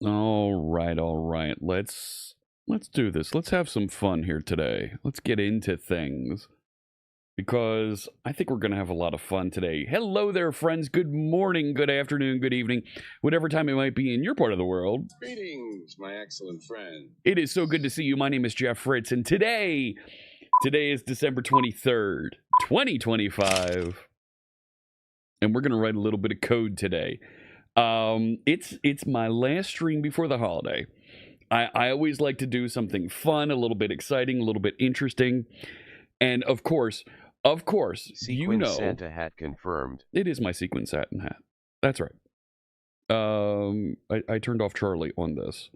All right. Let's do this. Let's have some fun here today. Let's get into things because I think we're going to have a lot of fun today. Hello there, friends. Good morning, good afternoon, good evening, whatever time it might be in your part of the world. Greetings, my excellent friend. It is so good to see you. My name is Jeff Fritz, and today is December 23rd, 2025, and we're going to write a little bit of code today. It's my last stream before the holiday. I always like to do something fun, a little bit exciting, a little bit interesting. And of course, Sequin Santa hat confirmed. It is my sequin satin hat. That's right. I turned off Charlie on this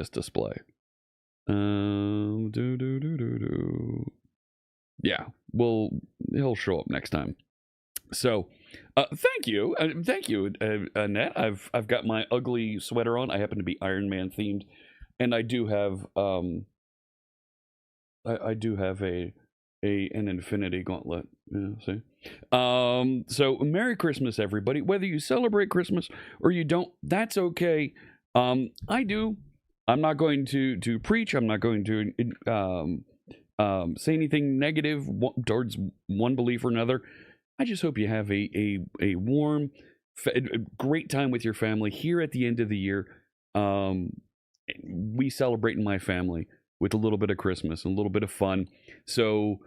display. Yeah, well, he'll show up next time. So, thank you, Annette. I've got my ugly sweater on. I happen to be Iron Man themed, and I do have I do have an infinity gauntlet. Yeah, see. So Merry Christmas, everybody. Whether you celebrate Christmas or you don't, that's okay. I do. I'm not going to preach. I'm not going to say anything negative towards one belief or another. I just hope you have a warm, great time with your family here at the end of the year. We celebrate in my family with a little bit of Christmas and a little bit of fun. So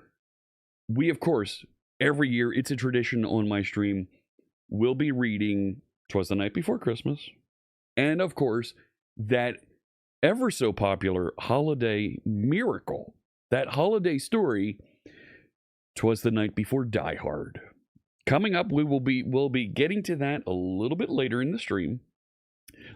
we, of course, every year, it's a tradition on my stream, we'll be reading 'Twas the Night Before Christmas. And, of course, that ever so popular holiday miracle, that holiday story, 'Twas the Night Before Die Hard. Coming up, we'll be getting to that a little bit later in the stream.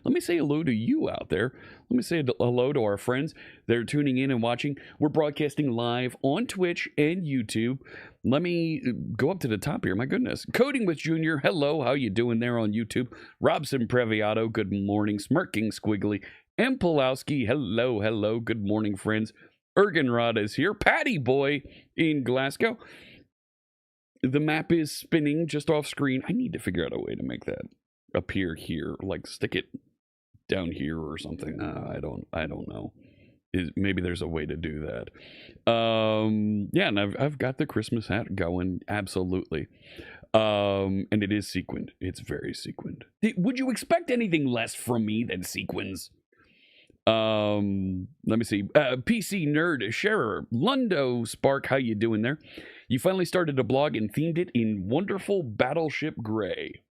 Let me say hello to you out there. Let me say hello to our friends that are tuning in and watching. We're broadcasting live on Twitch and YouTube. Let me go up to the top here. My goodness. Coding with Junior. Hello. How you doing there on YouTube? Robson Previato. Good morning. Smirking Squiggly. And Pulowski. Hello. Good morning, friends. Ergenrod is here. Patty Boy in Glasgow. The map is spinning just off screen. I need to figure out a way to make that appear here, like stick it down here or something. I don't know. Maybe there's a way to do that. Yeah, and I've got the Christmas hat going, absolutely. And it is sequined. It's very sequined. Would you expect anything less from me than sequins? Let me see. PC Nerd Sharer Lundo Spark, how you doing there? You finally started a blog and themed it in wonderful Battleship Gray.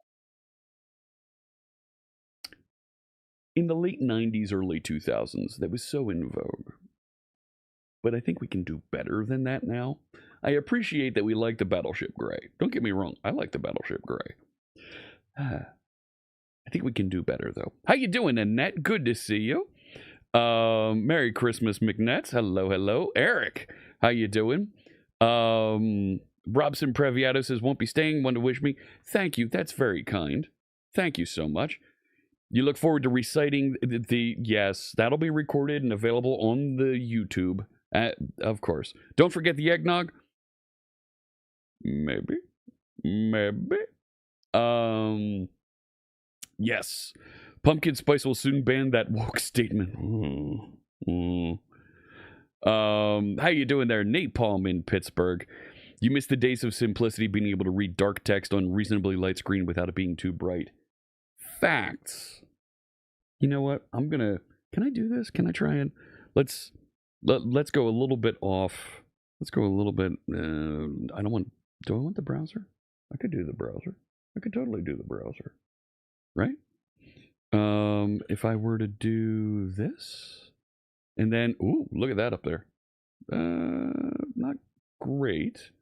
In the late 90s, early 2000s, that was so in vogue. But I think we can do better than that now. I appreciate that we like the Battleship Gray. Don't get me wrong, I like the Battleship Gray. I think we can do better, though. How you doing, Annette? Good to see you. Merry Christmas, McNets. Hello. Eric, how you doing? Robson Previato says, won't be staying, want to wish me. Thank you, that's very kind. Thank you so much. You look forward to reciting yes, that'll be recorded and available on the YouTube, of course. Don't forget the eggnog. Maybe. Yes. Pumpkin Spice will soon ban that woke statement. How you doing there, Napalm in Pittsburgh? You missed the days of simplicity, being able to read dark text on reasonably light screen without it being too bright. Facts. You know what? Can I do this? Can I try and let's go a little bit off. Let's go a little bit. Do I want the browser? I could do the browser. I could totally do the browser. Right? If I were to do this, and then, ooh, look at that up there. Not great.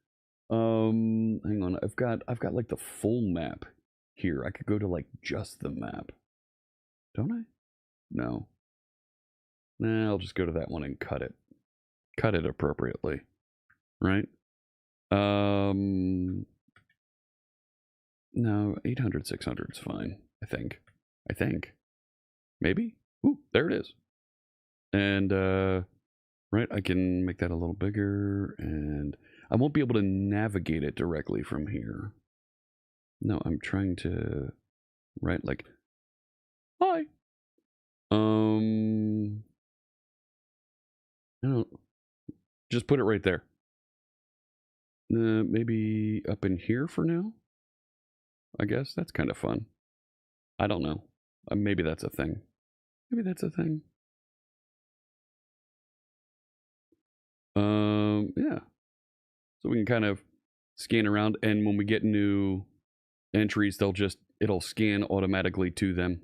Hang on. I've got like the full map here. I could go to like just the map. Don't I? No. Nah, I'll just go to that one and cut it. Cut it appropriately. Right? No, 800, 600 is fine. I think. Maybe? Ooh, there it is. And, right, I can make that a little bigger, and I won't be able to navigate it directly from here. No, I'm trying to, right, like, Hi. I don't. Just put it right there. Maybe up in here for now. I guess that's kind of fun. I don't know. Maybe that's a thing. Maybe that's a thing. Yeah. So we can kind of scan around, and when we get new entries, it'll scan automatically to them.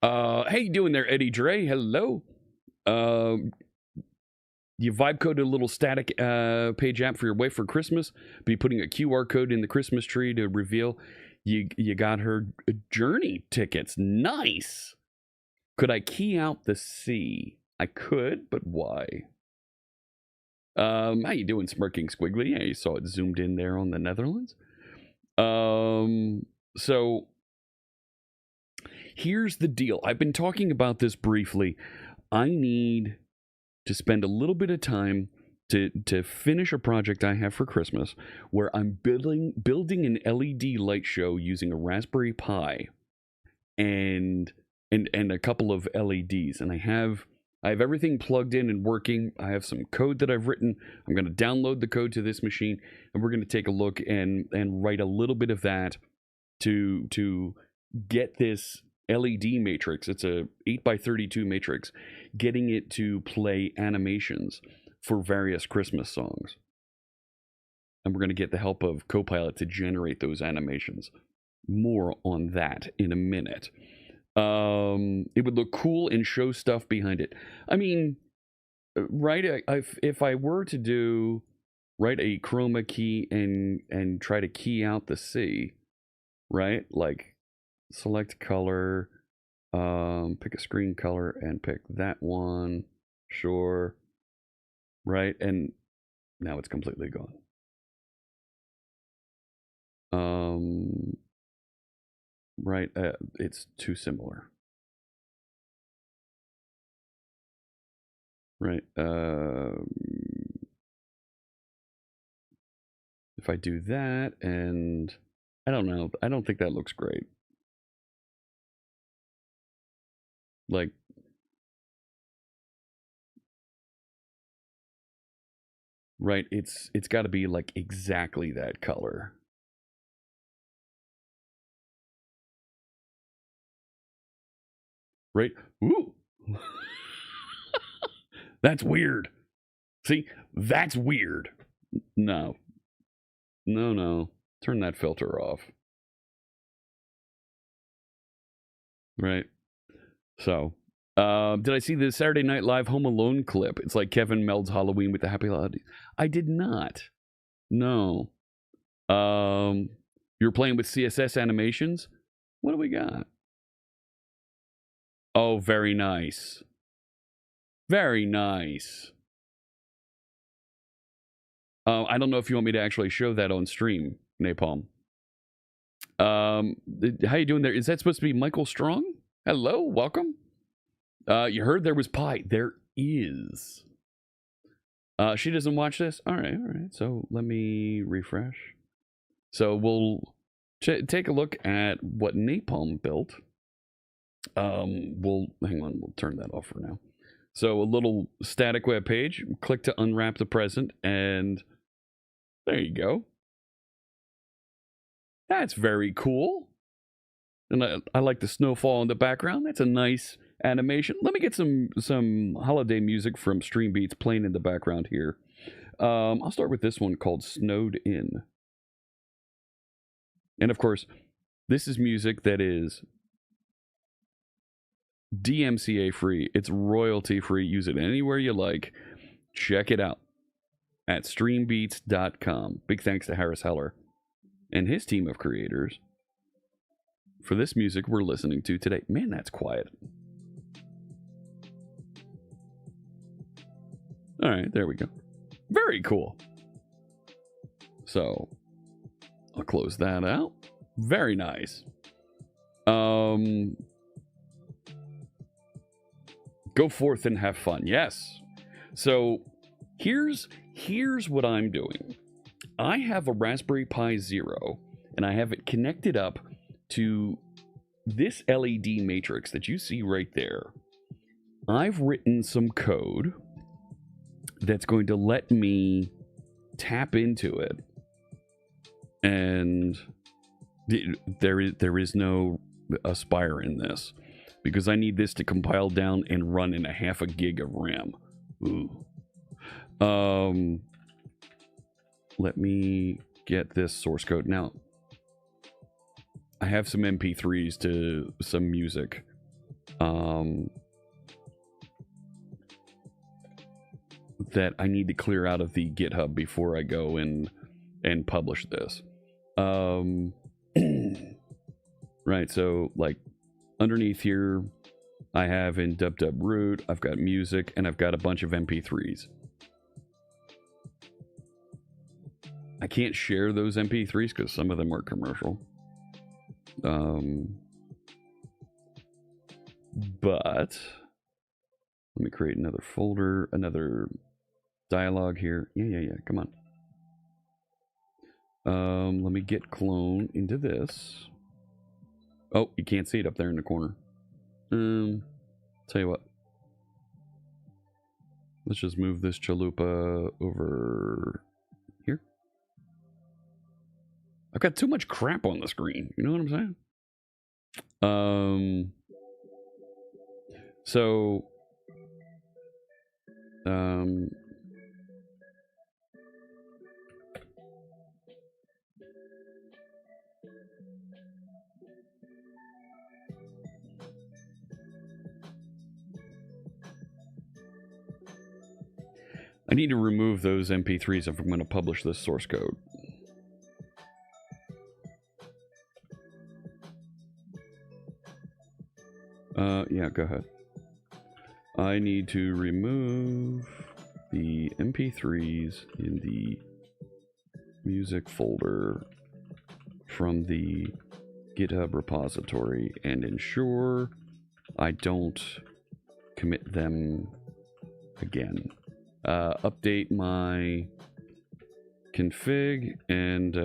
How you doing there, Eddie Dre? Hello. You vibe code a little static page app for your wife for Christmas. Be putting a QR code in the Christmas tree to reveal you got her journey tickets. Nice. Could I key out the C? I could, but why? How you doing, Smirking Squiggly? Yeah, you saw it zoomed in there on the Netherlands. So here's the deal. I've been talking about this briefly. I need to spend a little bit of time to finish a project I have for Christmas, where I'm building an LED light show using a Raspberry Pi and a couple of LEDs, and I have everything plugged in and working. I have some code that I've written. I'm going to download the code to this machine, and we're going to take a look and write a little bit of that to get this LED matrix. It's a 8x32 matrix, getting it to play animations for various Christmas songs. And we're going to get the help of Copilot to generate those animations. More on that in a minute. It would look cool and show stuff behind it. I mean, right? If I were to write a chroma key and try to key out the C, right? Like select color, pick a screen color and pick that one. Sure. Right? And now it's completely gone. Right, it's too similar. Right, if I do that, and I don't know, I don't think that looks great. Like, right, it's got to be like exactly that color. Right? Ooh. That's weird. See, that's weird. No. No. Turn that filter off. Right. So, did I see the Saturday Night Live Home Alone clip? It's like Kevin melds Halloween with the Happy Holidays. I did not. No. You're playing with CSS animations? What do we got? Oh, very nice. Very nice. I don't know if you want me to actually show that on stream, Napalm. How you doing there? Is that supposed to be Michael Strong? Hello, welcome. You heard there was pie. There is. She doesn't watch this? All right. So let me refresh. So we'll take a look at what Napalm built. We'll turn that off for now. So a little static web page. Click to unwrap the present, and there you go. That's very cool. And I like the snowfall in the background. That's a nice animation. Let me get some holiday music from Stream Beats playing in the background here. I'll start with this one called Snowed In. And of course, this is music that is DMCA free. It's royalty free. Use it anywhere you like. Check it out at streambeats.com. Big thanks to Harris Heller and his team of creators for this music we're listening to today. Man, that's quiet. All right, there we go. Very cool. So I'll close that out. Very nice. Go forth and have fun. Yes. So here's what I'm doing. I have a Raspberry Pi Zero, and I have it connected up to this LED matrix that you see right there, I've written some code that's going to let me tap into it, and there is no Aspire in this because I need this to compile down and run in a 0.5 gig of RAM. Ooh. Let me get this source code. Now, I have some MP3s to some music. That I need to clear out of the GitHub before I go and publish this. Right, so like underneath here, I have in dub root, I've got music, and I've got a bunch of MP3s. I can't share those MP3s because some of them are commercial. But let me create another folder, another dialogue here. Yeah, come on. Let me get clone into this. Oh, you can't see it up there in the corner. Tell you what. Let's just move this chalupa over here. I've got too much crap on the screen. You know what I'm saying? I need to remove those MP3s if I'm going to publish this source code. Yeah, go ahead. I need to remove the MP3s in the music folder from the GitHub repository and ensure I don't commit them again. Update my config and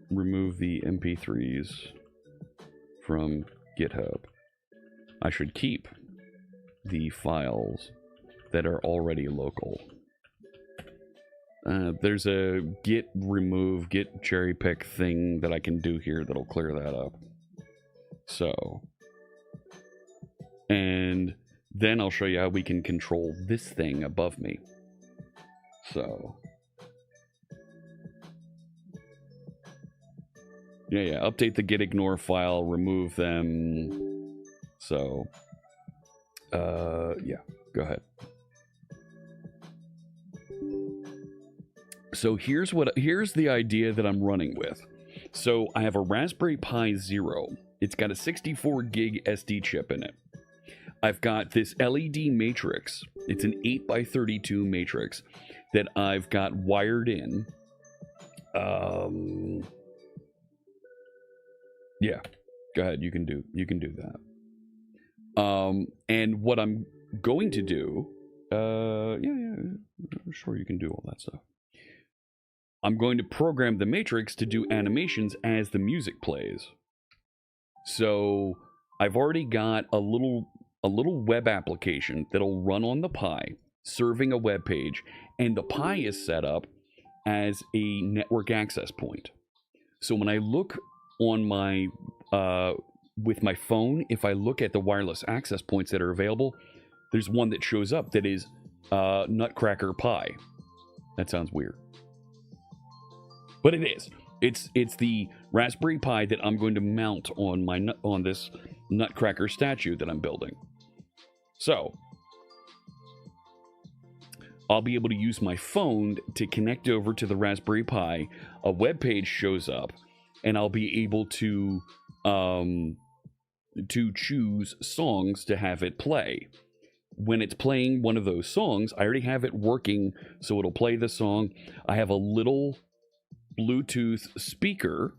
remove the MP3s from GitHub. I should keep the files that are already local. There's a git remove, git cherry pick thing that I can do here that'll clear that up. So, and then I'll show you how we can control this thing above me. So, yeah, update the git ignore file, remove them. So, yeah, go ahead. So here's the idea that I'm running with. So I have a Raspberry Pi Zero. It's got a 64 gig SD chip in it. I've got this LED matrix. It's an 8x32 matrix that I've got wired in. Yeah, go ahead. You can do that. And what I'm going to do, yeah, sure, you can do all that stuff. I'm going to program the matrix to do animations as the music plays. So I've already got a little web application that'll run on the Pi, serving a web page, and the Pi is set up as a network access point. So when I look on my with my phone, if I look at the wireless access points that are available, there's one that shows up that is Nutcracker Pi. That sounds weird, but it is. It's the Raspberry Pi that I'm going to mount on this Nutcracker statue that I'm building. So I'll be able to use my phone to connect over to the Raspberry Pi. A web page shows up, and I'll be able to choose songs to have it play. When it's playing one of those songs, I already have it working, so it'll play the song. I have a little Bluetooth speaker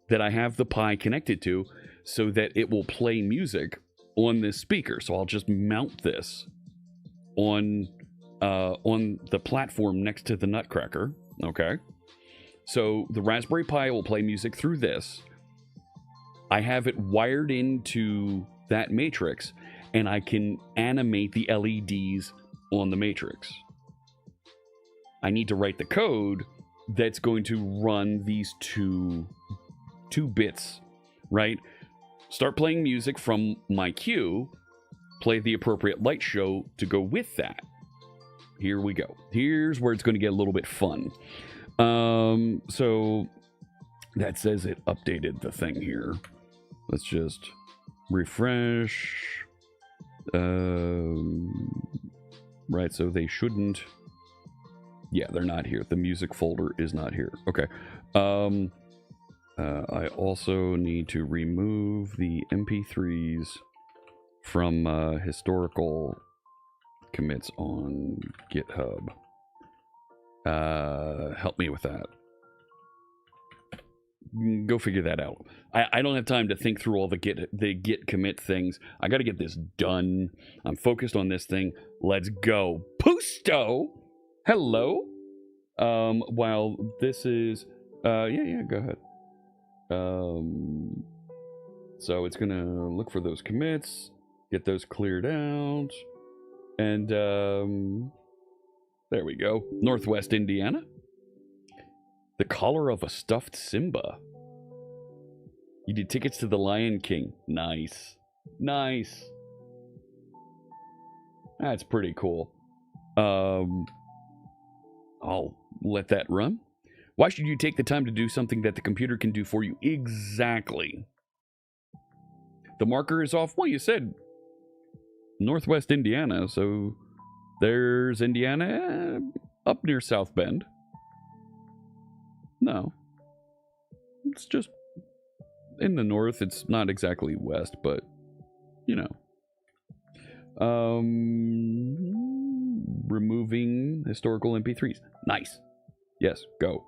that I have the Pi connected to so that it will play music on this speaker. So I'll just mount this on the platform next to the Nutcracker. Okay. So the Raspberry Pi will play music through this. I have it wired into that matrix, and I can animate the LEDs on the matrix. I need to write the code that's going to run these two bits, right? Start playing music from my cue, play the appropriate light show to go with that. Here we go. Here's where it's going to get a little bit fun. So that says it updated the thing here. Let's just refresh. Right, so they shouldn't. Yeah, they're not here. The music folder is not here. Okay. I also need to remove the MP3s from historical commits on GitHub. Help me with that. Go figure that out. I don't have time to think through all the git commit things. I got to get this done. I'm focused on this thing. Let's go. Pusto! Hello? While this is... yeah, go ahead. So it's going to look for those commits, get those cleared out, and there we go. Northwest Indiana. The collar of a stuffed Simba. You did tickets to the Lion King. Nice. Nice. That's pretty cool. I'll let that run. Why should you take the time to do something that the computer can do for you? Exactly. The marker is off. Well, you said Northwest Indiana, so there's Indiana up near South Bend. No. It's just in the north. It's not exactly west, but, you know. Removing historical MP3s. Nice. Yes, go.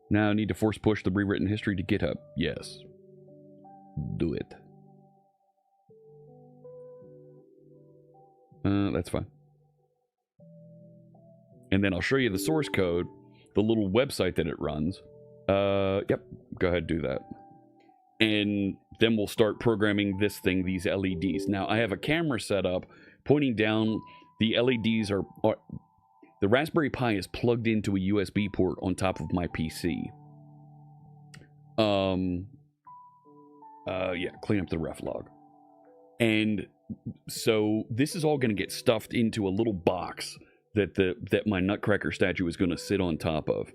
Now I need to force push the rewritten history to GitHub. Yes. Do it. That's fine. And then I'll show you the source code, the little website that it runs. Yep, go ahead, do that. And then we'll start programming this thing, these LEDs. Now, I have a camera set up pointing down. The LEDs are the Raspberry Pi is plugged into a USB port on top of my PC. Yeah, clean up the ref log. And so this is all going to get stuffed into a little box that my Nutcracker statue is going to sit on top of.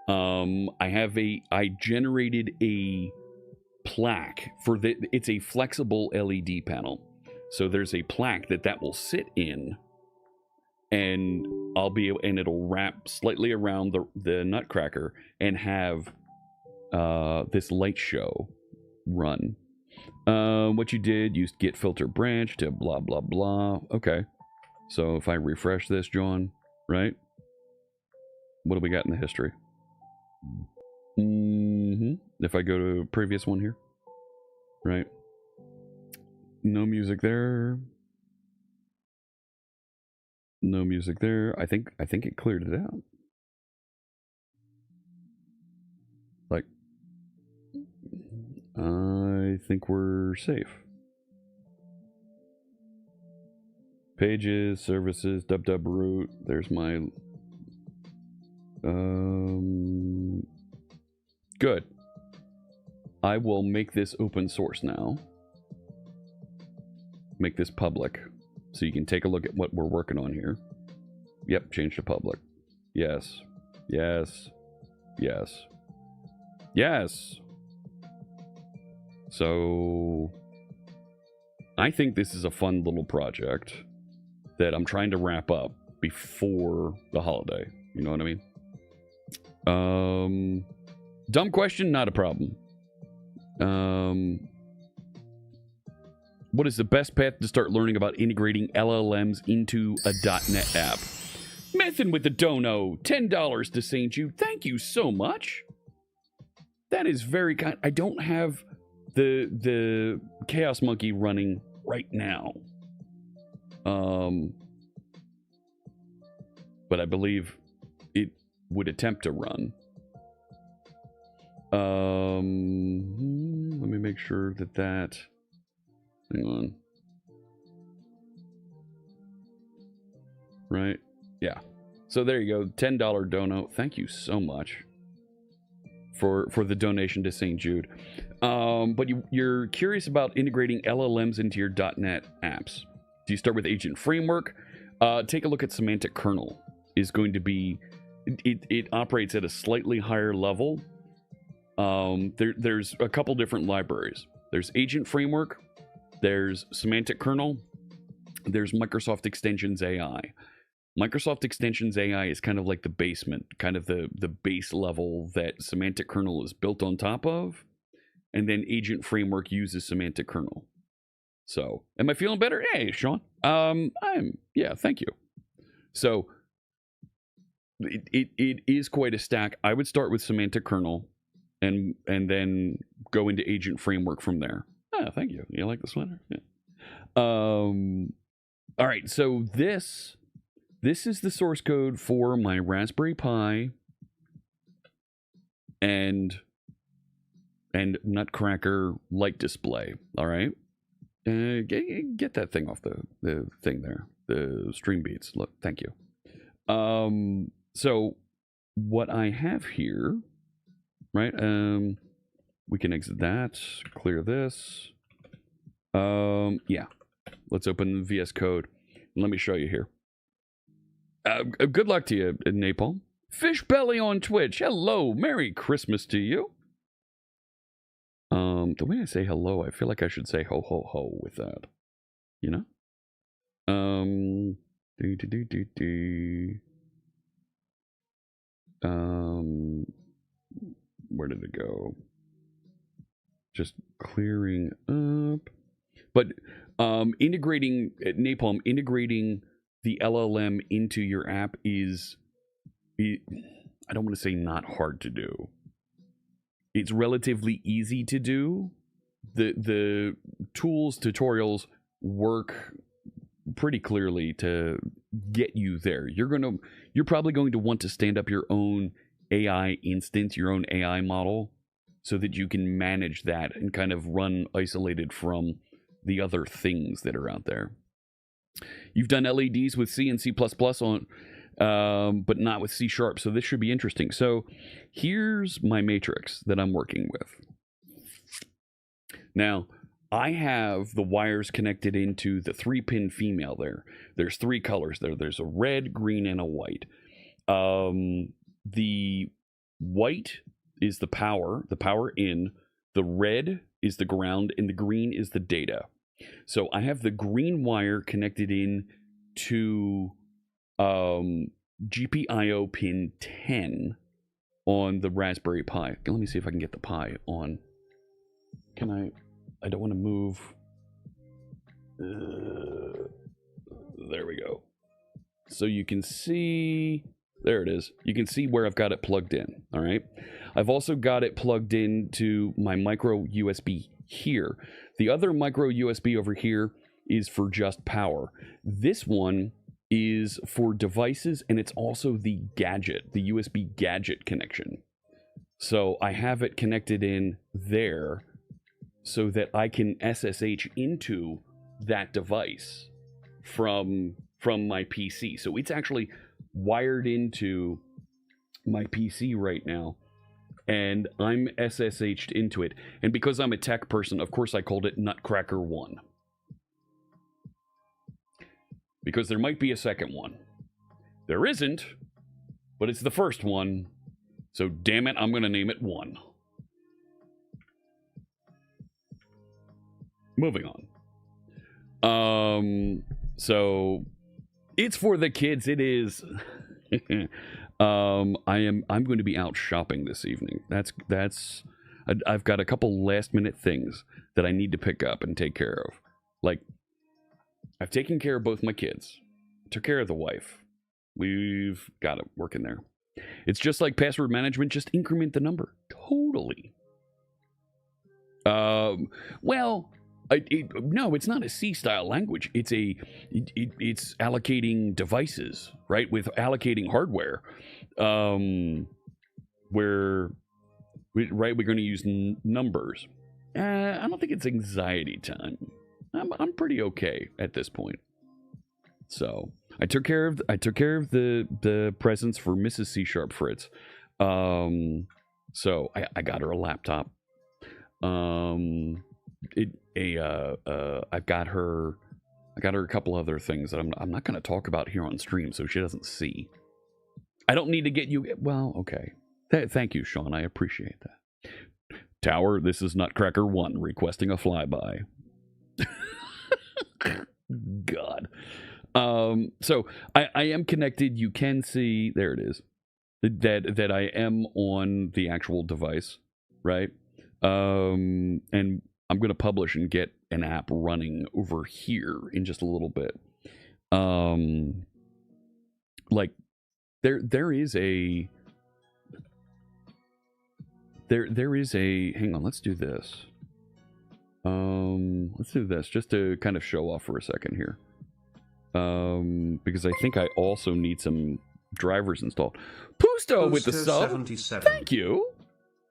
I generated a plaque for it's a flexible LED panel. So there's a plaque that will sit in, and it'll wrap slightly around the Nutcracker and have this light show run. What you did, used git filter branch to blah blah blah. Okay. So if I refresh this, John, right? What do we got in the history? If I go to previous one here, right? No music there. No music there. I think it cleared it out. Like, I think we're safe. Pages, services, dub root. There's my good. I will make this open source now. Make this public so you can take a look at what we're working on here. Yep, change to public. Yes. Yes. Yes. Yes. So I think this is a fun little project that I'm trying to wrap up before the holiday. You know what I mean? Dumb question, not a problem. What is the best path to start learning about integrating LLMs into a .NET app? Methin with the dono, $10 to Saint You. Thank you so much. That is very kind. I don't have the Chaos Monkey running right now. But I believe it would attempt to run. Let me make sure that. Hang on. Right? Yeah. So there you go. $10 dono. Thank you so much for the donation to St. Jude. But you're curious about integrating LLMs into your .NET apps. Do you start with Agent Framework? Take a look at Semantic Kernel. Is going to be it operates at a slightly higher level. There's a couple different libraries. There's Agent Framework. There's Semantic Kernel. There's Microsoft Extensions AI. Microsoft Extensions AI is kind of like the basement, kind of the base level that Semantic Kernel is built on top of. And then Agent Framework uses Semantic Kernel. So, am I feeling better? Hey, Sean. Yeah, thank you. So, it is quite a stack. I would start with Semantic Kernel and then go into Agent Framework from there. Thank you. You like the sweater? Yeah. All right, so this is the source code for my Raspberry Pi and Nutcracker light display. All right, get that thing off the thing there. The stream beats. Look, thank you. So what I have here, right? We can exit that. Clear this. Yeah. Let's open the VS Code. Let me show you here. Good luck to you, Napalm. Fish Belly on Twitch. Hello. Merry Christmas to you. The way I say hello, I feel like I should say ho ho ho with that. You know? Where did it go? Just clearing up. But integrating Napalm, integrating the LLM into your app is, I don't want to say not hard to do. It's relatively easy to do. The tools, tutorials work pretty clearly to get you there. You're probably going to want to stand up your own AI instance, your own AI model, so that you can manage that and kind of run isolated from the other things that are out there. You've done LEDs with C and C++ on, but not with C#. So this should be interesting. So here's my matrix that I'm working with. Now, I have the wires connected into the 3-pin female there. There's 3 colors there. There's a red, green, and a white. The white is the power in. The red is the ground, and the green is the data. So I have the green wire connected in to GPIO pin 10 on the Raspberry Pi. Let me see if I can get the Pi on. Can I don't want to move. There we go. So you can see, there it is. You can see where I've got it plugged in, all right? I've also got it plugged into my micro USB here. The other micro USB over here is for just power. This one is for devices, and it's also the gadget, the USB gadget connection. So I have it connected in there so that I can SSH into that device from my PC. So it's actually wired into my PC right now, and I'm SSH'd into it. And because I'm a tech person, of course I called it Nutcracker 1. Because there might be a second one. There isn't, but it's the first one. So damn it, I'm going to name it 1. Moving on. So it's for the kids. It is. I'm going to be out shopping this evening. I've got a couple last minute things that I need to pick up and take care of. Like, I've taken care of both my kids. Took care of the wife. We've got it working there. It's just like password management, just increment the number. Totally. Well, no, it's not a C-style language. It's it's allocating devices, right? With allocating hardware, where Right? We're going to use numbers. I don't think it's anxiety time. I'm pretty okay at this point. So I took care of the presents for Mrs. C Sharp Fritz. So I got her a laptop. I've got her a couple other things that I'm not going to talk about here on stream, so she doesn't see. I don't need to get you. Well, okay. Thank you, Sean. I appreciate that. Tower, this is Nutcracker 1 requesting a flyby. God. So I am connected. You can see, there it is, that I am on the actual device, right? And I'm going to publish and get an app running over here in just a little bit. Like there is a hang on, let's do this. Let's do this just to kind of show off for a second here. Because I think I also need some drivers installed. Pusto with the sub. 77. Thank you.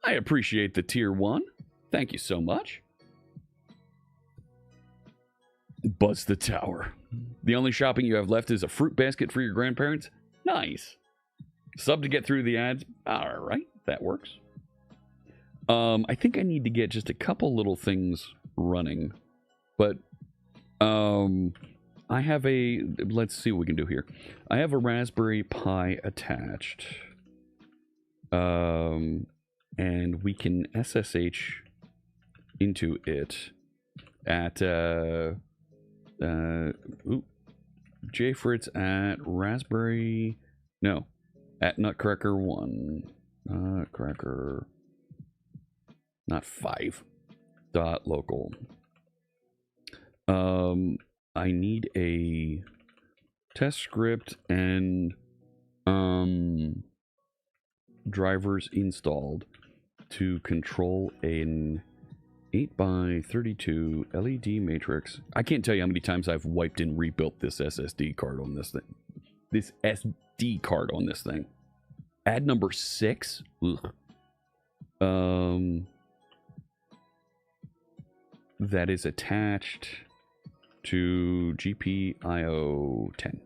I appreciate the tier 1. Thank you so much. Buzz the Tower. The only shopping you have left is a fruit basket for your grandparents. Nice. Sub to get through the ads. All right, that works. I think I need to get just a couple little things running, but I have let's see what we can do here. I have a Raspberry Pi attached, and we can SSH into it at JFritz at Raspberry, no, at Nutcracker 1, Nutcracker, not 5, .local. I need a test script and drivers installed to control an 8x32 LED matrix. I can't tell you how many times I've wiped and rebuilt this SSD card on this thing. This SD card on this thing. Ad number 6. Ugh. That is attached to GPIO 10.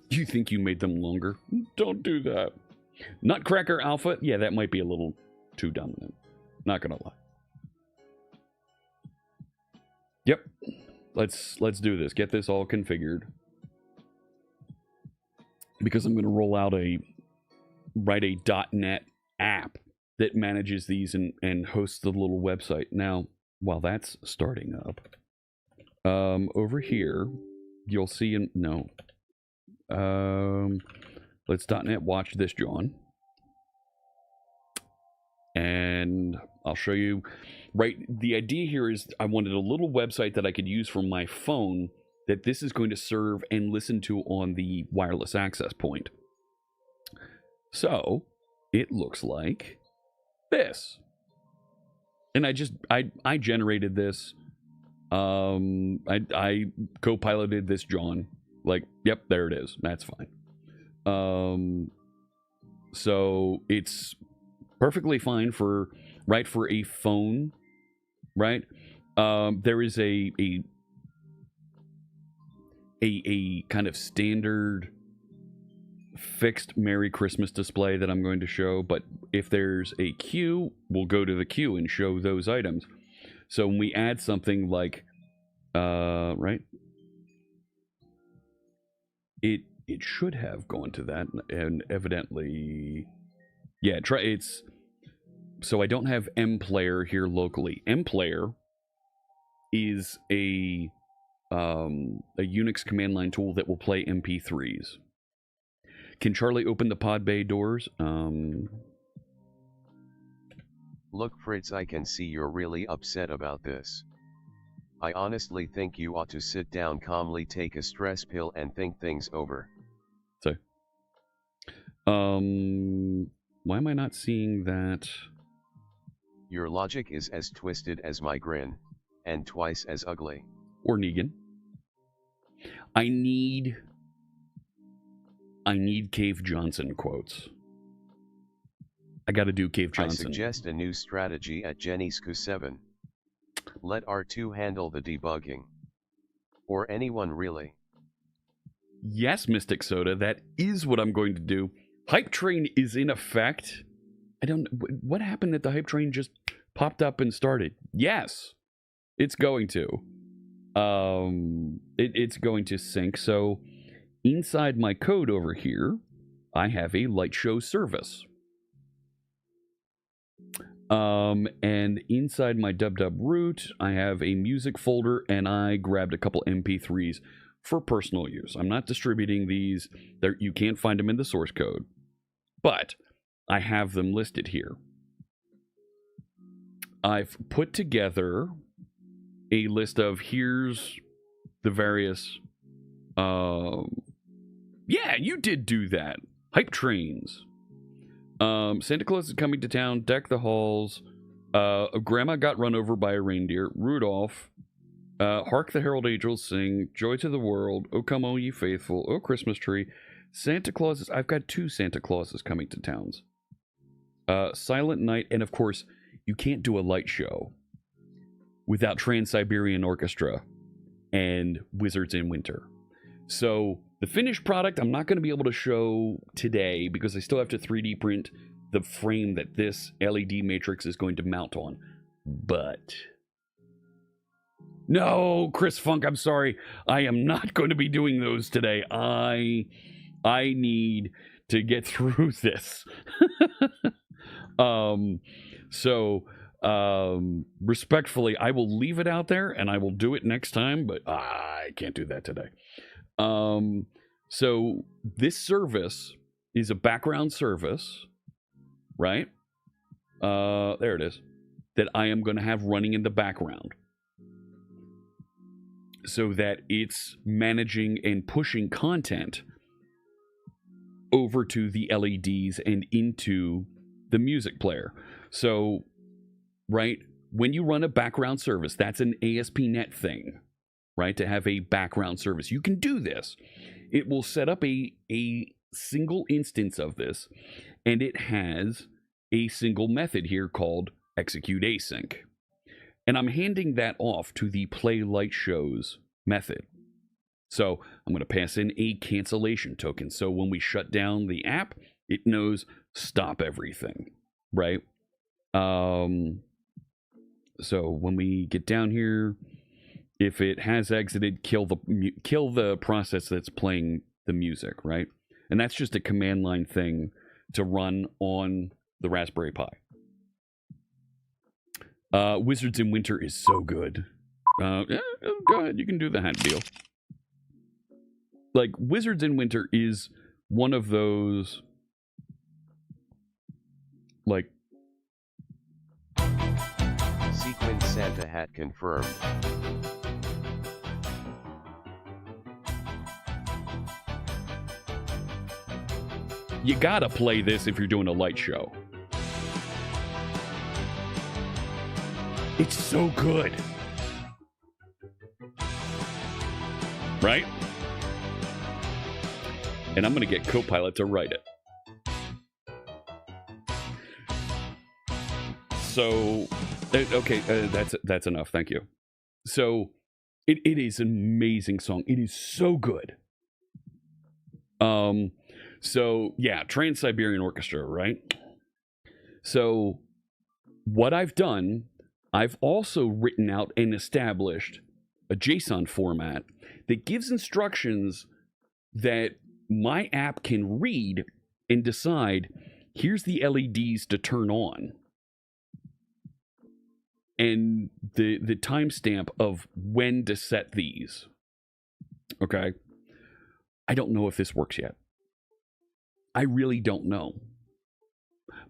You think you made them longer? Don't do that. Nutcracker Alpha? Yeah, that might be a little too dominant. Not gonna lie. Yep. Let's do this. Get this all configured. Because I'm gonna roll out write a .NET app that manages these and hosts the little website. Now, while that's starting up, over here, you'll see let's .NET watch this, John. And I'll show you, right, the idea here is I wanted a little website that I could use from my phone that this is going to serve and listen to on the wireless access point. So, it looks like this. And I generated this. I co-piloted this, John. Like, yep, there it is. That's fine. So it's perfectly fine for a phone, right? There is a kind of standard fixed Merry Christmas display that I'm going to show, but if there's a queue, we'll go to the queue and show those items. So when we add something like right, it should have gone to that, and evidently, yeah, it's so I don't have mPlayer here locally. mPlayer is a Unix command line tool that will play MP3s. Can Charlie open the pod bay doors? Look, Fritz, I can see you're really upset about this. I honestly think you ought to sit down calmly, take a stress pill, and think things over. So, why am I not seeing that? Your logic is as twisted as my grin, and twice as ugly. Or Negan. I need Cave Johnson quotes. I got to do Cave I Johnson. suggest a new strategy at Jenny's Q7. Let R2 handle the debugging. Or anyone really. Yes, Mystic Soda, that is what I'm going to do. Hype Train is in effect. What happened that the Hype Train just popped up and started? Yes, it's going to. It's going to sync. So inside my code over here, I have a lightshow service. And inside my dub root, I have a music folder, and I grabbed a couple MP3s for personal use. I'm not distributing these. You can't find them in the source code, but I have them listed here. I've put together a list of here's the various. Yeah, you did do that. Hype trains. Santa Claus is coming to town. Deck the halls. Grandma got run over by a reindeer. Rudolph. Hark the Herald Angels sing. Joy to the world. Oh come all ye faithful. Oh Christmas tree. Santa Clauses. I've got 2 Santa Clauses coming to towns. Silent Night, and of course, you can't do a light show without Trans-Siberian Orchestra and Wizards in Winter. So the finished product I'm not going to be able to show today because I still have to 3D print the frame that this LED matrix is going to mount on. But no, Chris Funk, I'm sorry. I am not going to be doing those today. I need to get through this. Respectfully, I will leave it out there and I will do it next time, but I can't do that today. So this service is a background service, right? There it is, that I am going to have running in the background so that it's managing and pushing content over to the LEDs and into the music player. So, right, when you run a background service, that's an ASP.NET thing, right? To have a background service. You can do this. It will set up a single instance of this, and it has a single method here called execute async. And I'm handing that off to the play light shows method. So I'm going to pass in a cancellation token. So when we shut down the app, it knows stop everything, right? So when we get down here, if it has exited, kill the process that's playing the music, right? And that's just a command line thing to run on the Raspberry Pi. Wizards in Winter is so good. Yeah, go ahead, you can do the hat deal. Like, Wizards in Winter is one of those, like... Sequin Santa hat confirmed. You gotta play this if you're doing a light show. It's so good. Right? And I'm going to get Copilot to write it. So, okay, that's enough. Thank you. So, it is an amazing song. It is so good. So, yeah, Trans-Siberian Orchestra, right? So, what I've done, I've also written out and established a JSON format that gives instructions that my app can read and decide, here's the LEDs to turn on. And the timestamp of when to set these. Okay? I don't know if this works yet. I really don't know.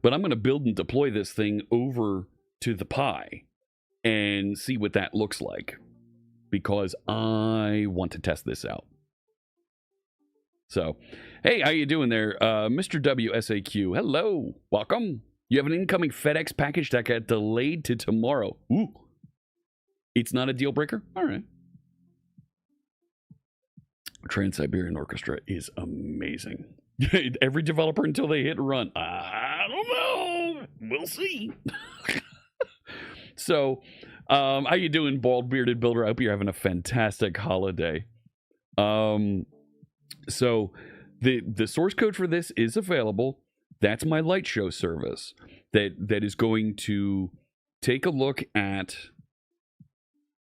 But I'm going to build and deploy this thing over to the Pi and see what that looks like, because I want to test this out. So, hey, how you doing there? Mr. WSAQ, hello, welcome. You have an incoming FedEx package that got delayed to tomorrow. Ooh, it's not a deal breaker? All right. Trans-Siberian Orchestra is amazing. Every developer until they hit run. I don't know. We'll see. So, how you doing, bald bearded builder? I hope you're having a fantastic holiday. So the source code for this is available. That's my lightshow service that is going to take a look at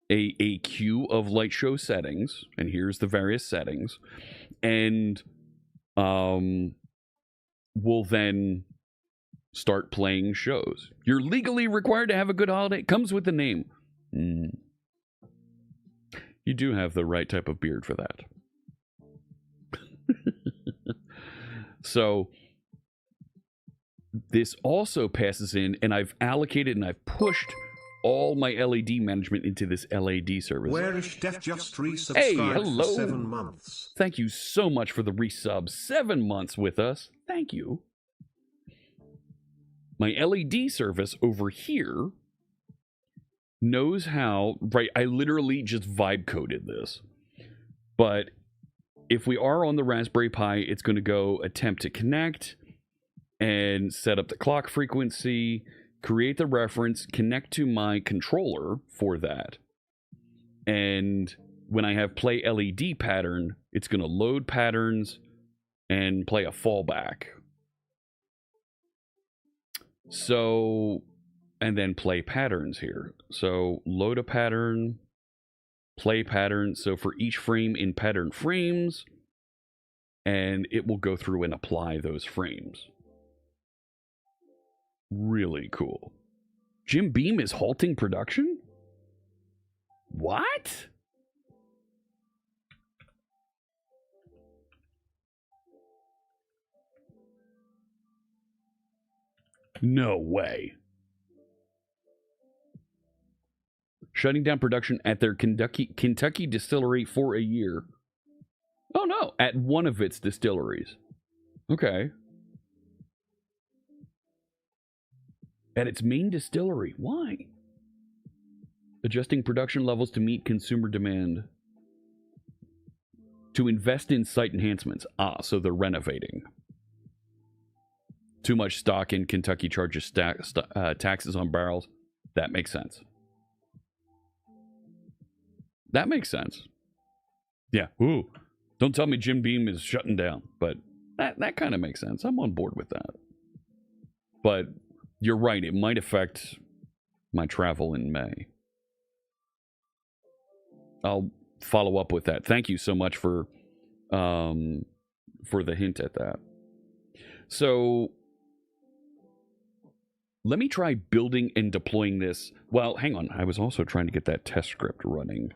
a queue of lightshow settings, and here's the various settings, and we'll then start playing shows. You're legally required to have a good holiday. It comes with the name. You do have the right type of beard for that. So this also passes in, and I've allocated and I've pushed all my LED management into this LED service. Where is Def just resubscribed Hey, hello. for 7 months? Thank you so much for the resub. 7 months with us. Thank you. My LED service over here knows how, right, I literally just vibe coded this. But if we are on the Raspberry Pi, it's going to go attempt to connect and set up the clock frequency, create the reference, connect to my controller for that. And when I have play LED pattern, it's going to load patterns and play a fallback. So, and then play patterns here. So load a pattern, play pattern. So for each frame in pattern frames, and it will go through and apply those frames. Really cool. Jim Beam is halting production? What? No way. Shutting down production at their Kentucky distillery for a year. Oh no, at one of its distilleries. Okay. At its main distillery. Why? Adjusting production levels to meet consumer demand. To invest in site enhancements. Ah, so they're renovating. Too much stock in Kentucky charges taxes on barrels. That makes sense. That makes sense. Yeah. Ooh. Don't tell me Jim Beam is shutting down. But that kind of makes sense. I'm on board with that. But you're right. It might affect my travel in May. I'll follow up with that. Thank you so much for the hint at that. So let me try building and deploying this. Well, hang on. I was also trying to get that test script running.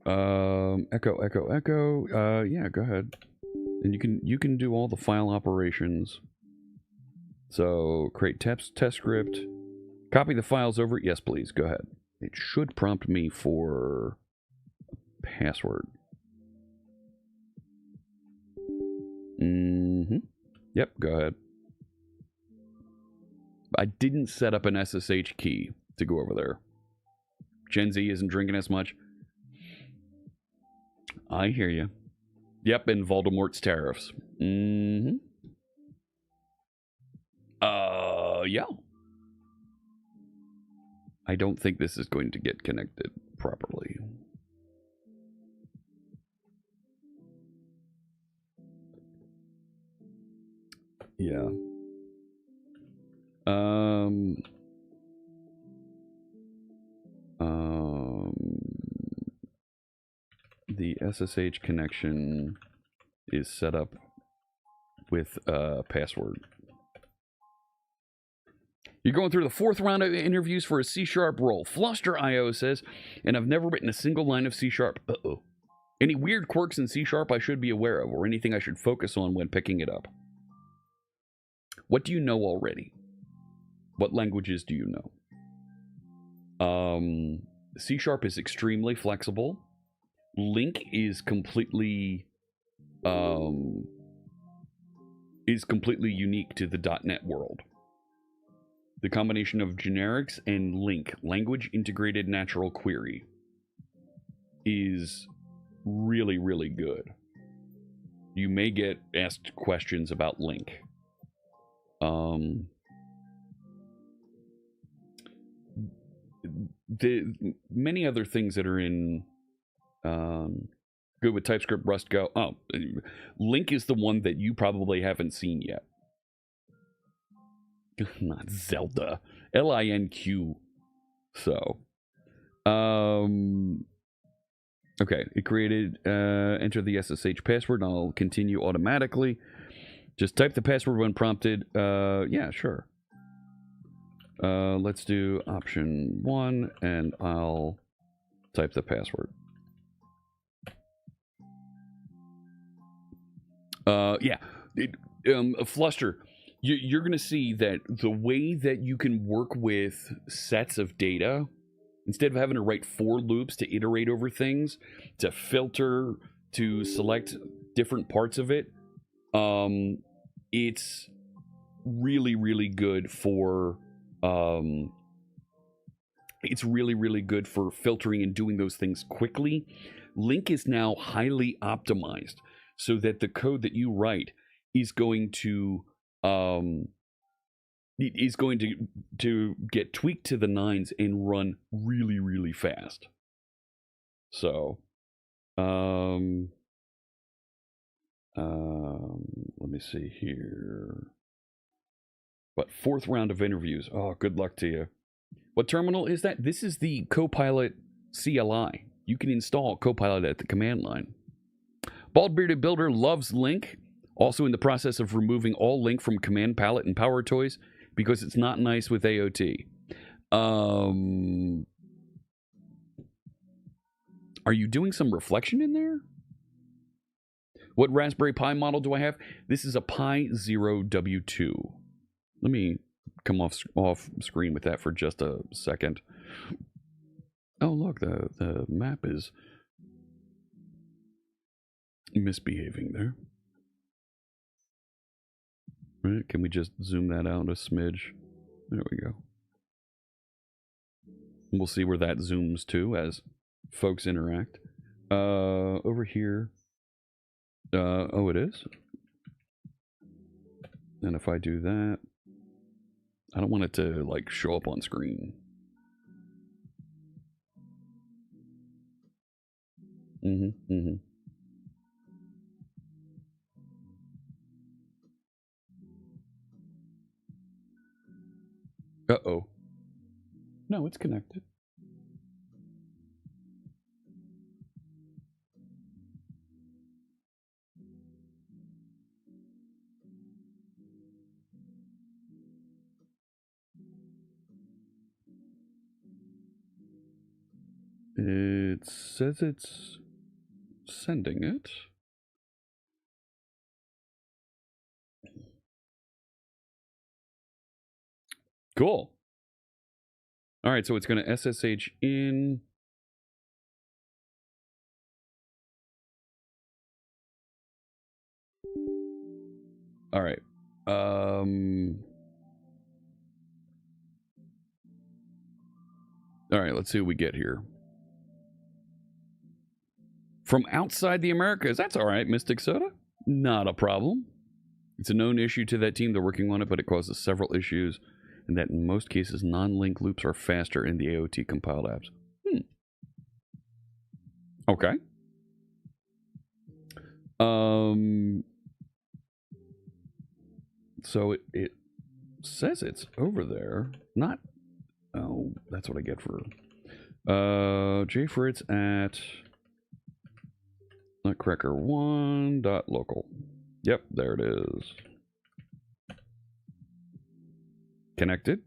Echo. Yeah, go ahead. And you can do all the file operations. So create test script. Copy the files over. Yes, please. Go ahead. It should prompt me for a password. Yep, go ahead. I didn't set up an SSH key to go over there. Gen Z isn't drinking as much. I hear you. Yep, and Voldemort's tariffs. Yeah. I don't think this is going to get connected properly. Yeah. The SSH connection is set up with a password. You're going through the 4th round of interviews for a C# role. Fluster.io says, and I've never written a single line of C#. Uh-oh. Any weird quirks in C# I should be aware of, or anything I should focus on when picking it up? What do you know already? What languages do you know? C# is extremely flexible. Link is completely unique to the .NET world. The combination of generics and Link, language integrated natural query, is really, really good. You may get asked questions about Link. The many other things that are in good with TypeScript, Rust, Go. Oh, Link is the one that you probably haven't seen yet. Not Zelda. LINQ. So, okay, it created, enter the SSH password, and I'll continue automatically. Just type the password when prompted. Yeah, sure. Let's do option 1, and I'll type the password. Yeah, Fluster, you're going to see that the way that you can work with sets of data, instead of having to write for loops to iterate over things, to filter, to select different parts of it, it's really, really good for filtering and doing those things quickly. Link is now highly optimized so that the code that you write is going to get tweaked to the nines and run really, really fast. So, let me see here. But 4th round of interviews. Oh, good luck to you. What terminal is that? This is the Copilot CLI. You can install Copilot at the command line. Bald Bearded Builder loves Link. Also in the process of removing all Link from Command Palette and Power Toys because it's not nice with AOT. Are you doing some reflection in there? What Raspberry Pi model do I have? This is a Pi Zero W2. Let me come off screen with that for just a second. Oh, look, the map is misbehaving there. Right, can we just zoom that out a smidge? There we go. And we'll see where that zooms to as folks interact. Over here. Oh, it is? And if I do that, I don't want it to, like, show up on screen. Uh-oh. No, it's connected. It says it's sending it. Cool. All right, so it's going to SSH in. All right. All right, let's see what we get here. From outside the Americas, that's all right, Mystic Soda. Not a problem. It's a known issue to that team. They're working on it, but it causes several issues, and that in most cases, non-link loops are faster in the AOT compiled apps. Okay. So it says it's over there. Not. Oh, that's what I get for. Fritz at nutcracker1.local. Yep, there it is. Connected.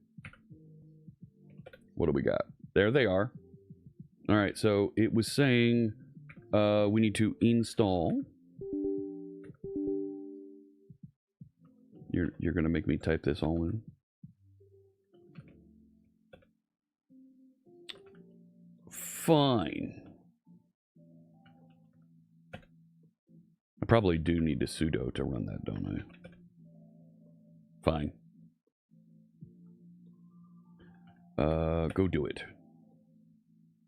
What do we got? There they are. All right, so it was saying we need to install. You're going to make me type this all in. Fine. I probably do need a sudo to run that, don't I? Fine. Go do it.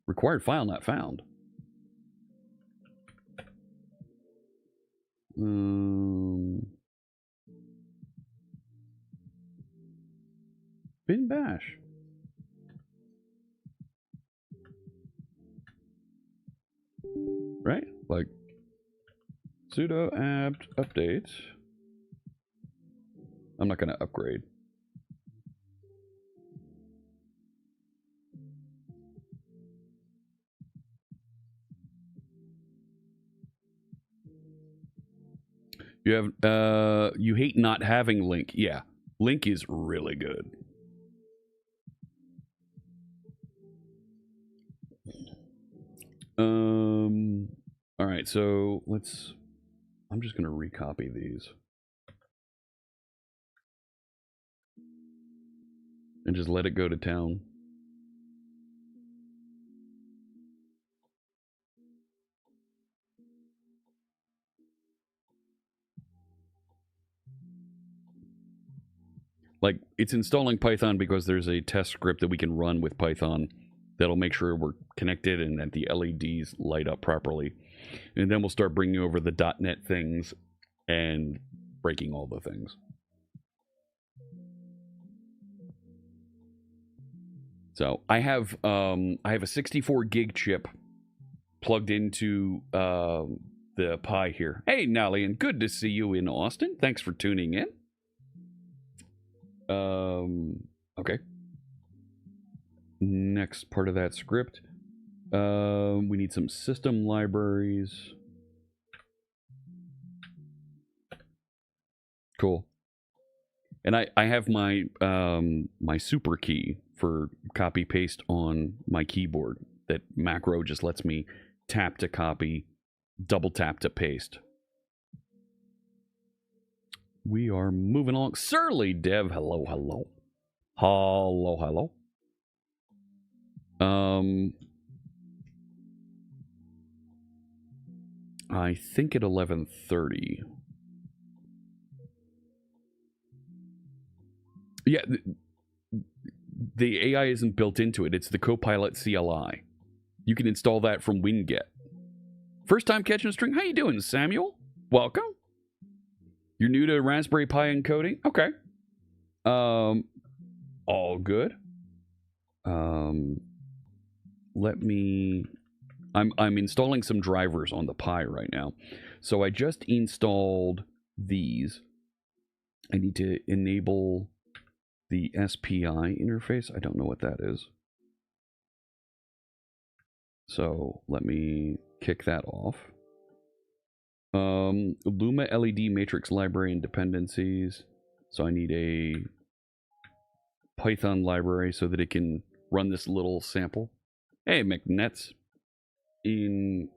Required file not found. bin bash. Right? Like sudo apt update. I'm not going to upgrade. You have you hate not having link. Yeah. Link is really good. All right, so let's I'm just going to recopy these. And just let it go to town. Like, it's installing Python because there's a test script that we can run with Python that'll make sure we're connected and that the LEDs light up properly. And then we'll start bringing over the .NET things and breaking all the things. So I have a 64 gig chip plugged into the Pi here. Hey, Nalian, good to see you in Austin. Thanks for tuning in. Okay. Next part of that script. We need some system libraries. Cool. And I have my my super key for copy paste on my keyboard. That macro just lets me tap to copy, double tap to paste. We are moving along. Surly Dev, hello, hello. Hello, hello. I think at 11:30. Yeah, the AI isn't built into it. It's the Copilot CLI. You can install that from Winget. First time catching a string. How you doing, Samuel? Welcome. You're new to Raspberry Pi encoding? Okay. All good. Let me... I'm installing some drivers on the Pi right now. So I just installed these. I need to enable the SPI interface. I don't know what that is. So let me kick that off. Luma LED matrix library and dependencies. So I need a Python library so that it can run this little sample. Hey, McNets. In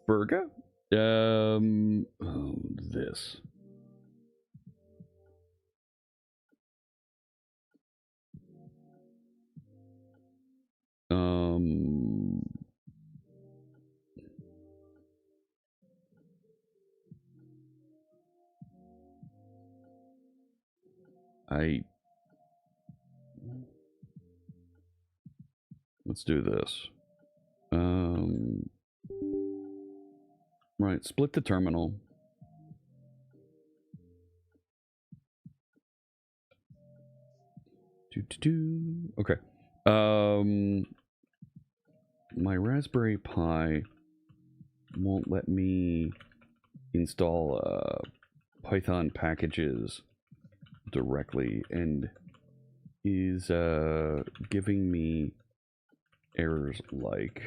Berga? This. Let's do this. Right, split the terminal. Okay. My Raspberry Pi won't let me install Python packages directly and is giving me errors like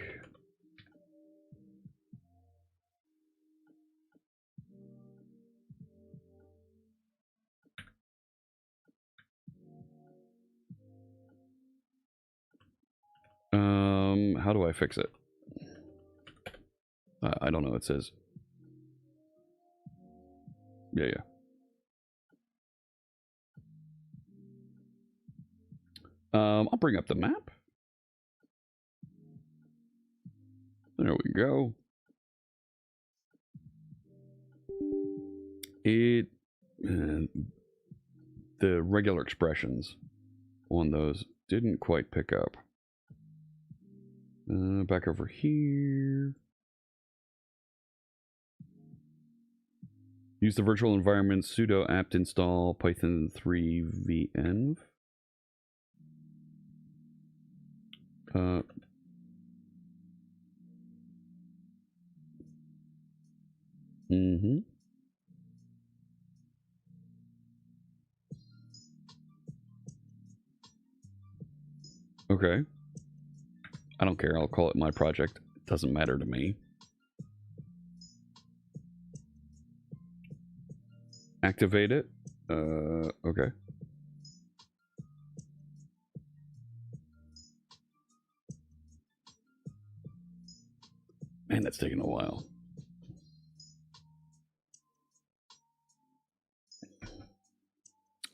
how do I fix it? I don't know. It says yeah. I'll bring up the map. There we go. The regular expressions on those didn't quite pick up. Back over here. Use the virtual environment sudo apt install python 3 venv. Mm-hmm. Okay. I don't care. I'll call it my project. It doesn't matter to me. Activate it. Okay. Man, that's taking a while.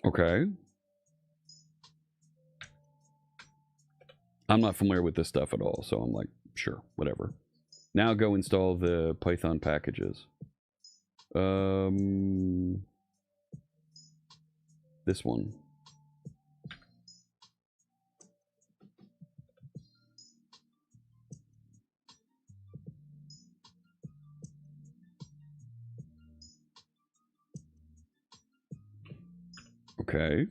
Okay. I'm not familiar with this stuff at all, so I'm like, sure, whatever. Now go install the Python packages. This one. Okay.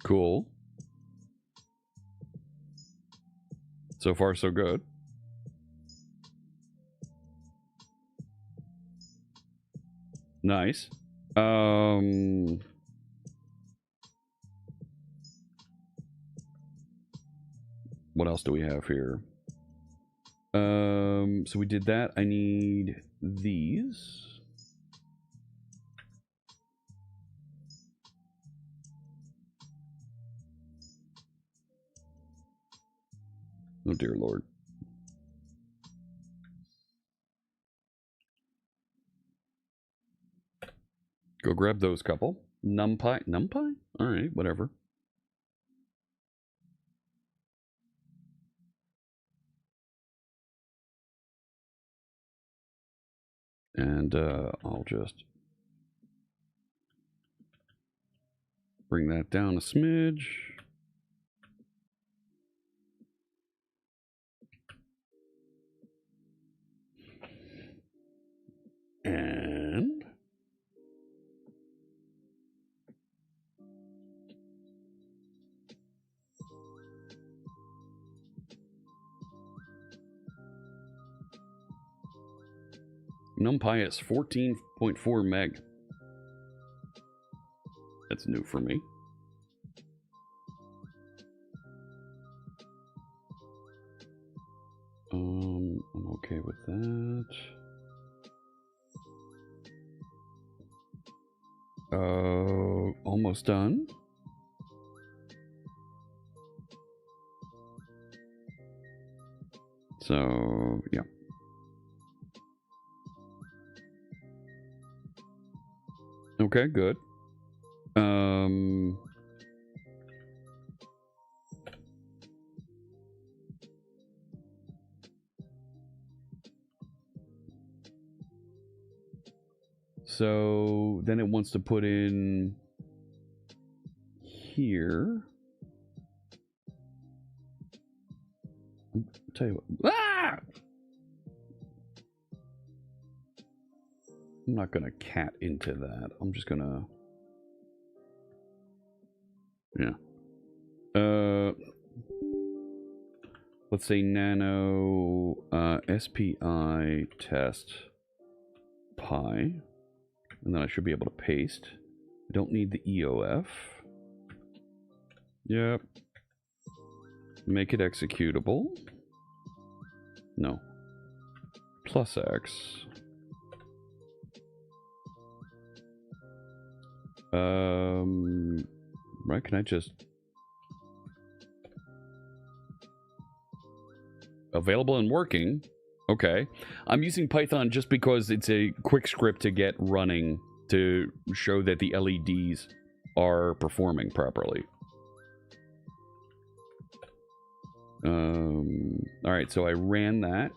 Cool. So far, so good. Nice. What else do we have here? So we did that. I need these. Oh dear Lord. Go grab those couple. NumPy? NumPy? Alright, whatever. And I'll just bring that down a smidge. And NumPy is 14.4 meg. That's new for me. I'm okay with that. Almost done. So, yeah. Okay, good. So then it wants to put in here. I'll tell you what. Ah! I'm not gonna cat into that. I'm just gonna. Yeah. Let's say nano SPI test pi. And then I should be able to paste. I don't need the EOF. Yep. Make it executable. No. Plus X. Right, can I just... Available and working. Okay. I'm using Python just because it's a quick script to get running to show that the LEDs are performing properly. Alright, so I ran that.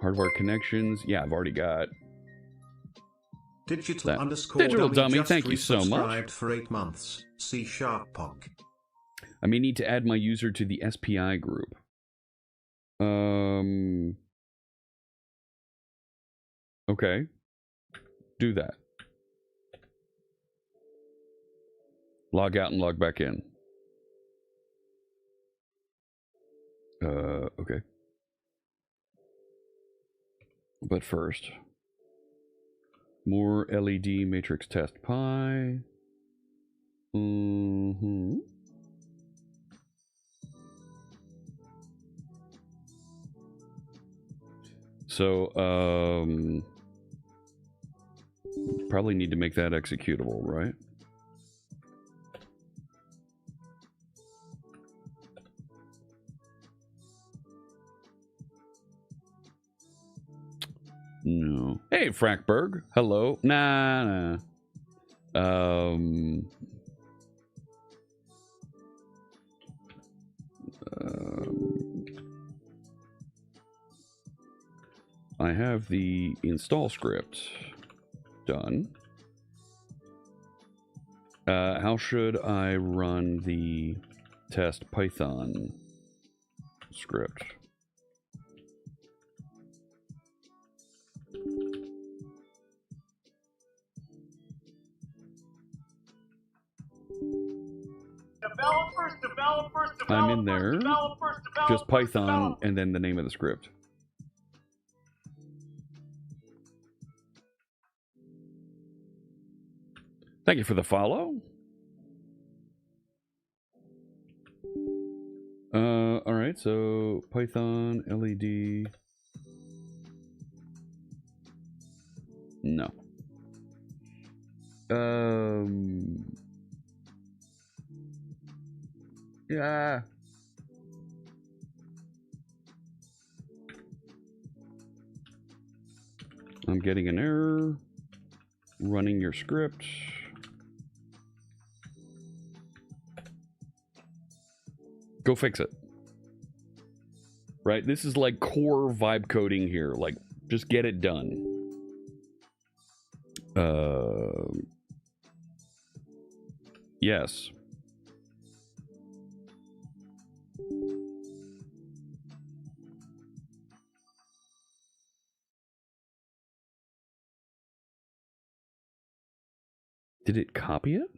Hardware connections. Yeah, I've already got Digital that. underscore Digital dummy, just thank you so much. resubscribed for 8 months. C# punk. I may need to add my user to the SPI group. Okay. Do that. Log out and log back in. Okay. But first, more LED matrix test pi. So, probably need to make that executable, right? No. Hey, Frackberg. Hello. Nah. I have the install script done. How should I run the test Python script? I'm in there. Just Python and then the name of the script. Thank you for the follow. All right, so Python LED. No. Yeah. I'm getting an error. Running your script. Go fix it. Right? This is like core vibe coding here. Like, just get it done. Yes. Did it copy it?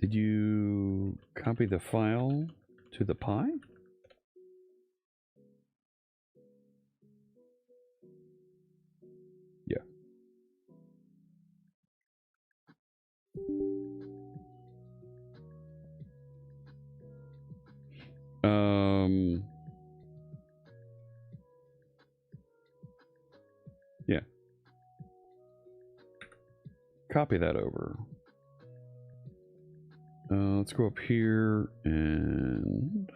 Did you copy the file to the Pi? Yeah. Yeah. Copy that over. Let's go up here and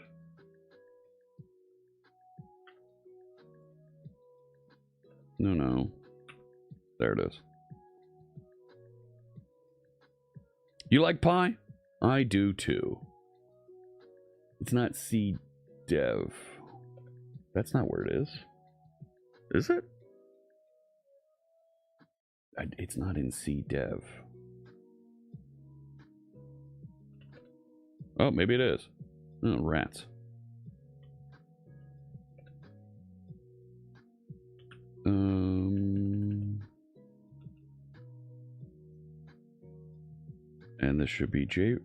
no. There it is. You like Pi? I do too. It's not C dev. That's not where it is. Is it? It's not in C dev. Oh, maybe it is. Oh, rats. And this should be J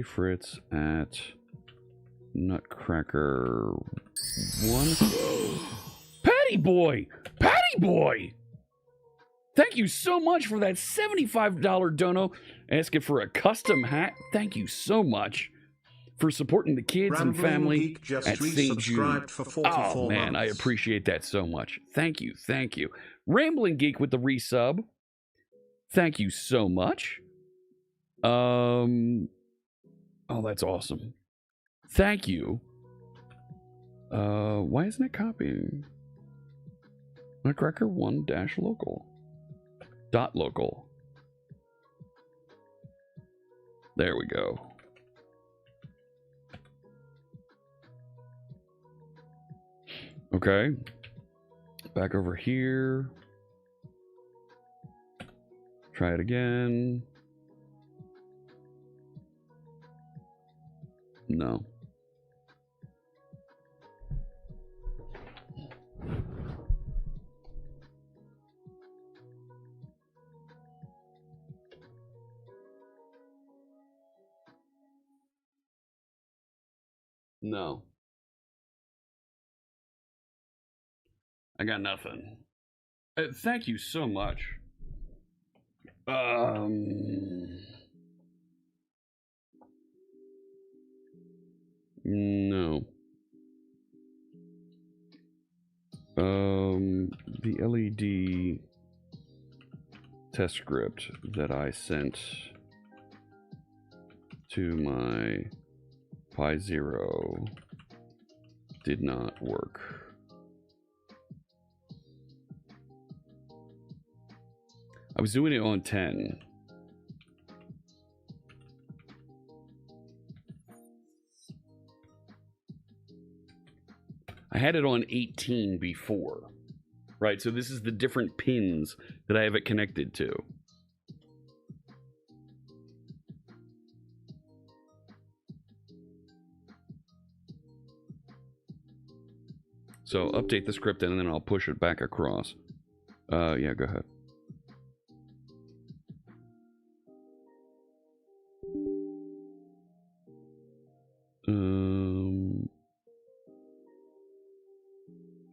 Fritz at Nutcracker 1. Patty boy! Patty boy! Thank you so much for that $75 dono. Asking for a custom hat. Thank you so much for supporting the kids and family at St. Jude. Oh, man, I appreciate that so much. Thank you, thank you. Rambling Geek with the resub. Thank you so much. Oh, that's awesome. Thank you. Why isn't it copying? Nutcracker 1-local. .local. There we go. Okay. Back over here. Try it again. No. No. I got nothing. Thank you so much. No. The LED test script that I sent to my Pi Zero did not work. I was doing it on 10. I had it on 18 before, right? So this is the different pins that I have it connected to. So update the script and then I'll push it back across. Yeah, go ahead.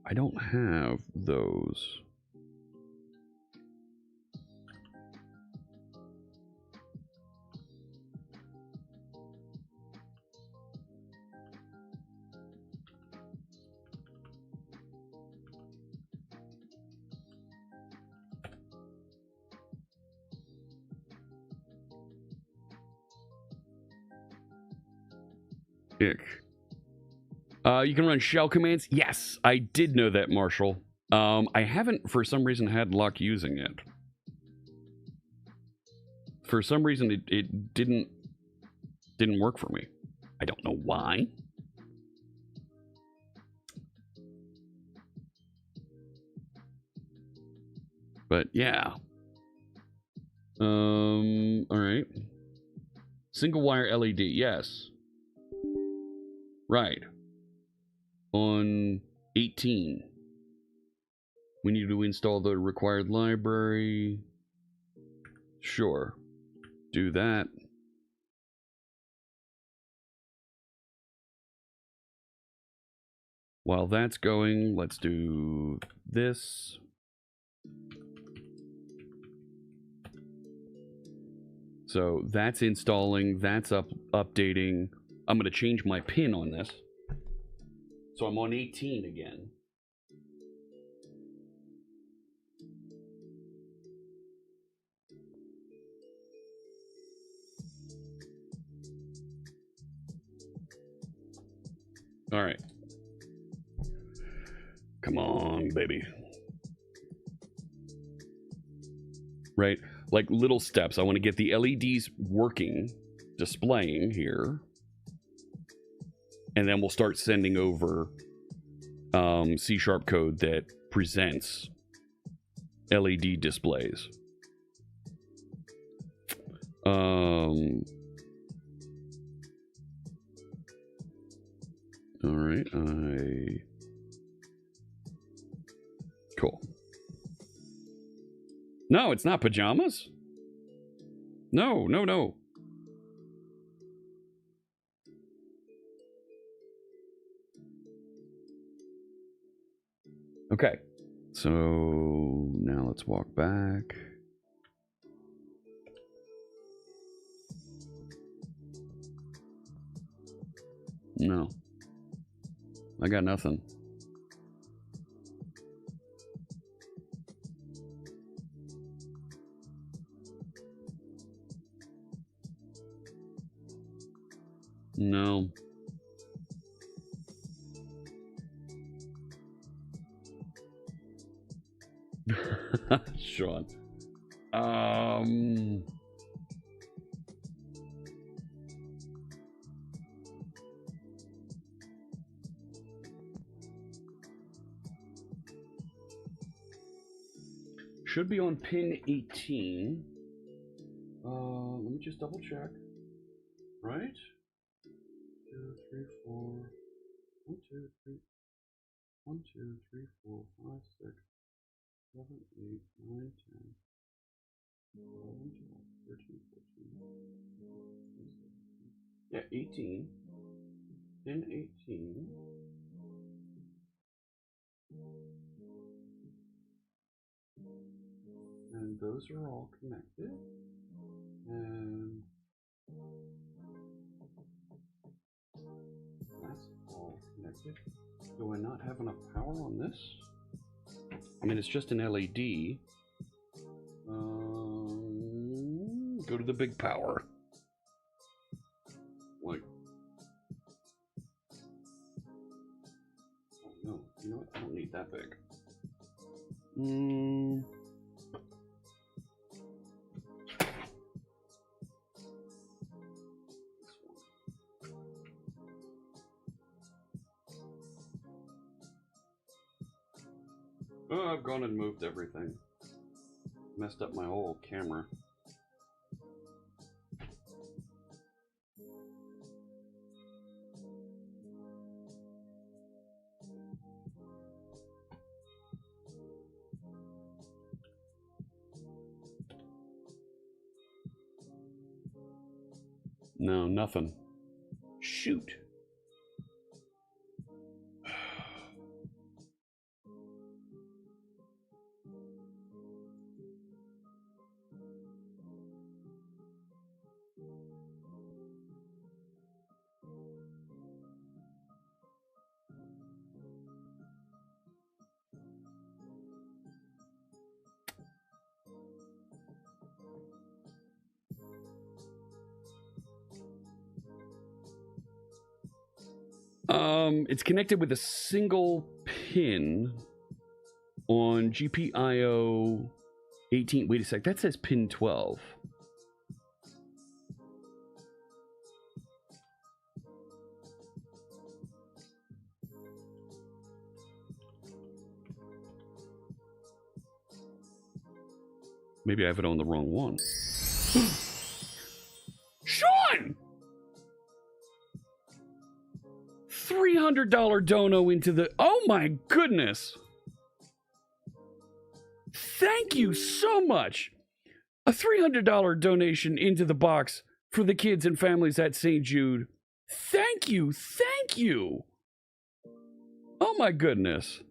I don't have those. Ick. You can run shell commands? Yes, I did know that, Marshall. I haven't, for some reason, had luck using it. For some reason, it didn't work for me. I don't know why. But yeah. All right. Single wire LED, yes. Right. On 18. We need to install the required library. Sure. Do that. While that's going, let's do this. So that's installing, that's updating. I'm going to change my pin on this. So I'm on 18 again. All right. Come on, baby. Right? Like little steps. I want to get the LEDs working, displaying here. And then we'll start sending over C# code that presents LED displays. All right, cool. No, it's not pajamas. No, no, no. Okay, so now let's walk back. No, I got nothing. No. Sean. Should be on pin 18. Let me just double check. Right? 2, 3, 4. 1, 2, 3. 1, 2, 3, 4, 5, 6, 7, 8, 9, 10, 11, 12, 13, 14, 15, 16. Yeah, 18. 10, 18. And those are all connected. And that's all connected. Do I not have enough power on this? I mean, it's just an LED. Go to the big power. Like, oh no, you know what? I don't need that big. Oh, I've gone and moved everything. Messed up my whole camera. No, nothing. Shoot. It's connected with a single pin on GPIO 18. Wait a sec, that says pin 12. Maybe I have it on the wrong one. Sean! $300 dono into the... Oh my goodness! Thank you so much! A $300 donation into the box for the kids and families at St. Jude. Thank you! Thank you! Oh my goodness.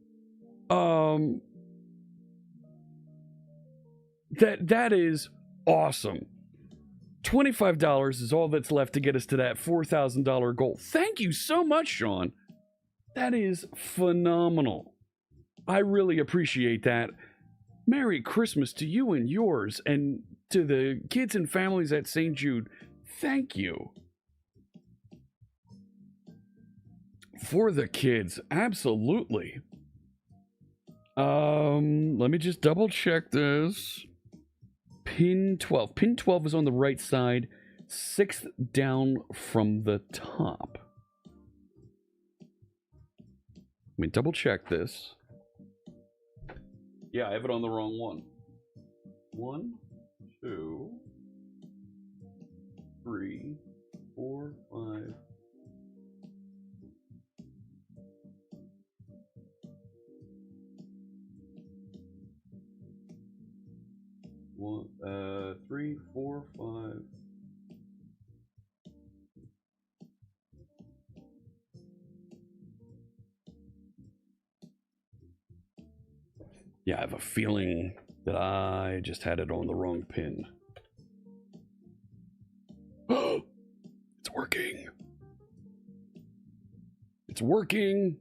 That is awesome. $25 is all that's left to get us to that $4,000 goal. Thank you so much, Sean. That is phenomenal. I really appreciate that. Merry Christmas to you and yours, and to the kids and families at St. Jude. Thank you. For the kids, absolutely. Let me just double check this. Pin 12. Pin 12 is on the right side, 6th down from the top. Let me double check this. Yeah, I have it on the wrong one. 1, 2, 3, 4, 5. One, 3, 4, 5. Yeah, I have a feeling that I just had it on the wrong pin. It's working. It's working.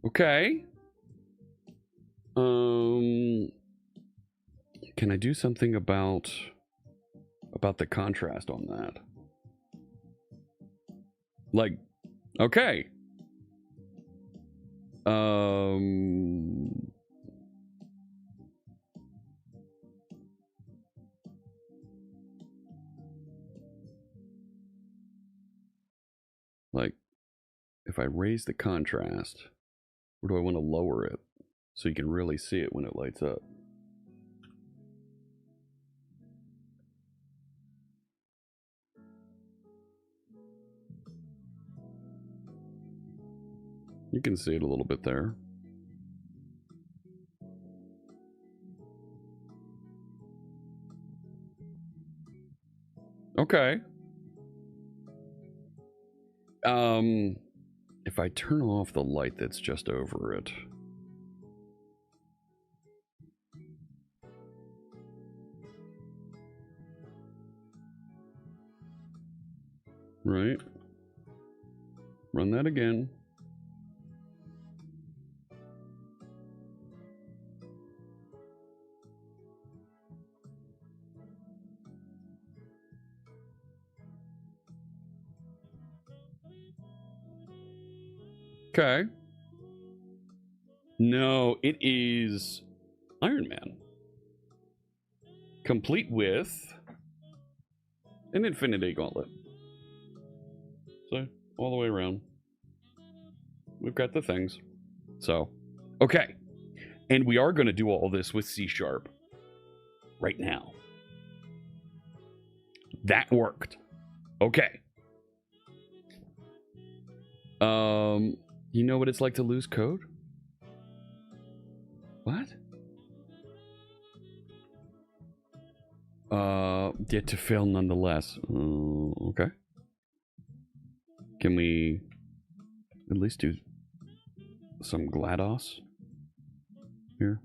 Okay. Can I do something about the contrast on that? Like, okay. Like, if I raise the contrast, or do I want to lower it so you can really see it when it lights up? You can see it a little bit there. Okay. If I turn off the light that's just over it. Right. Run that again. Okay. No, it is Iron Man. Complete with an Infinity Gauntlet. So, all the way around. We've got the things. So, okay. And we are going to do all this with C# right now. That worked. Okay. You know what it's like to lose code? What? Yet to fail nonetheless. Okay. Can we at least do some GLaDOS here?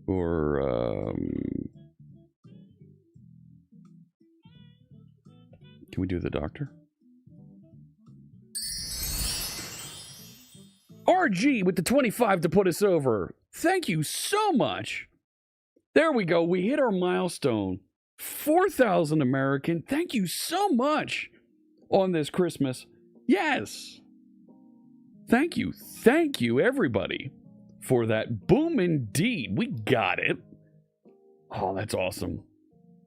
Or, can we do the doctor? RG with the 25 to put us over. Thank you so much. There we go. We hit our milestone. 4,000 American. Thank you so much on this Christmas. Yes. Thank you. Thank you, everybody, for that. Boom indeed. We got it. Oh, that's awesome.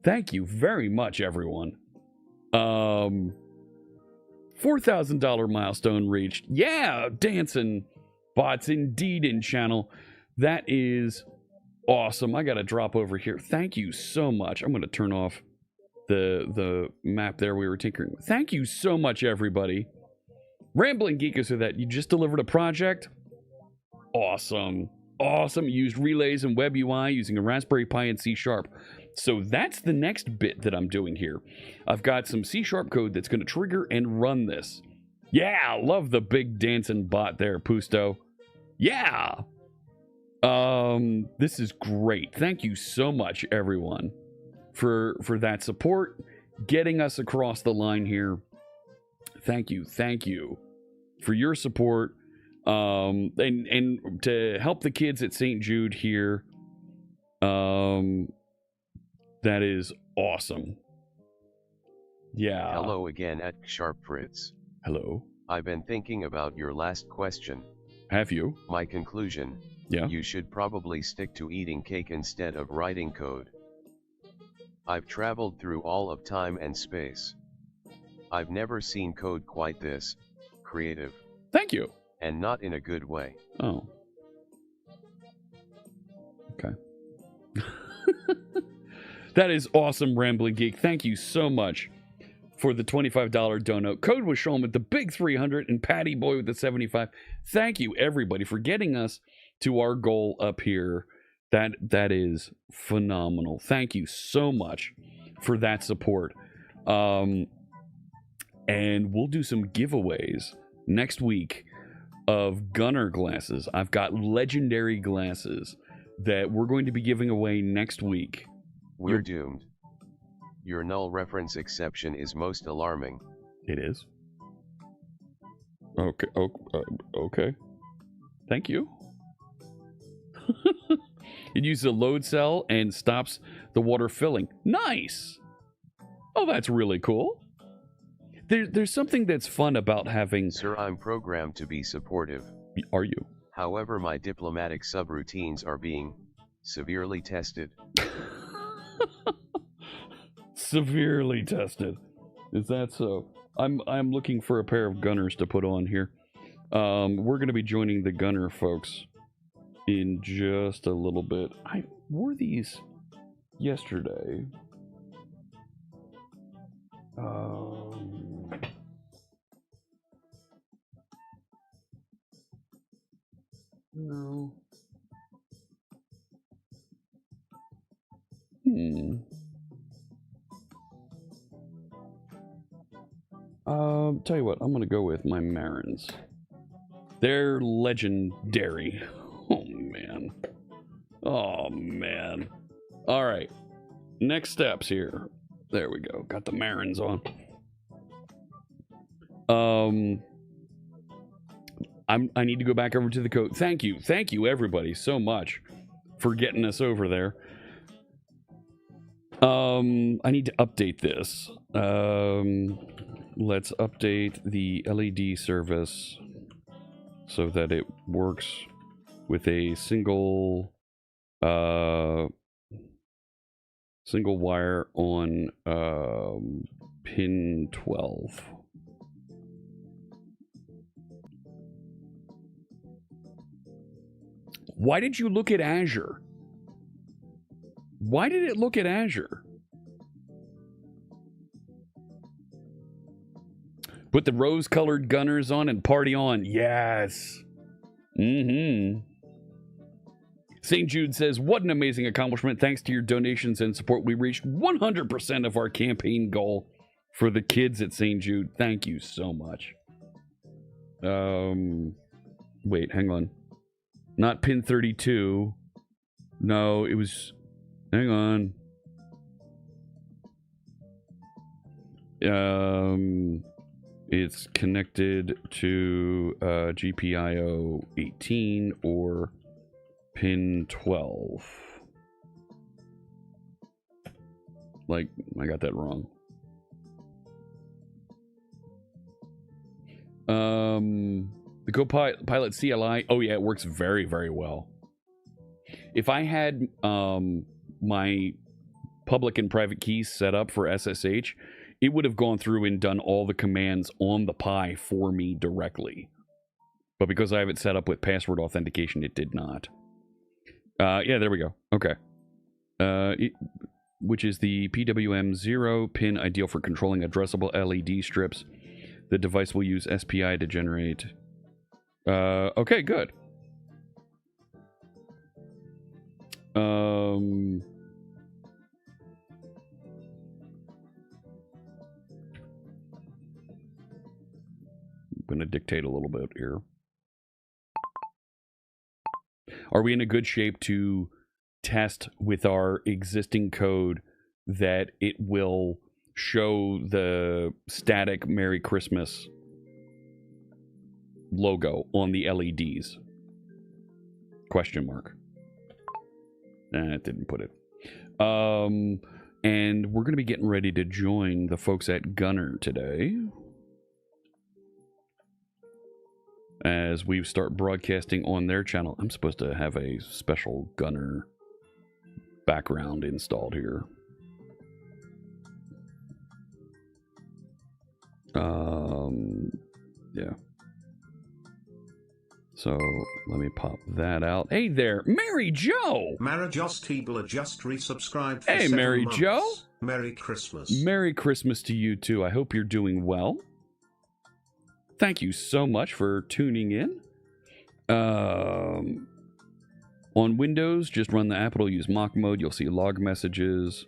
Thank you very much, everyone. $4,000 milestone reached. Yeah, dancing bots indeed in channel. That is awesome. I got to drop over here. Thank you so much. I'm going to turn off the map there we were tinkering. Thank you so much, everybody. Rambling Geekers with that. You just delivered a project. Awesome. Awesome. Used relays and web UI using a Raspberry Pi and C#. So that's the next bit that I'm doing here. I've got some C# code that's going to trigger and run this. Yeah, love the big dancing bot there, Pusto. Yeah. This is great. Thank you so much, everyone, for that support, getting us across the line here. Thank you for your support. And to help the kids at St. Jude here. That is awesome. Yeah. Hello again at Fritz. Hello. I've been thinking about your last question. Have you? My conclusion, yeah. You should probably stick to eating cake instead of writing code. I've traveled through all of time and space. I've never seen code quite this creative. Thank you. And not in a good way. Oh. Okay. That is awesome, Rambling Geek. Thank you so much for the $25 dono. Code was shown with the big 300 and Patty Boy with the 75. Thank you, everybody, for getting us to our goal up here. That is phenomenal. Thank you so much for that support. And we'll do some giveaways next week of Gunner glasses. I've got legendary glasses that we're going to be giving away next week. We're doomed. Your null reference exception is most alarming. It is. Okay. Okay. Thank you. It uses a load cell and stops the water filling. Nice. Oh, that's really cool. There's something that's fun about having... Sir, I'm programmed to be supportive. Are you? However, my diplomatic subroutines are being severely tested. Severely tested. Is that so? I'm looking for a pair of gunners to put on here. We're going to be joining the gunner folks in just a little bit. I wore these yesterday. Tell you what, I'm gonna go with my Marins. They're legendary. Oh man. Oh man. All right. Next steps here. There we go. Got the Marins on. I need to go back over to the code. Thank you everybody so much for getting us over there. I need to update this. Let's update the LED service so that it works with a single wire on pin 12. Why did you look at Azure? Why did it look at Azure? Put the rose-colored gunners on and party on. Yes. Mm-hmm. St. Jude says, what an amazing accomplishment. Thanks to your donations and support, we reached 100% of our campaign goal for the kids at St. Jude. Thank you so much. Wait, hang on. Not pin 32. No, it was... Hang on. It's connected to GPIO 18 or pin 12. Like, I got that wrong. The Copilot CLI. Oh yeah, it works very, very well. If I had my public and private keys set up for SSH, it would have gone through and done all the commands on the Pi for me directly. But because I have it set up with password authentication, it did not. Yeah, there we go. Okay. Which is the PWM0 pin, ideal for controlling addressable LED strips. The device will use SPI to generate. Okay, good. I'm going to dictate a little bit here. Are we in a good shape to test with our existing code that it will show the static Merry Christmas logo on the LEDs? Question mark. It didn't put it. And we're going to be getting ready to join the folks at Gunner today, as we start broadcasting on their channel. I'm supposed to have a special Gunner background installed here. Yeah. So let me pop that out. Hey there, Mary Jo! Mara Just Teebler just resubscribed for Hey, 7 Mary months. Jo! Merry Christmas. Merry Christmas to you too. I hope you're doing well. Thank you so much for tuning in. On Windows, just run the app. It'll use mock mode. You'll see log messages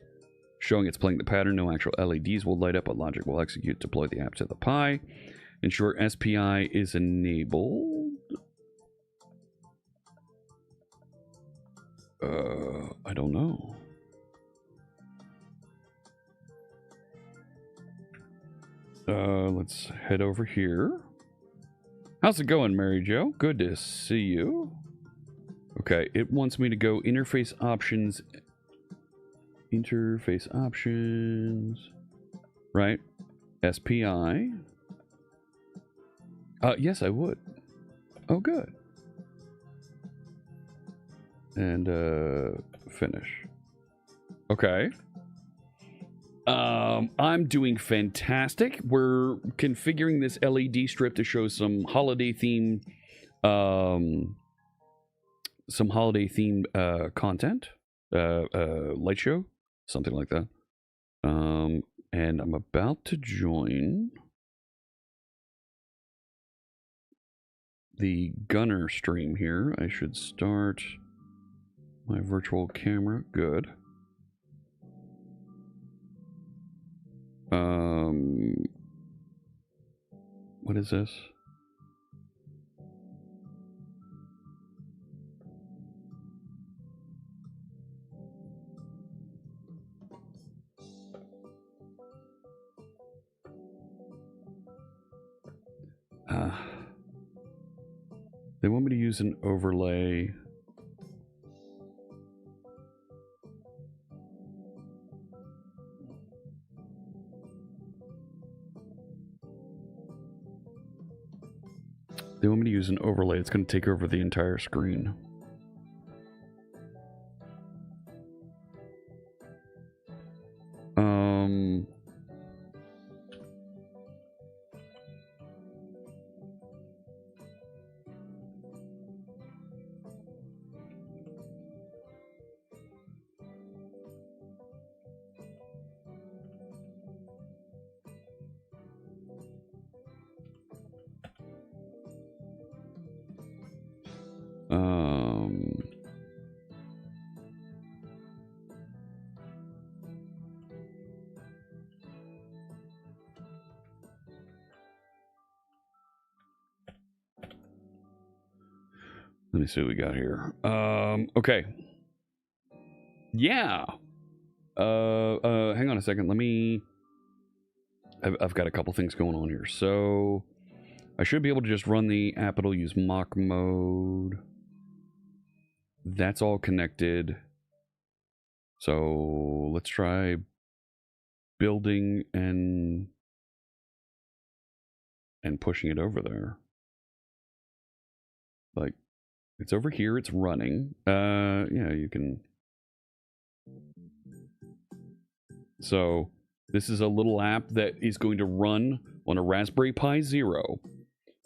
showing it's playing the pattern. No actual LEDs will light up, but logic will execute. Deploy the app to the Pi. Ensure SPI is enabled. I don't know. Let's head over here. How's it going, Mary Jo? Good to see you. Okay, it wants me to go interface options. Interface options. Right? SPI. Yes, I would. Oh, good. And finish. Okay. I'm doing fantastic. We're configuring this LED strip to show some holiday theme, content. Light show, something like that. And I'm about to join the Gunner stream here. I should start my virtual camera. Good. What is this? They want me to use an overlay. They want me to use an overlay. It's going to take over the entire screen. Let me see what we got here. Okay. Yeah. Hang on a second. Let me... I've got a couple things going on here. So, I should be able to just run the app. It'll use mock mode. That's all connected. So, let's try building and pushing it over there. Like, it's over here, it's running. Yeah, you can... So, this is a little app that is going to run on a Raspberry Pi Zero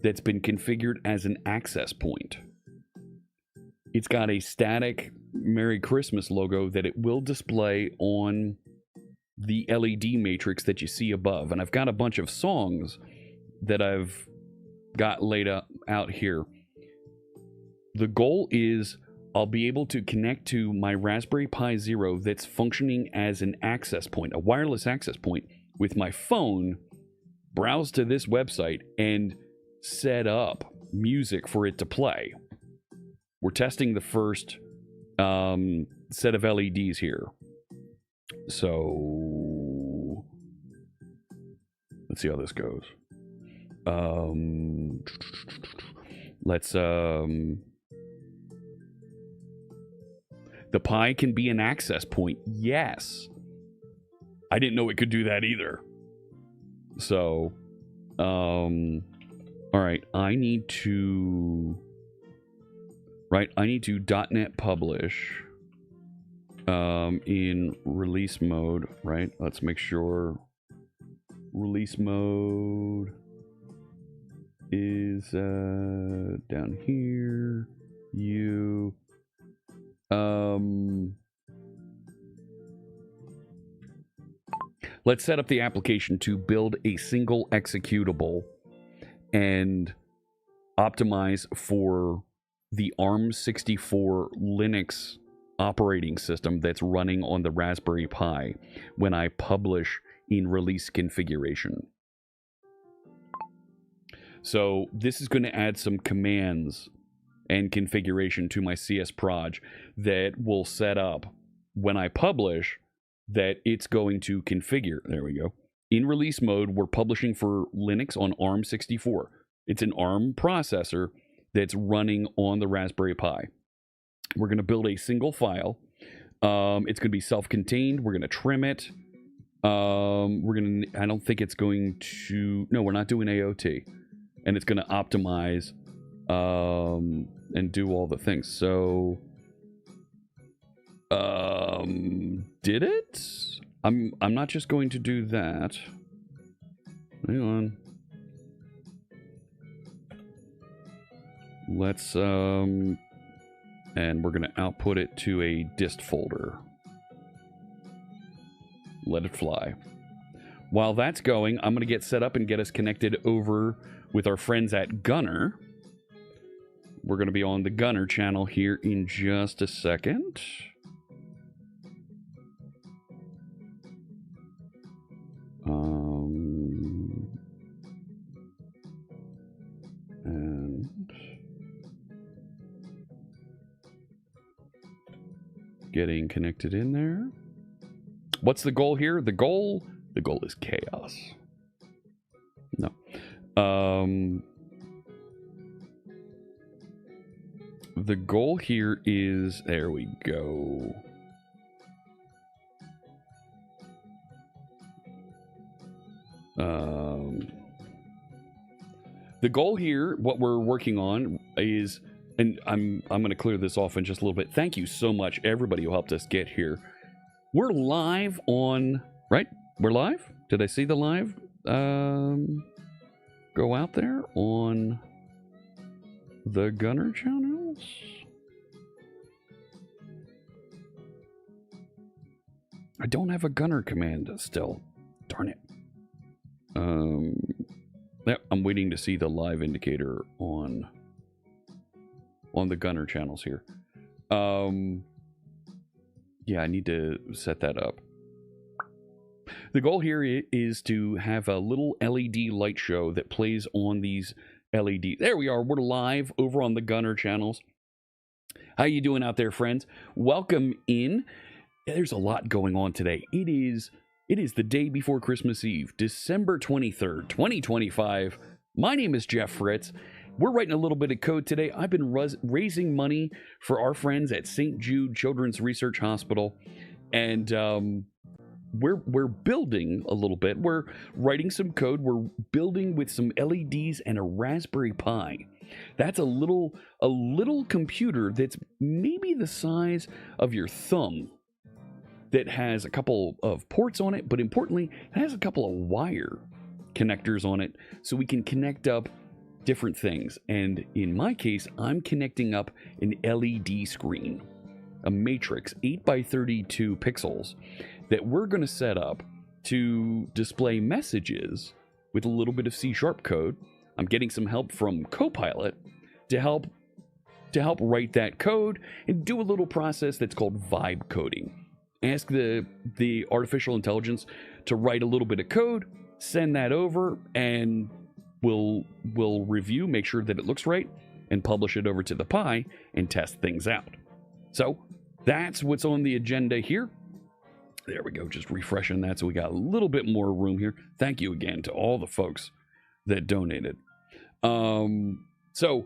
that's been configured as an access point. It's got a static Merry Christmas logo that it will display on the LED matrix that you see above. And I've got a bunch of songs that I've got laid out here. The goal is I'll be able to connect to my Raspberry Pi Zero that's functioning as an access point, a wireless access point, with my phone, browse to this website, and set up music for it to play. We're testing the first set of LEDs here. So, let's see how this goes. Let's... The Pi can be an access point. Yes. I didn't know it could do that either. So, all right. I need to .NET publish in release mode, right? Let's make sure release mode is down here. Let's set up the application to build a single executable and optimize for the ARM64 Linux operating system that's running on the Raspberry Pi when I publish in release configuration. So this is going to add some commands and configuration to my CS Proj that will set up when I publish that it's going to configure. There we go. In release mode, we're publishing for Linux on ARM64. It's an ARM processor that's running on the Raspberry Pi. We're going to build a single file. It's going to be self-contained. We're going to trim it. I don't think it's going to... No, we're not doing AOT. And it's going to optimize and do all the things. So, did it? I'm not just going to do that. Hang on. Let's and we're going to output it to a dist folder. Let it fly. While that's going, I'm going to get set up and get us connected over with our friends at Gunner. We're going to be on the Gunner channel here in just a second. getting connected in there. What's the goal here? The goal is chaos. No. The goal here is, there we go. The goal here, what we're working on is, and I'm going to clear this off in just a little bit. Thank you so much, everybody who helped us get here. We're live on, right? We're live? Did I see the live go out there on the Gunner channels? I don't have a Gunner command still. Darn it. Yeah, I'm waiting to see the live indicator on the Gunner channels here. Yeah, I need to set that up. The goal here is to have a little LED light show that plays on these LED. There we are. We're live over on the Gunner channels. How you doing out there, friends? Welcome in. There's a lot going on today. It is the day before Christmas Eve, December 23rd, 2025. My name is Jeff Fritz. We're writing a little bit of code today. I've been raising money for our friends at St. Jude Children's Research Hospital, and we're building a little bit. We're writing some code. We're building with some LEDs and a Raspberry Pi. That's a little computer that's maybe the size of your thumb, that has a couple of ports on it, but importantly, it has a couple of wire connectors on it, so we can connect up different things. And in my case, I'm connecting up an LED screen, a matrix 8x32 pixels that we're going to set up to display messages with a little bit of C# code. I'm getting some help from Copilot to help write that code and do a little process that's called vibe coding. Ask the artificial intelligence to write a little bit of code, send that over, and we'll review, make sure that it looks right, and publish it over to the Pi and test things out. So that's what's on the agenda here. There we go, just refreshing that so we got a little bit more room here. Thank you again to all the folks that donated. So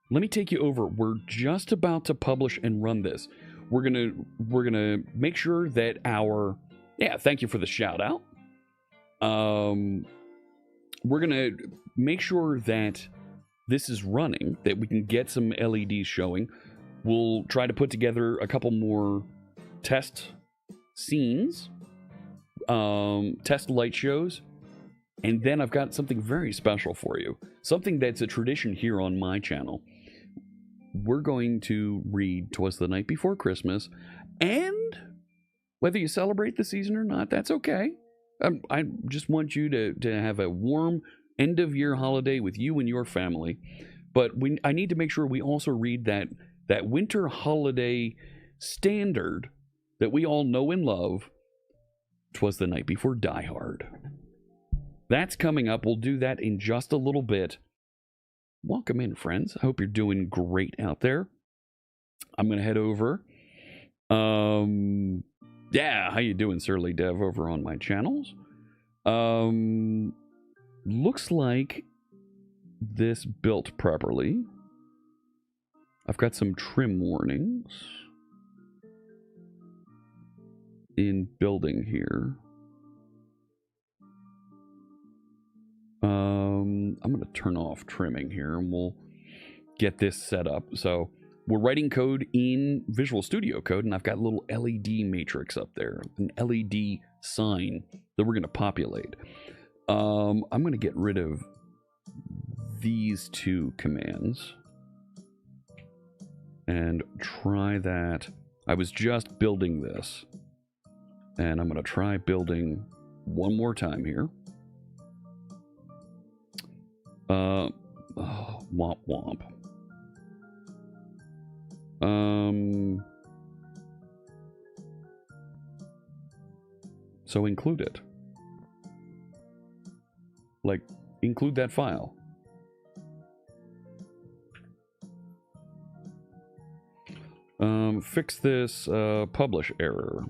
let me take you over. We're just about to publish and run this. We're gonna make sure that thank you for the shout out. We're gonna make sure that this is running, that we can get some LEDs showing. We'll try to put together a couple more test scenes, test light shows, and then I've got something very special for you. Something that's a tradition here on my channel. We're going to read 'Twas the Night Before Christmas, and whether you celebrate the season or not, that's okay. I just want you to have a warm end-of-year holiday with you and your family. But I need to make sure we also read that winter holiday standard that we all know and love, 'Twas the Night Before Die Hard. That's coming up. We'll do that in just a little bit. Welcome in, friends. I hope you're doing great out there. I'm going to head over. Yeah, how you doing, Surly Dev, over on my channels? Looks like this built properly. I've got some trim warnings in building here. I'm going to turn off trimming here and we'll get this set up. So we're writing code in Visual Studio Code, and I've got a little LED matrix up there, an LED sign that we're going to populate. I'm going to get rid of these two commands and try that. I was just building this, and I'm going to try building one more time here. Womp womp. So include it. Like, include that file. Fix this publish error.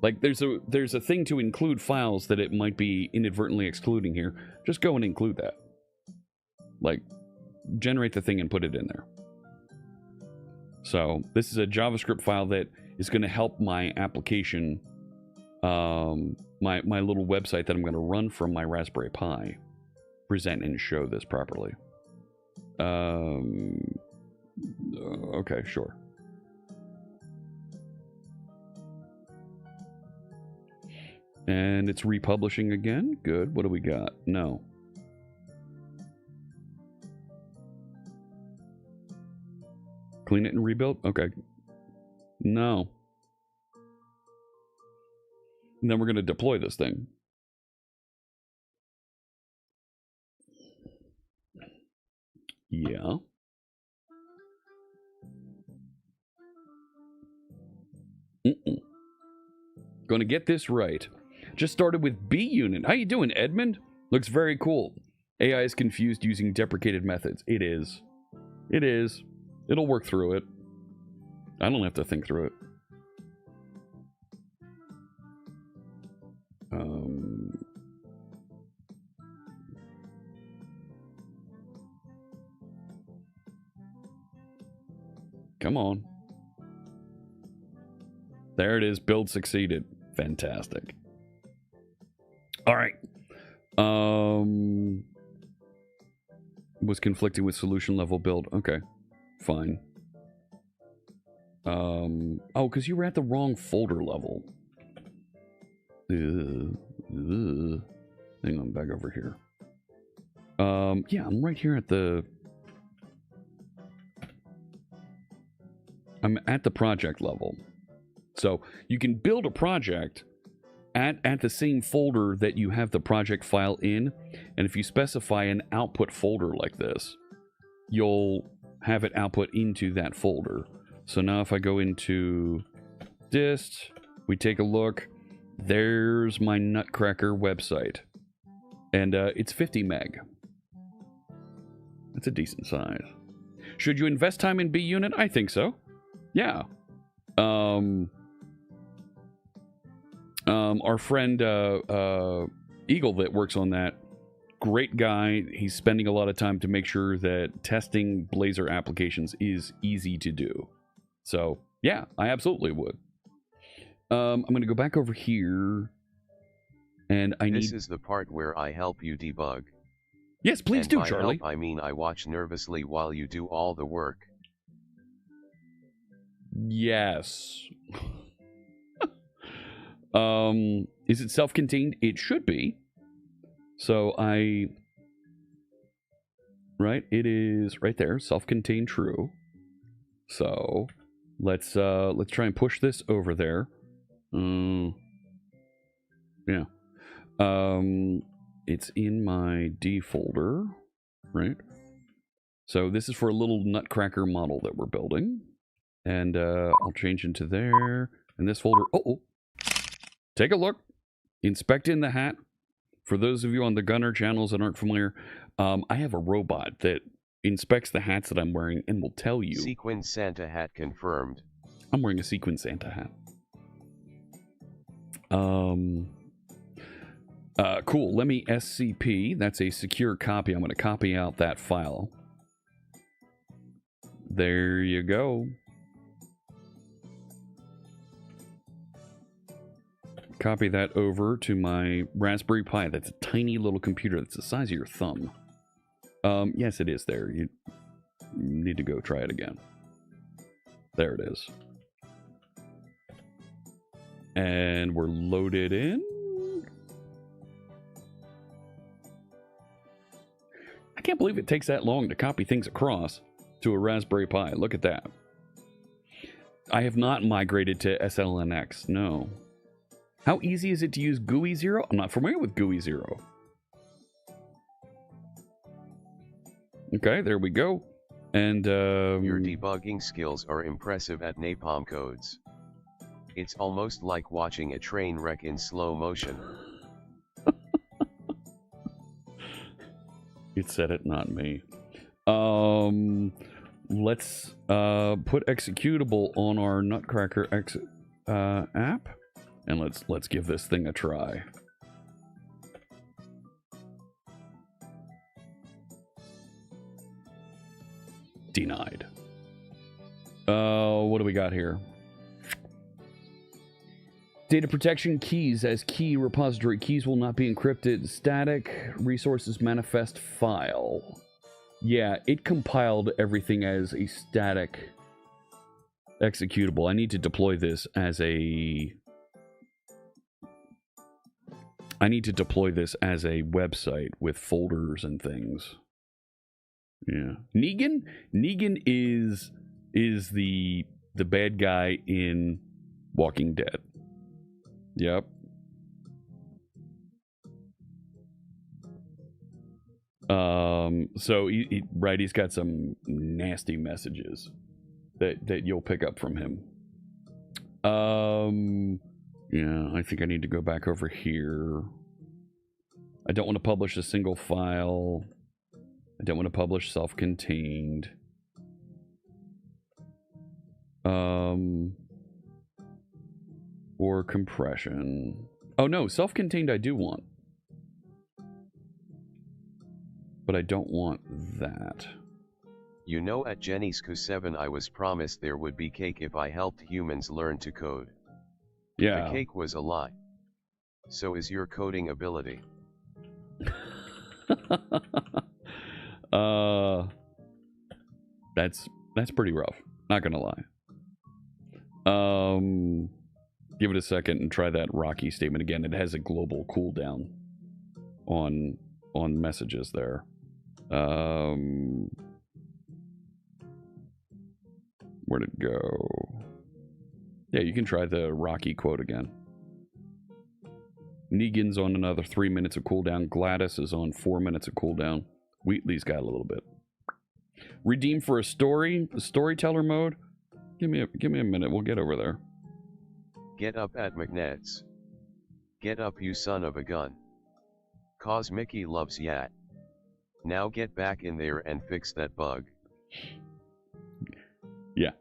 Like there's a thing to include files that it might be inadvertently excluding here. Just go and include that. Like generate the thing and put it in there. So this is a JavaScript file that is going to help my application, my little website that I'm going to run from my Raspberry Pi, present and show this properly. Okay, sure. And it's republishing again. Good. What do we got? No. Clean it and rebuild? Okay. No. And then we're going to deploy this thing. Yeah. Going to get this right. Just started with B unit. How you doing, Edmund? Looks very cool. AI is confused using deprecated methods. It is. It is. It'll work through it. I don't have to think through it. Come on. There it is. Build succeeded. Fantastic. All right. Was conflicting with solution level build. Okay. Fine. Oh, because you were at the wrong folder level. Hang on, back over here. Yeah, I'm right here at the... I'm at the project level. So you can build a project at the same folder that you have the project file in, and if you specify an output folder like this, you'll have it output into that folder. So now if I go into dist, we take a look, there's my Nutcracker website, and it's 50 meg. That's a decent size. Should you invest time in B unit? I think so. Yeah. Our friend Eagle that works on that, great guy. He's spending a lot of time to make sure that testing Blazor applications is easy to do. So yeah, I absolutely would. I'm going to go back over here, and This is the part where I help you debug. Yes, please And do, by Charlie. Help, I mean I watch nervously while you do all the work. Yes. Is it self-contained? It should be. So right, it is right there, self-contained true. So let's try and push this over there. Yeah. It's in my D folder, right? So this is for a little Nutcracker model that we're building. And I'll change into there. And this folder, take a look. Inspect in the hat. For those of you on the Gunner channels that aren't familiar, I have a robot that inspects the hats that I'm wearing and will tell you. Sequin Santa hat confirmed. I'm wearing a Sequin Santa hat. Cool. Let me SCP. That's a secure copy. I'm going to copy out that file. There you go. Copy that over to my Raspberry Pi. That's a tiny little computer that's the size of your thumb. Yes, it is there. You need to go try it again. There it is. And we're loaded in. I can't believe it takes that long to copy things across to a Raspberry Pi. Look at that. I have not migrated to SLNX, no. How easy is it to use GUI 0? I'm not familiar with GUI 0. Okay, there we go. And your debugging skills are impressive at napalm codes. It's almost like watching a train wreck in slow motion. It said it, not me. let's put executable on our Nutcracker app, and let's give this thing a try. Denied. What do we got here? Data protection keys as key repository. Keys will not be encrypted. Static resources manifest file. Yeah, it compiled everything as a static executable. I need to deploy this as a... I need to deploy this as a website with folders and things. Yeah. Negan? Negan is the bad guy in Walking Dead. Yep. So he's got some nasty messages that you'll pick up from him. Yeah, I think I need to go back over here. I don't want to publish a single file. I don't want to publish self-contained. Or compression. Oh no, self-contained I do want. But I don't want that. You know, at Jenny's Q7 I was promised there would be cake if I helped humans learn to code. Yeah. The cake was a lie. So is your coding ability. That's pretty rough. Not gonna lie. Give it a second and try that Rocky statement again. It has a global cooldown on messages there. Where'd it go? Yeah, you can try the Rocky quote again. Negan's on another 3 minutes of cooldown. Gladys is on 4 minutes of cooldown. Wheatley's got a little bit. Redeem for a storyteller mode. Give me a minute. We'll get over there. Get up at McNed's. Get up, you son of a gun. Cause Mickey loves Yat. Now get back in there and fix that bug. Yeah.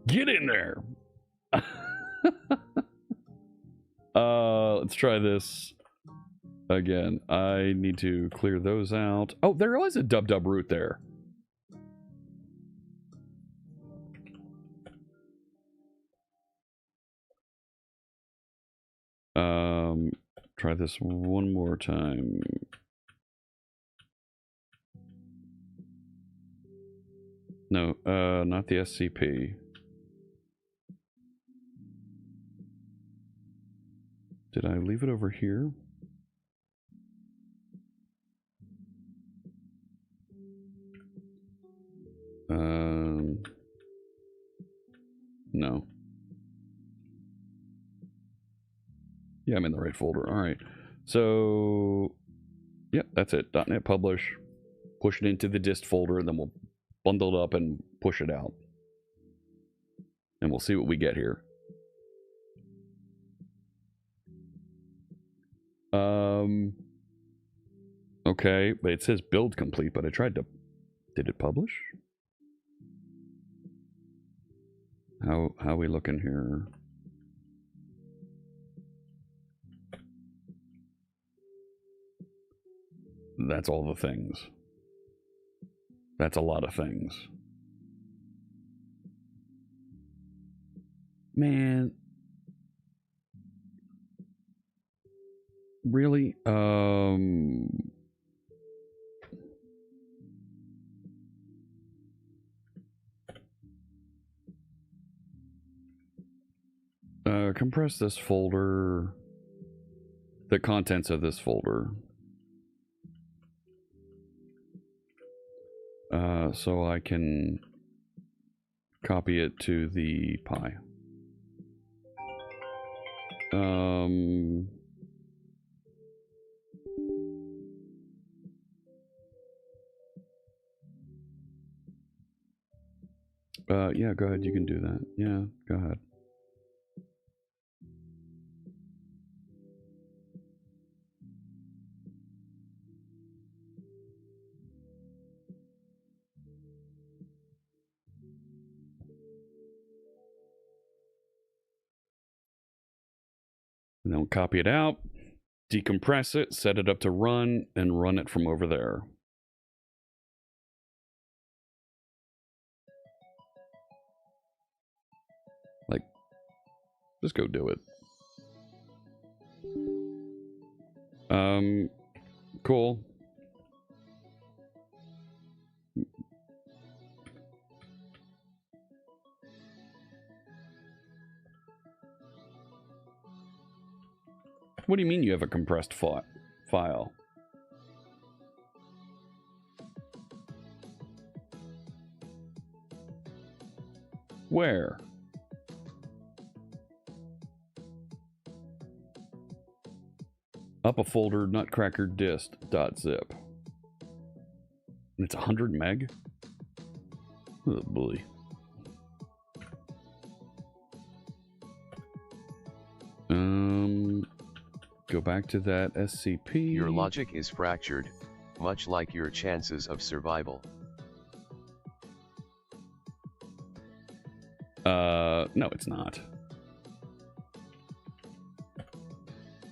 Get in there. Let's try this again. I need to clear those out. Oh, there was a dub root there. Try this one more time. No, not the SCP. Did I leave it over here? No. Yeah, I'm in the right folder. All right. So, yeah, that's it. .NET publish. Push it into the dist folder, and then we'll bundle it up and push it out. And we'll see what we get here. Okay, but it says build complete, but I tried to... Did it publish? How are we looking here? That's all the things. That's a lot of things. Man. Really? Compress this folder. The contents of this folder. So I can copy it to the Pi. Yeah, go ahead. You can do that. Yeah, go ahead. And then we'll copy it out, decompress it, set it up to run, and run it from over there. Like, just go do it. Cool. What do you mean you have a compressed file? Where? Up a folder, nutcracker dist.zip. And it's 100 meg? Oh boy. Go back to that SCP. Your logic is fractured, much like your chances of survival. No, it's not.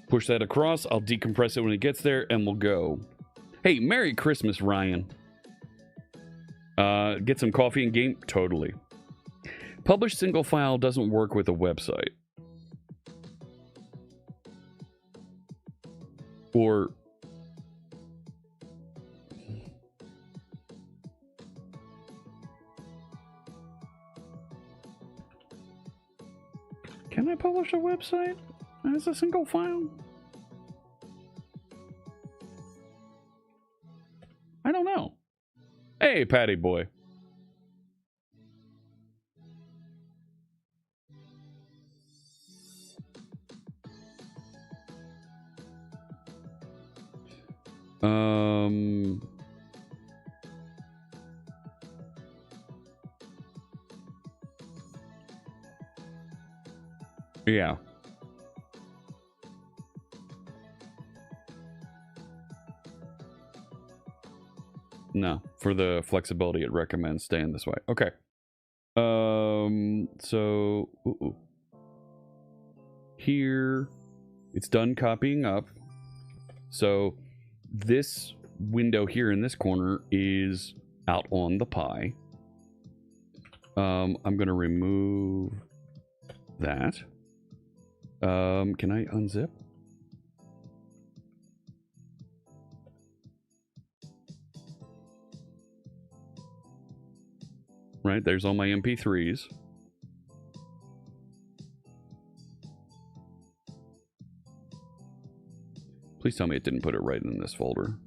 Push that across. I'll decompress it when it gets there, and we'll go. Hey, Merry Christmas, Ryan. Get some coffee and game? Totally. Publish single file doesn't work with a website. Or... Can I publish a website as a single file? I don't know. Hey, Patty boy. Yeah. No, for the flexibility, it recommends staying this way. Okay. So here, it's done copying up. So this window here in this corner is out on the Pi. I'm going to remove that. Can I unzip? Right, there's all my MP3s. Please tell me it didn't put it right in this folder.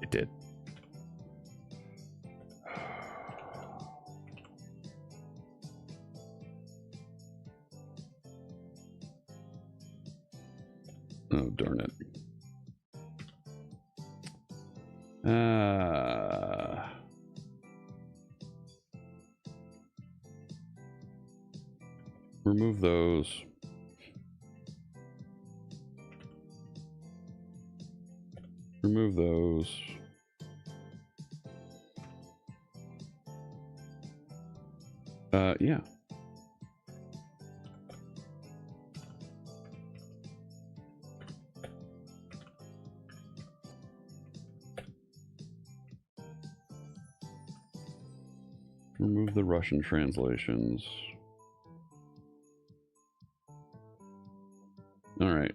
It did. Oh, darn it. Remove those. Remove those. Yeah. Remove the Russian translations. All right.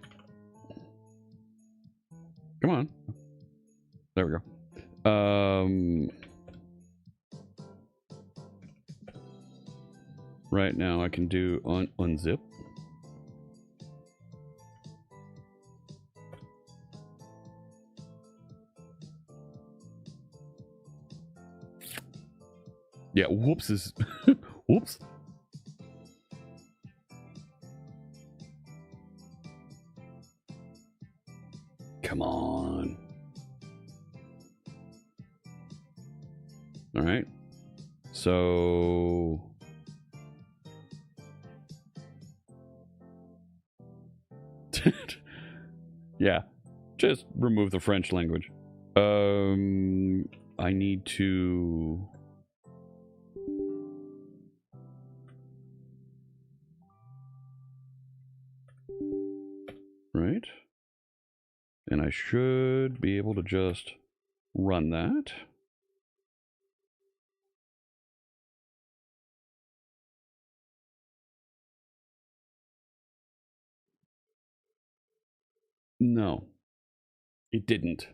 Come on. There we go. Right now I can do unzip. Yeah, whoops is whoops. Come on. All right. So yeah, just remove the French language. I need to And I should be able to just run that. No, it didn't.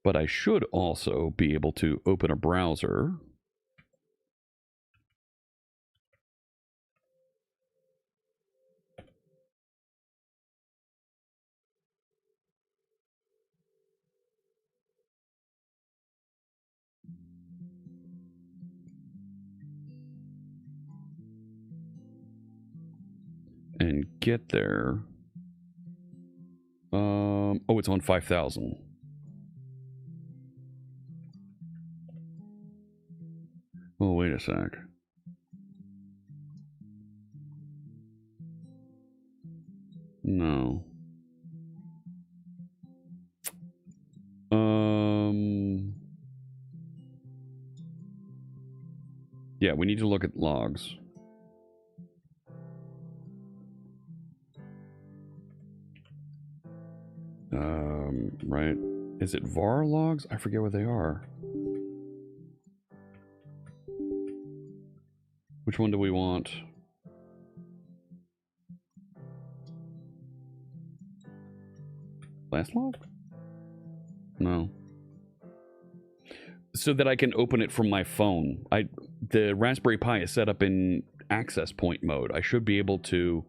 But I should also be able to open a browser. And get there. Oh, it's on 5,000. Oh, wait a sec. No. Yeah, we need to look at logs. Right. Is it var logs? I forget what they are. Which one do we want? Last log? No. So that I can open it from my phone. The Raspberry Pi is set up in access point mode. I should be able to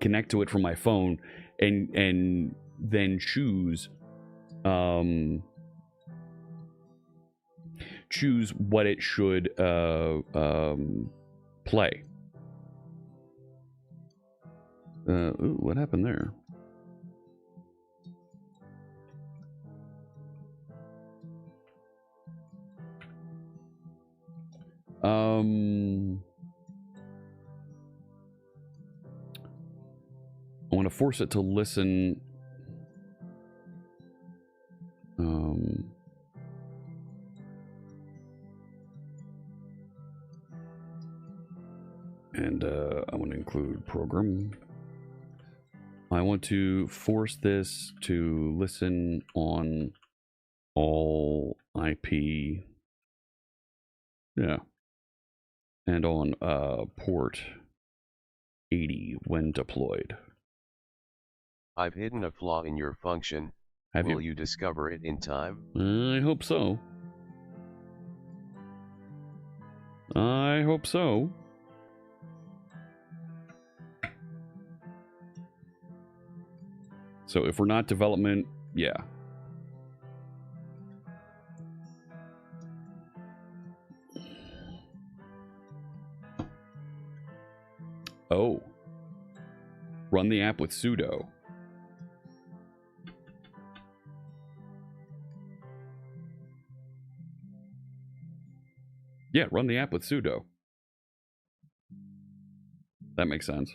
connect to it from my phone and then choose what it should play. Ooh, what happened there? I want to force it to listen. And I want to include program. I want to force this to listen on all IP. Yeah. And on port 80 when deployed. I've hidden a flaw in your function. Will you discover it in time? I hope so. I hope so. So if we're not development, yeah. Oh. Run the app with sudo. Yeah, run the app with sudo. That makes sense.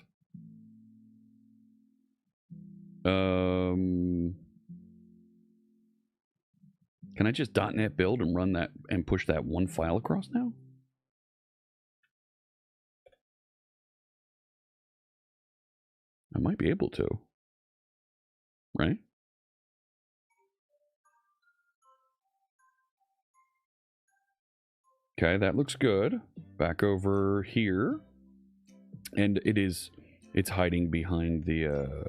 Can I just .NET build and run that and push that one file across now? I might be able to. Right? Okay, that looks good. Back over here. And it's hiding behind the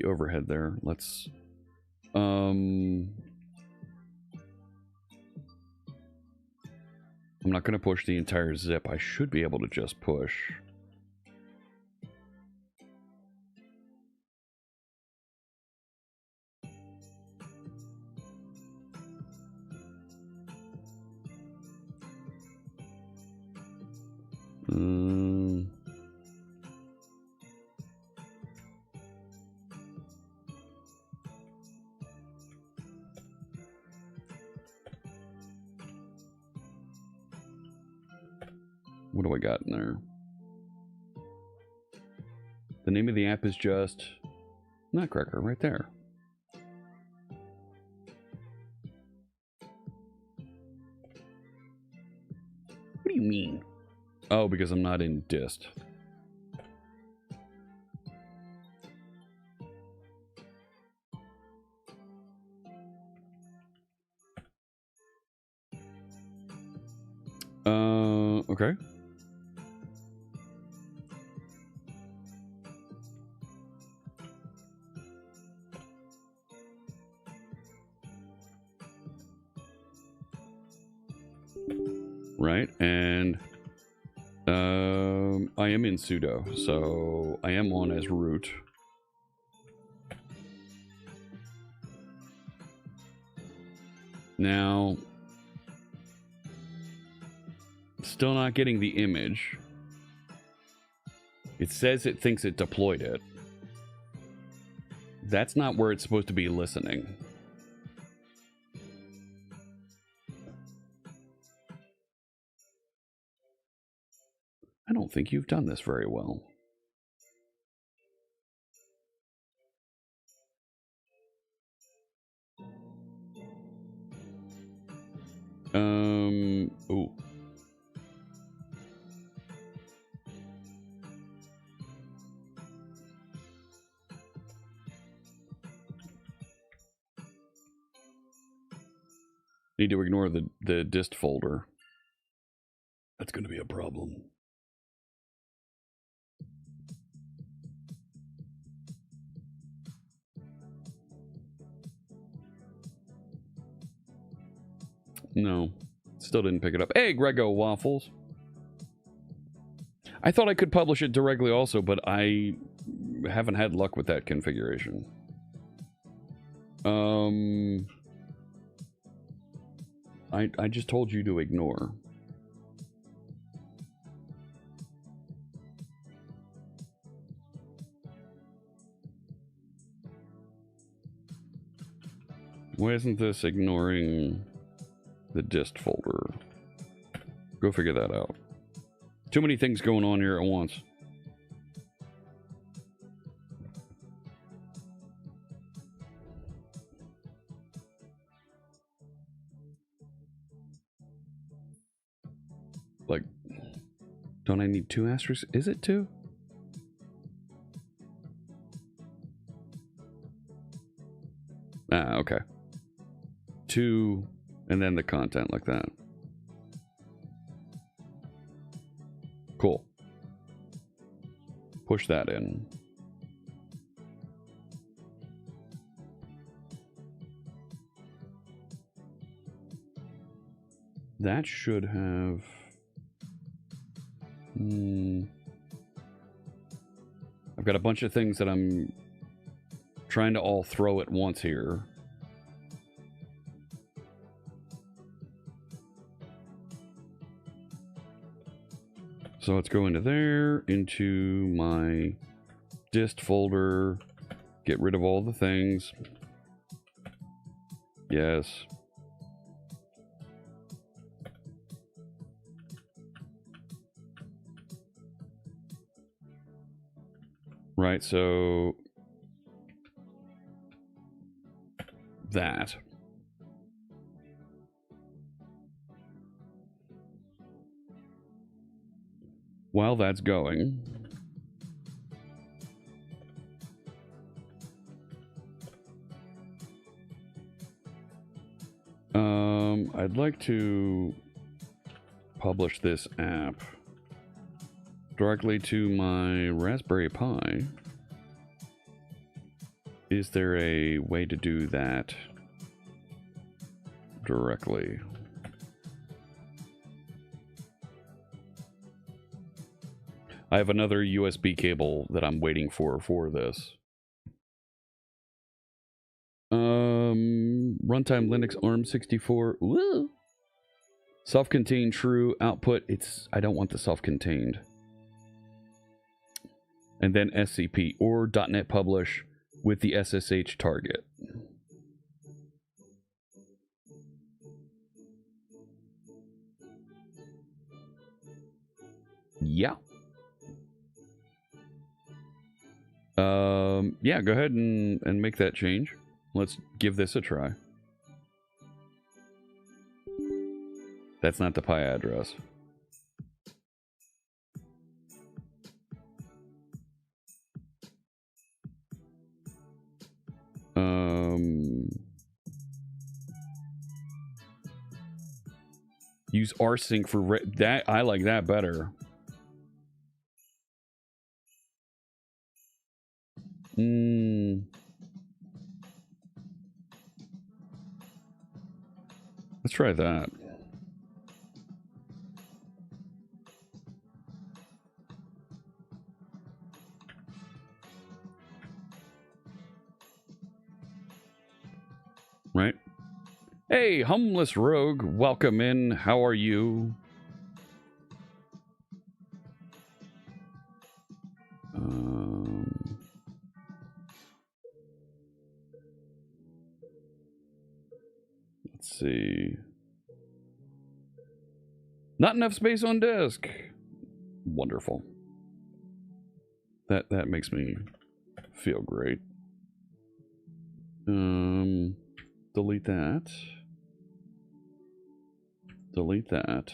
overhead there. Let's I'm not going to push the entire zip. I should be able to just push. What do I got in there? The name of the app is just Nutcracker right there. What do you mean? Oh, because I'm not in dist. Okay. Right, and I am in sudo, so I am on as root. Now, still not getting the image. It says it thinks it deployed it. That's not where it's supposed to be listening. I don't think you've done this very well. Ooh. Need to ignore the dist folder. That's going to be a problem. No, still didn't pick it up. Hey, Grego Waffles. I thought I could publish it directly also, but I haven't had luck with that configuration. I just told you to ignore. Why isn't this ignoring the dist folder? Go figure that out. Too many things going on here at once. Like, don't I need 2 asterisks? Is it 2? Ah, okay. 2, and then the content like that. Cool. Push that in. That should have... I've got a bunch of things that I'm trying to all throw at once here. So let's go into there, into my dist folder, get rid of all the things. Yes. Right, so that. While that's going, I'd like to publish this app directly to my Raspberry Pi. Is there a way to do that directly? I have another USB cable that I'm waiting for this. Runtime Linux ARM64. Woo! Self-contained true output. I don't want the self-contained. And then SCP or .NET publish with the SSH target. Yeah. Yeah, go ahead and make that change. Let's give this a try. That's not the Pi address. Use rsync for that. I like that better. Let's try that. Right? Hey, Humbless Rogue, welcome in. How are you? Let's see. Not enough space on disk. Wonderful. That makes me feel great. Delete that. Delete that.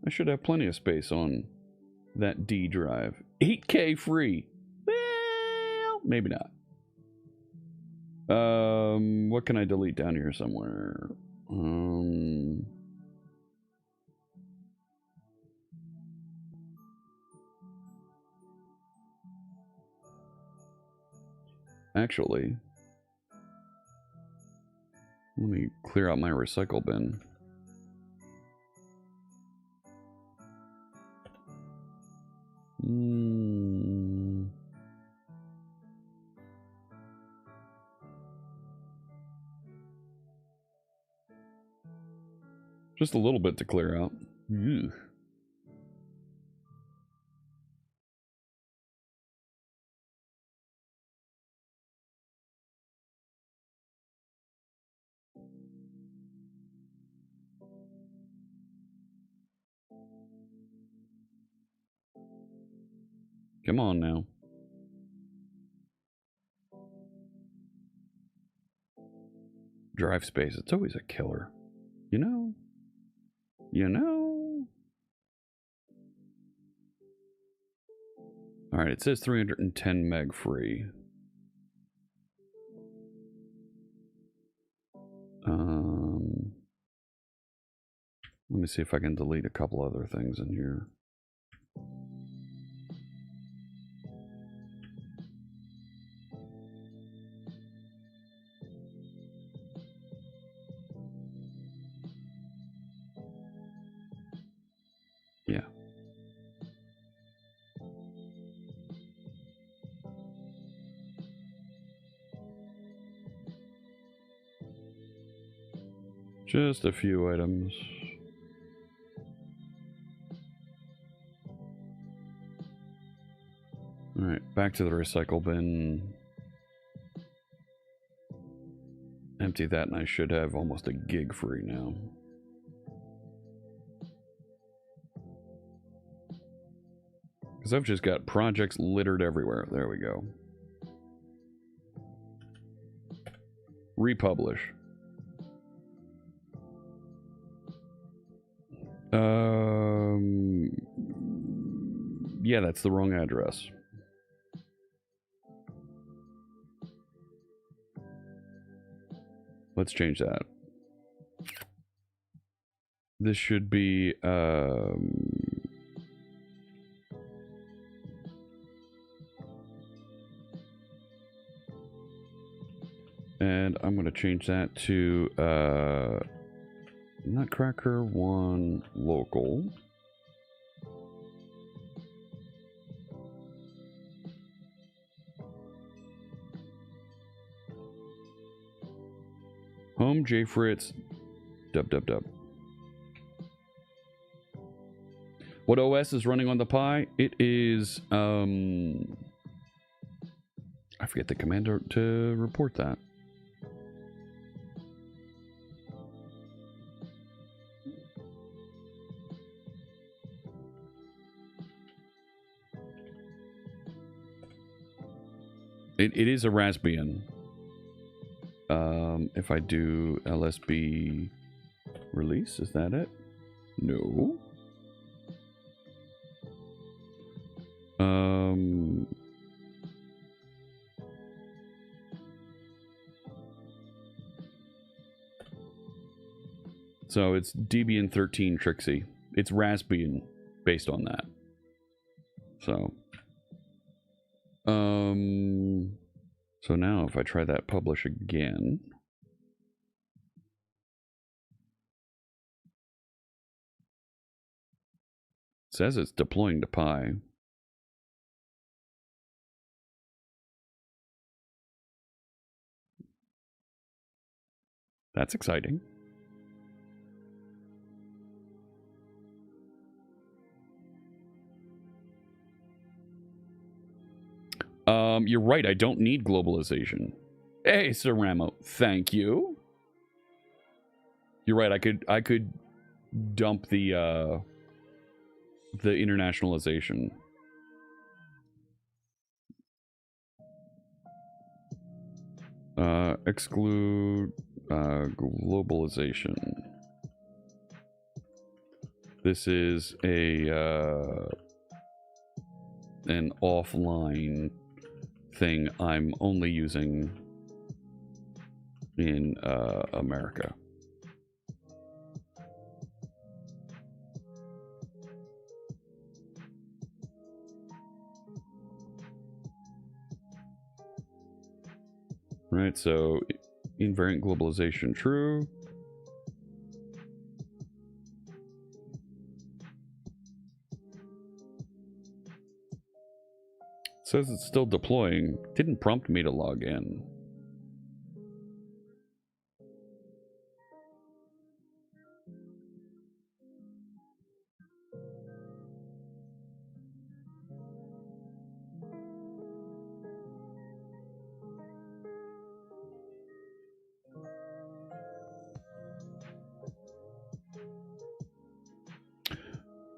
I should have plenty of space on that D drive. 8K free. Well, maybe not. What can I delete down here somewhere? Actually, let me clear out my recycle bin. Just a little bit to clear out. Ugh. Come on now. Drive space, it's always a killer. You know? You know? Alright, it says 310 meg free. Let me see if I can delete a couple other things in here. Yeah. Just a few items. Alright, back to the recycle bin. Empty that and I should have almost a gig free now. Because I've just got projects littered everywhere. There we go. Republish. Yeah, that's the wrong address. Let's change that. This should be, and I'm going to change that to, Nutcracker 1 local. Home J Fritz dub. What OS is running on the Pi? It is I forget the command to report that. It is a Raspbian. If I do LSB release, is that it? No. So it's Debian 13 Trixie. It's Raspbian based on that. So, so now if I try that publish again, it says it's deploying to Pi. That's exciting. You're right. I don't need globalization. Hey, Ceramo, thank you. You're right. I could dump the internationalization. Exclude globalization. This is a an offline thing I'm only using in America. Right, so invariant globalization true. Says it's still deploying. Didn't prompt me to log in.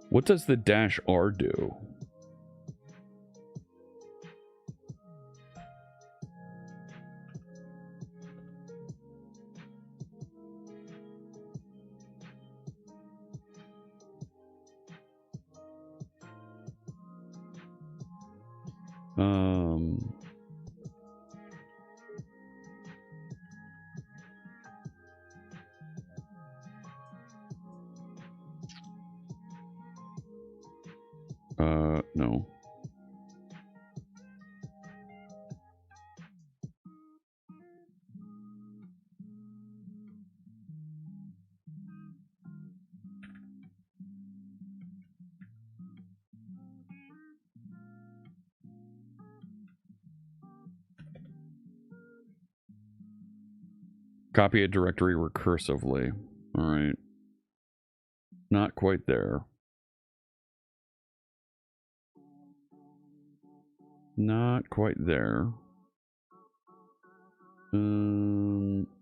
What does the -R do? No. Copy a directory recursively. All right. Not quite there. Not quite there.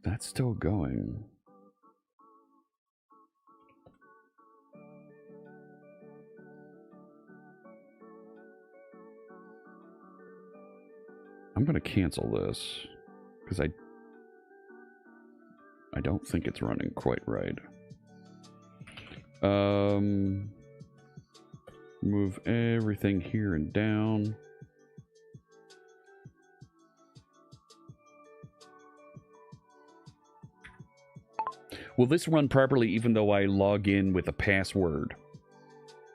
That's still going. I'm gonna cancel this because I don't think it's running quite right. Move everything here and down. Will this run properly even though I log in with a password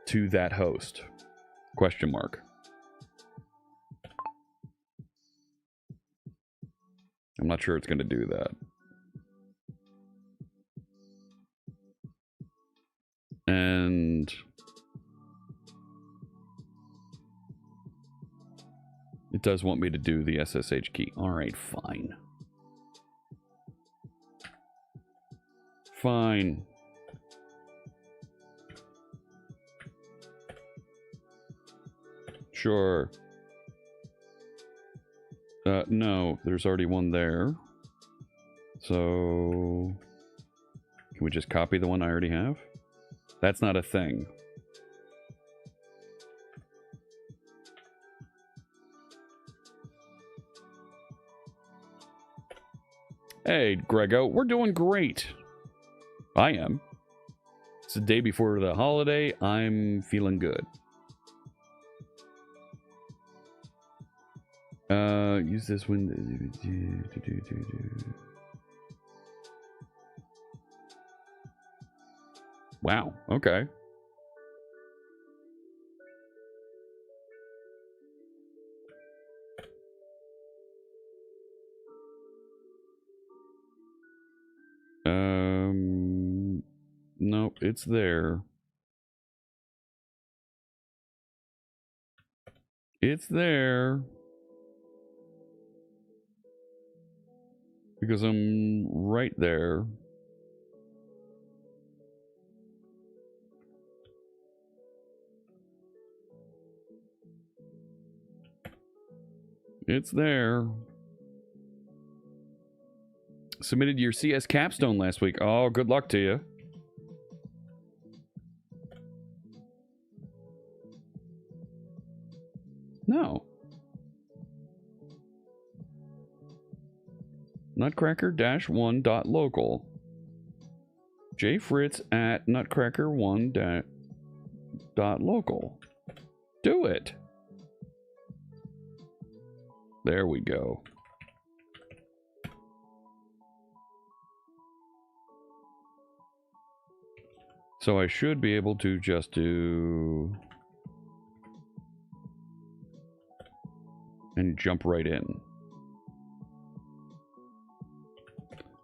to that host? Question mark. I'm not sure it's going to do that. And it does want me to do the SSH key. All right, fine. Fine. Sure. No, there's already one there. So can we just copy the one I already have? That's not a thing. Hey, Grego, we're doing great. I am. It's the day before the holiday. I'm feeling good. Use this window. Wow. Okay. Nope, it's there. It's there. Because I'm right there. It's there. Submitted your CS capstone last week. Oh, good luck to you. No. Nutcracker-1.local. Fritz at nutcracker1.local. Do it. There we go. So I should be able to just do... and jump right in.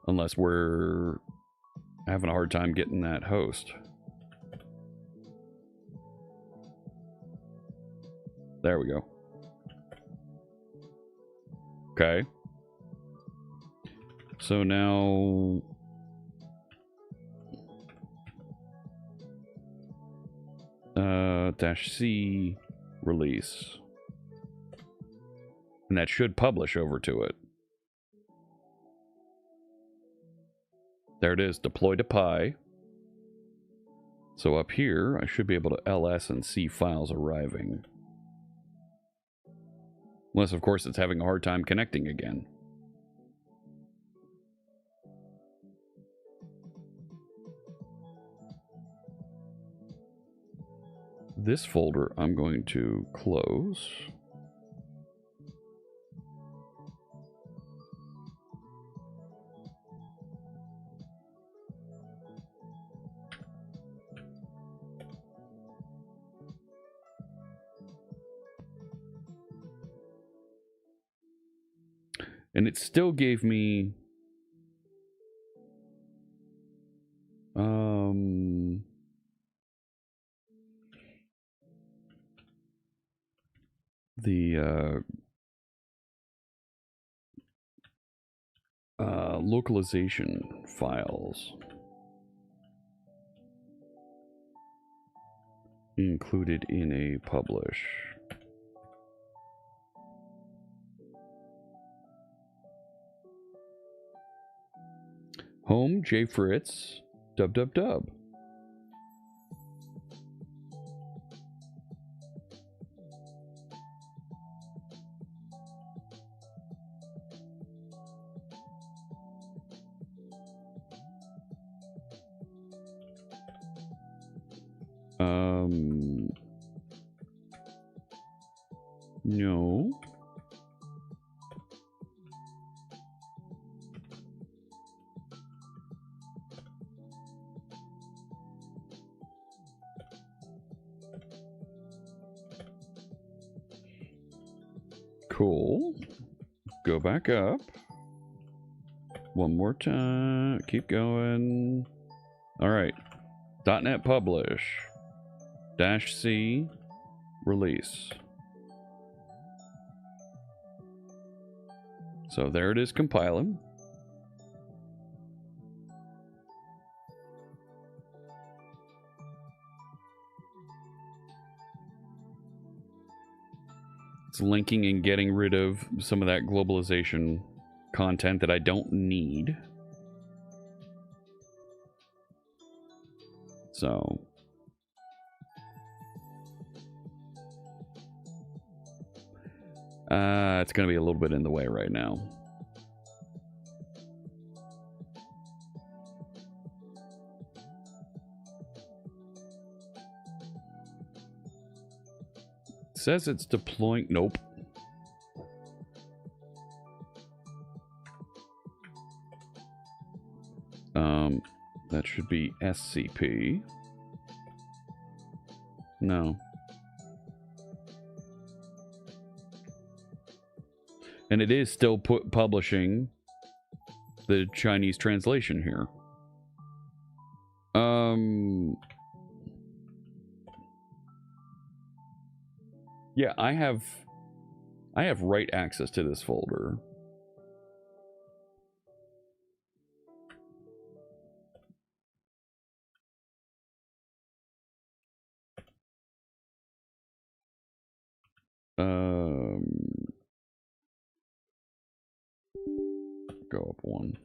Unless we're having a hard time getting that host. There we go. Okay. So now... -C release. And that should publish over to it. There it is, deploy to Pi. So up here, I should be able to ls and see files arriving. Unless, of course, it's having a hard time connecting again. This folder I'm going to close. And it still gave me the localization files included in a publish. Home Fritz dub. No. Cool. Go back up. One more time. Keep going. All right. .NET publish. -C release. So there it is compiling. It's linking and getting rid of some of that globalization content that I don't need. So it's going to be a little bit in the way right now. It says it's deploying. Nope. That should be SCP. No. And it is still publishing the Chinese translation here. Yeah, I have write access to this folder. Go up one.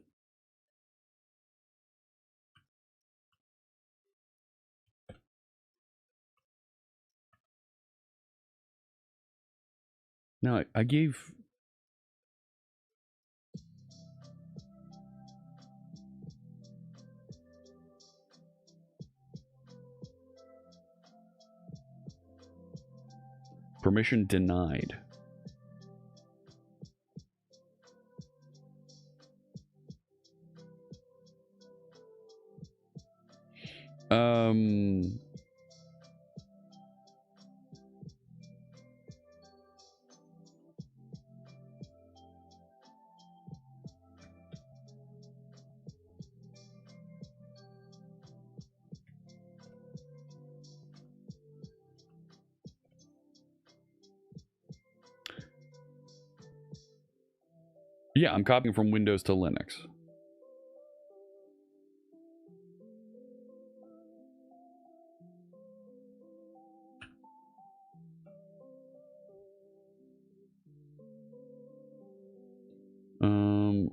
Now, I gave... Permission denied. Yeah, I'm copying from Windows to Linux.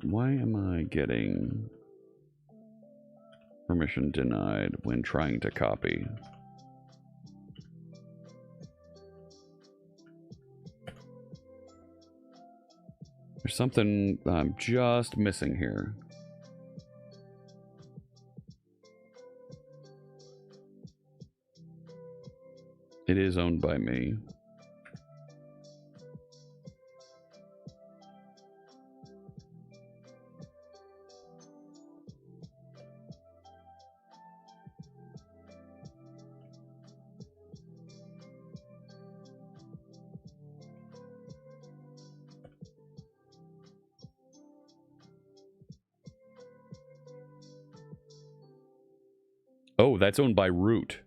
Why am I getting permission denied when trying to copy? There's something I'm just missing here. It is owned by me. Oh, that's owned by Root.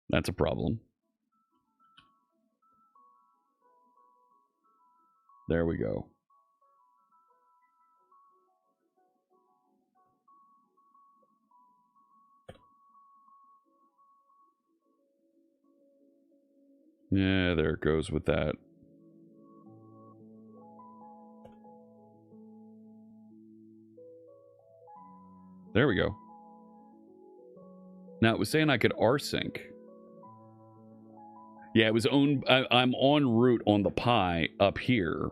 That's a problem. There we go. Yeah, there it goes with that. There we go. Now, it was saying I could rsync. Yeah, it was owned... I'm on root on the Pi up here.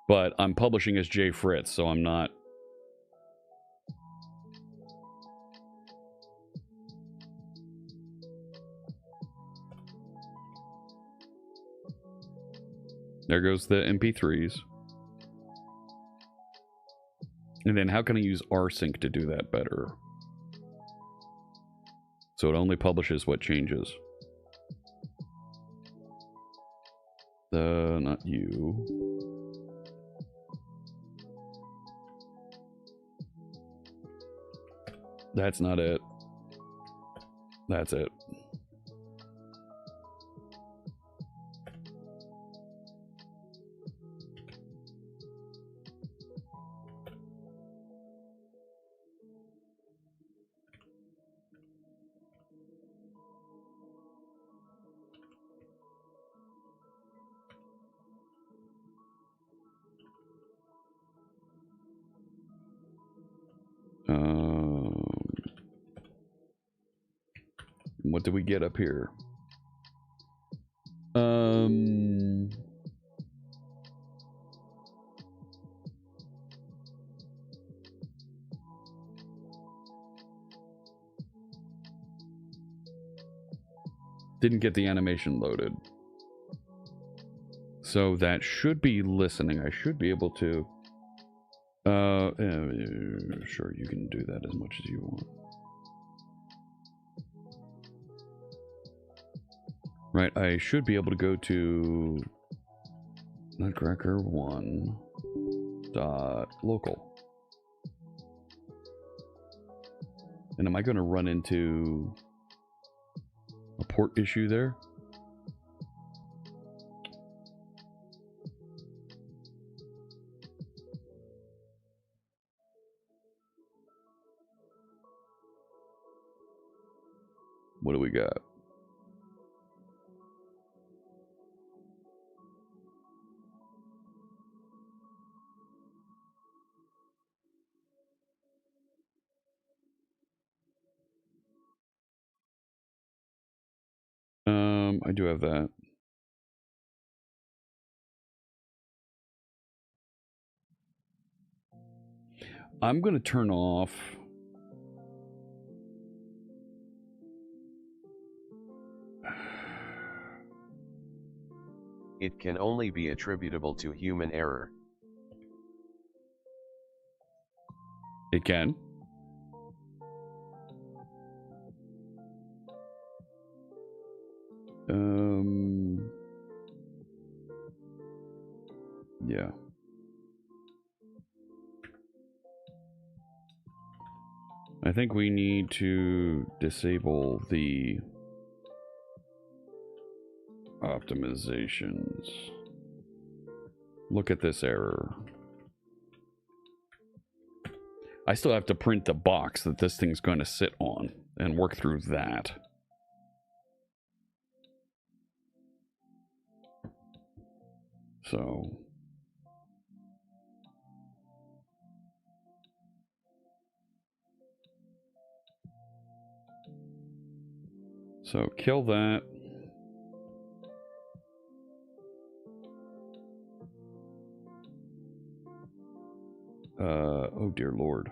But I'm publishing as J. Fritz, so I'm not... There goes the MP3s. And then how can I use rsync to do that better? So it only publishes what changes. Not you. That's not it. That's it. What do we get up here? Didn't get the animation loaded. So that should be listening. I should be able to. Sure, you can do that as much as you want. Right, I should be able to go to Nutcracker 1 dot local. And am I going to run into a port issue there? What do we got? I do have that. I'm going to turn off. It can only be attributable to human error. It can. Yeah. I think we need to disable the optimizations. Look at this error. I still have to print the box that this thing's going to sit on and work through that. So kill that. Oh dear Lord.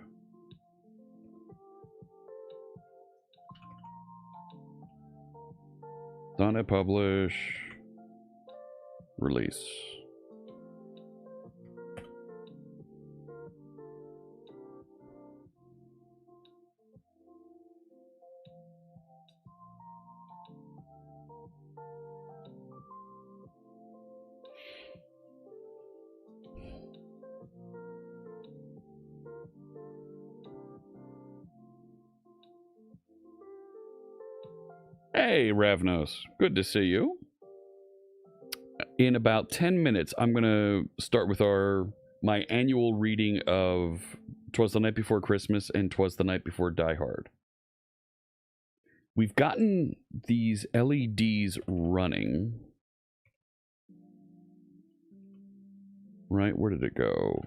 Done it, publish, release. Hey, Ravnos. Good to see you. In about 10 minutes, I'm going to start with my annual reading of 'Twas the Night Before Christmas and 'Twas the Night Before Die Hard. We've gotten these LEDs running. Right, where did it go?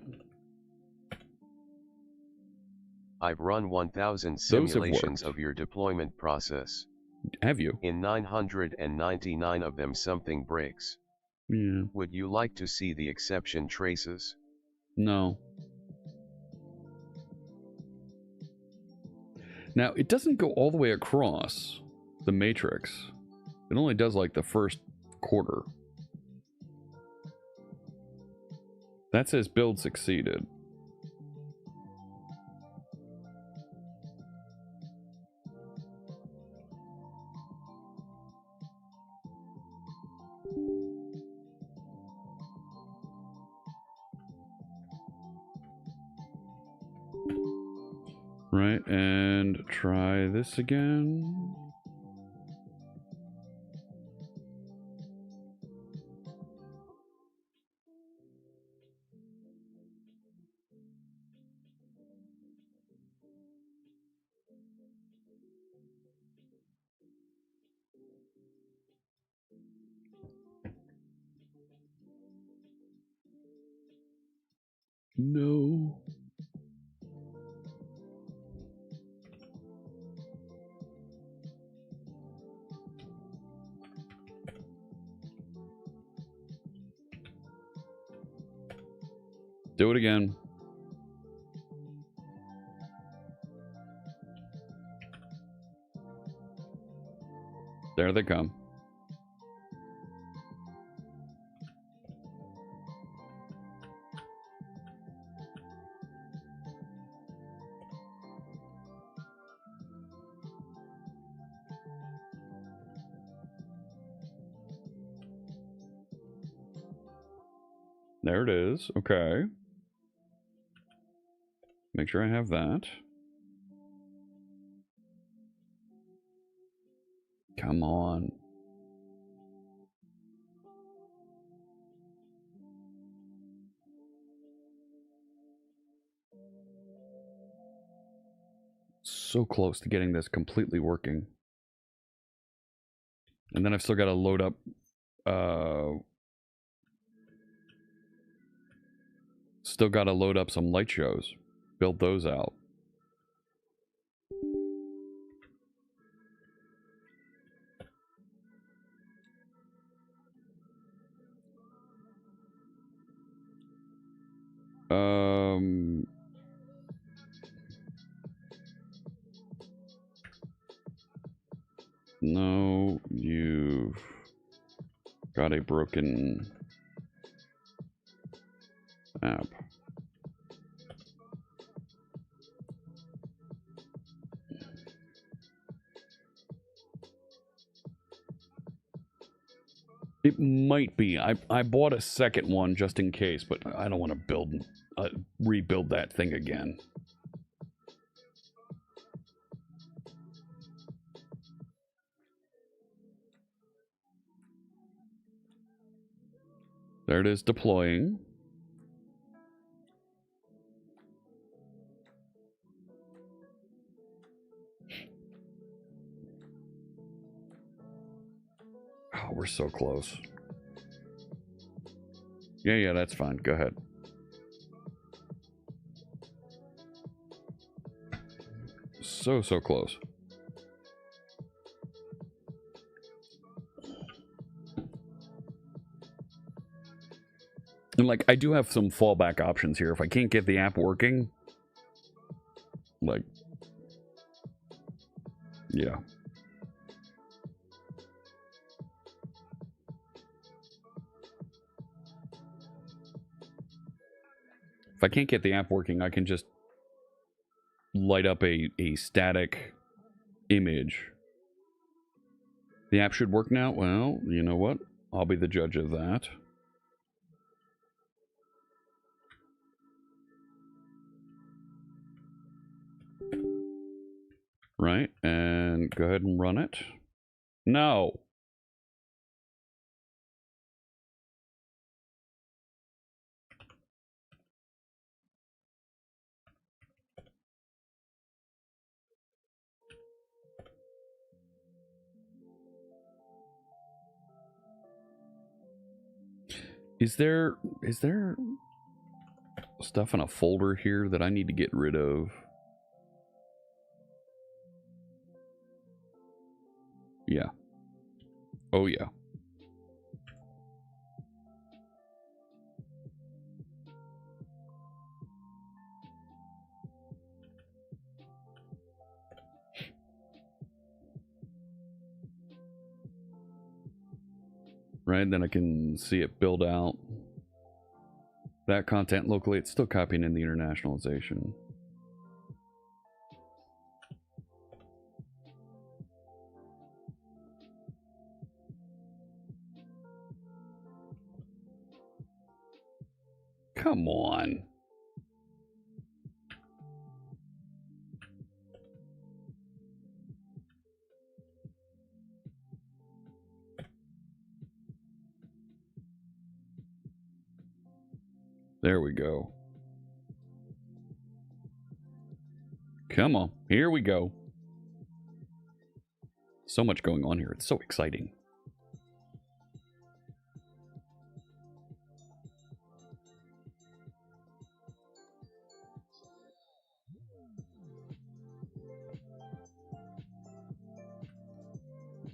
I've run 1,000 simulations of your deployment process. Have you? In 999 of them something breaks. Yeah. Would you like to see the exception traces? No. Now, it doesn't go all the way across the matrix. It only does like the first quarter. That says build succeeded. Right, and try this again. No. Do it again. There they come. There it is. Okay. Make sure I have that. Come on. So close to getting this completely working. And then I've still got to load up some light shows. Build those out. No, you've got a broken app. It might be. I bought a second one just in case, but I don't want to rebuild that thing again. There it is deploying. Oh, we're so close. Yeah, that's fine. Go ahead. So close. And, like, I do have some fallback options here. If I can't get the app working, like, yeah. If I can't get the app working, I can just light up a static image. The app should work now? Well, you know what? I'll be the judge of that. Right, and go ahead and run it. No. Is there stuff in a folder here that I need to get rid of? Yeah. Oh, yeah. Right, then I can see it build out. That content locally, it's still copying in the internationalization. Come on. There we go. Come on. Here we go. So much going on here. It's so exciting.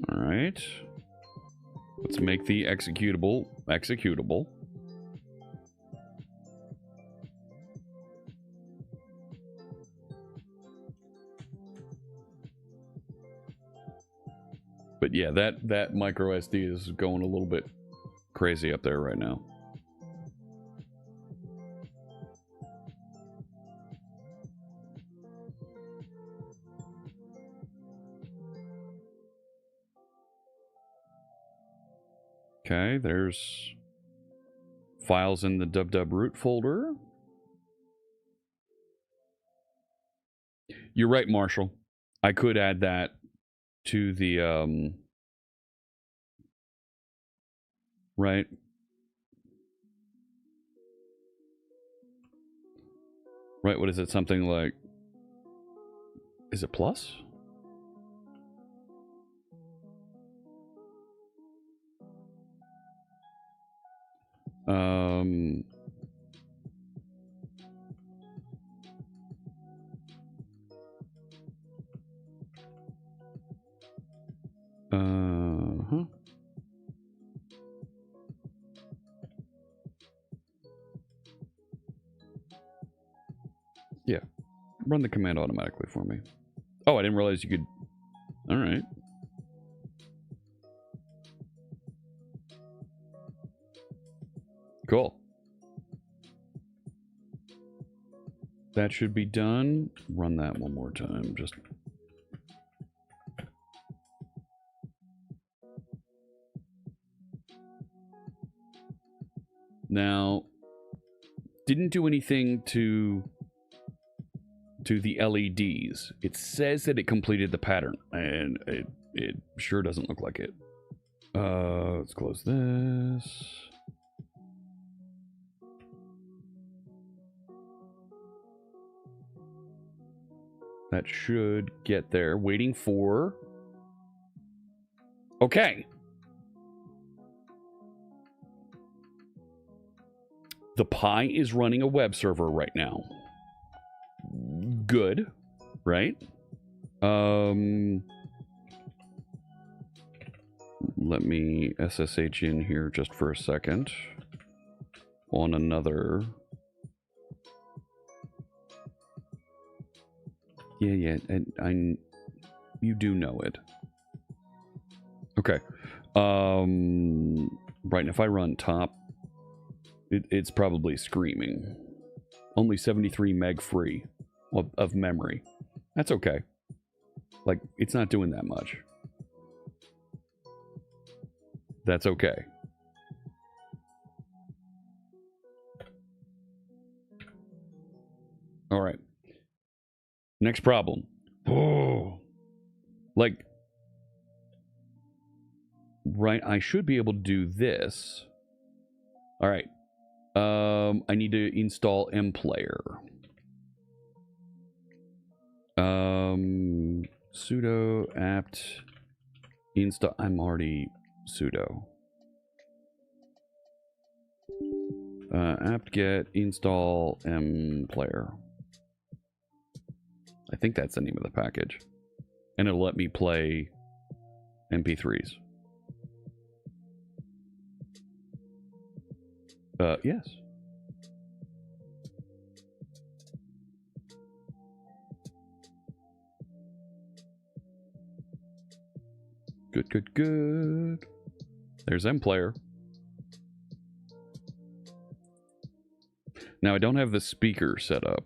All right. Let's make the executable executable. But yeah, that micro SD is going a little bit crazy up there right now. Okay, there's files in the dub root folder. You're right, Marshall. I could add that to the right. Right, what is it? Something like, is it plus? Huh. Yeah. Run the command automatically for me. Oh, I didn't realize you could. All right. Cool. That should be done. Run that one more time. Just. Now, didn't do anything to the LEDs. It says that it completed the pattern, and it sure doesn't look like it. Let's close this. That should get there. Waiting for... Okay. The Pi is running a web server right now. Good, right? Let me SSH in here just for a second on another. Yeah, and you do know it. Okay. Right, and if I run top, it's probably screaming. Only 73 meg free of memory. That's okay. Like, it's not doing that much. That's okay. All right. Next problem. Oh. Like, right, I should be able to do this. All right. I need to install mplayer. Sudo apt install. I'm already sudo. Apt get install mplayer. I think that's the name of the package. And it'll let me play MP3s. Yes. Good. There's mplayer. Now I don't have the speaker set up.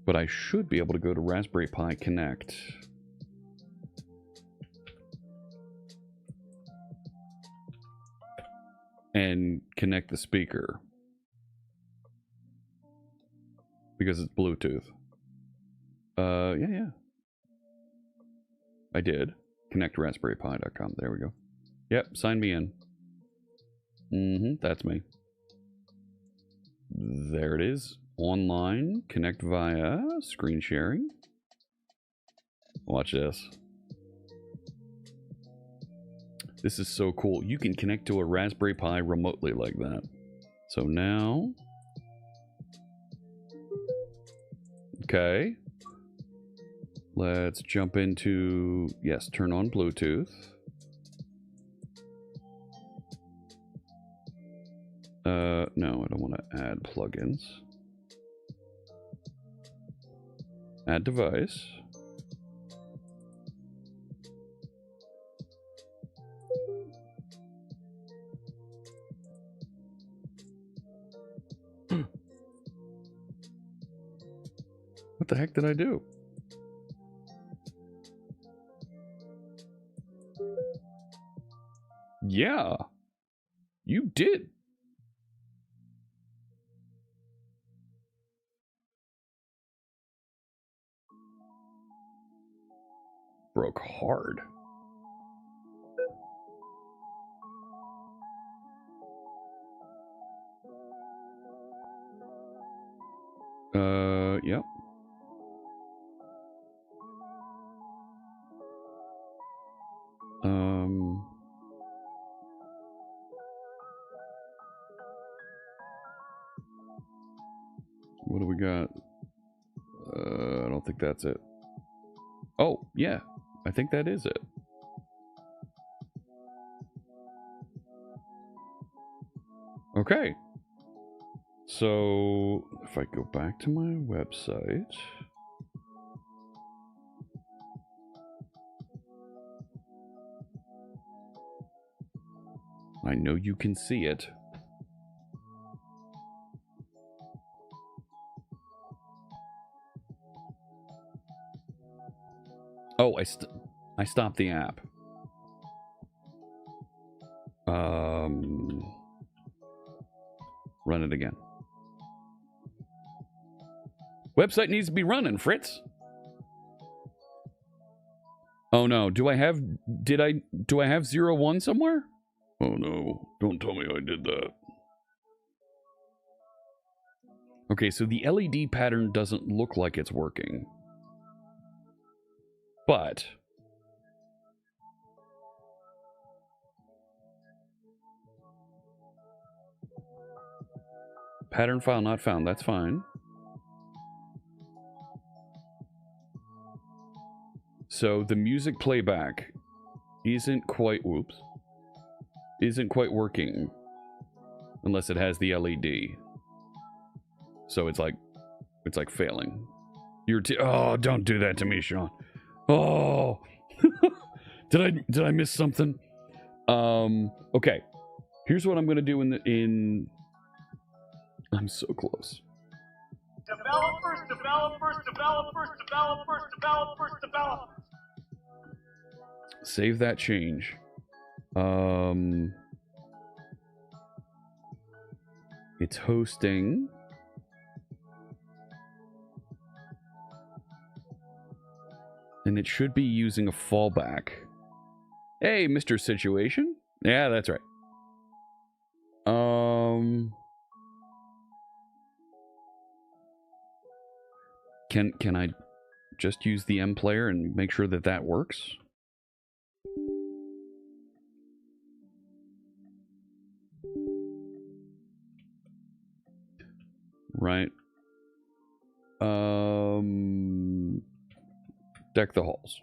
But I should be able to go to Raspberry Pi Connect. And connect the speaker. Because it's Bluetooth. Yeah. I did. ConnectRaspberryPi.com. There we go. Yep, sign me in. That's me. There it is. Online. Connect via screen sharing. Watch this. This is so cool. You can connect to a Raspberry Pi remotely like that. So now... Okay. Let's jump into... Yes, turn on Bluetooth. No, I don't want to add plugins. Add device. What the heck did I do? Yeah, you did. Broke hard. Yep. What do we got? I don't think that's it. Oh, yeah. I think that is it. Okay. So, if I go back to my website... I know you can see it. Oh, I stopped the app. Run it again. Website needs to be running, Fritz. Oh no, do I have 01 somewhere? Oh no, don't tell me I did that. Okay, so the LED pattern doesn't look like it's working. But pattern file not found, that's fine. So the music playback isn't quite working unless it has the LED. So it's like failing. Oh, don't do that to me, Sean. Oh, did I miss something? Okay. Here's what I'm gonna do in. I'm so close. Developers. Save that change. It's hosting. And it should be using a fallback. Hey, Mr. Situation. Yeah, that's right. Can I just use the M player and make sure that that works? Right. Deck the halls.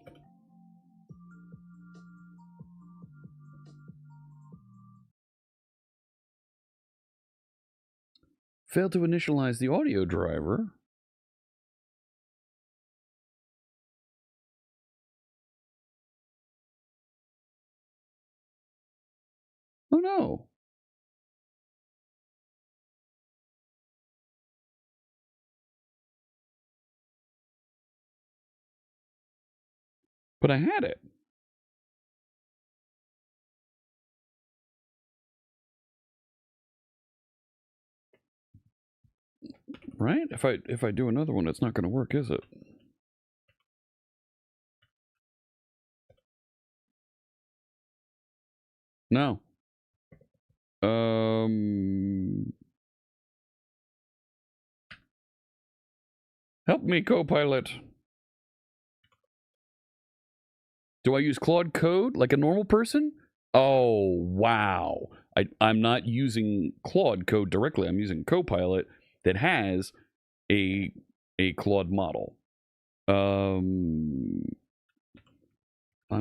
Failed to initialize the audio driver. Oh no. But I had it. Right? If I do another one, it's not going to work, is it? No. Help me, Copilot. Do I use Claude Code like a normal person? Oh, wow. I'm not using Claude Code directly. I'm using Copilot that has a Claude model. I'm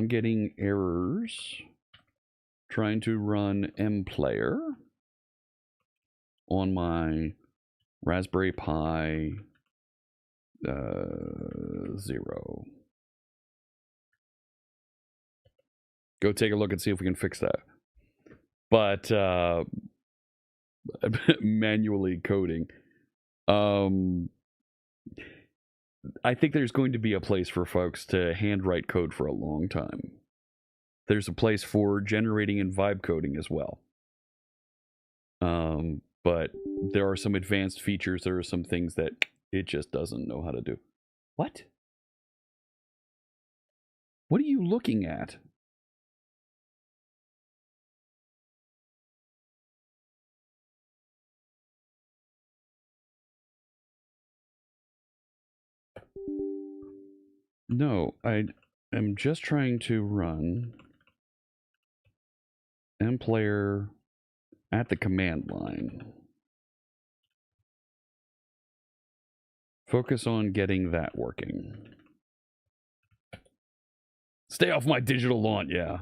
getting errors trying to run mPlayer on my Raspberry Pi 0. Go take a look and see if we can fix that. But manually coding. I think there's going to be a place for folks to handwrite code for a long time. there's a place for generating and vibe coding as well. But there are some advanced features. There are some things that it just doesn't know how to do. What? What are you looking at? No, I am just trying to run mplayer at the command line. Focus on getting that working. Stay off my digital lawn, yeah.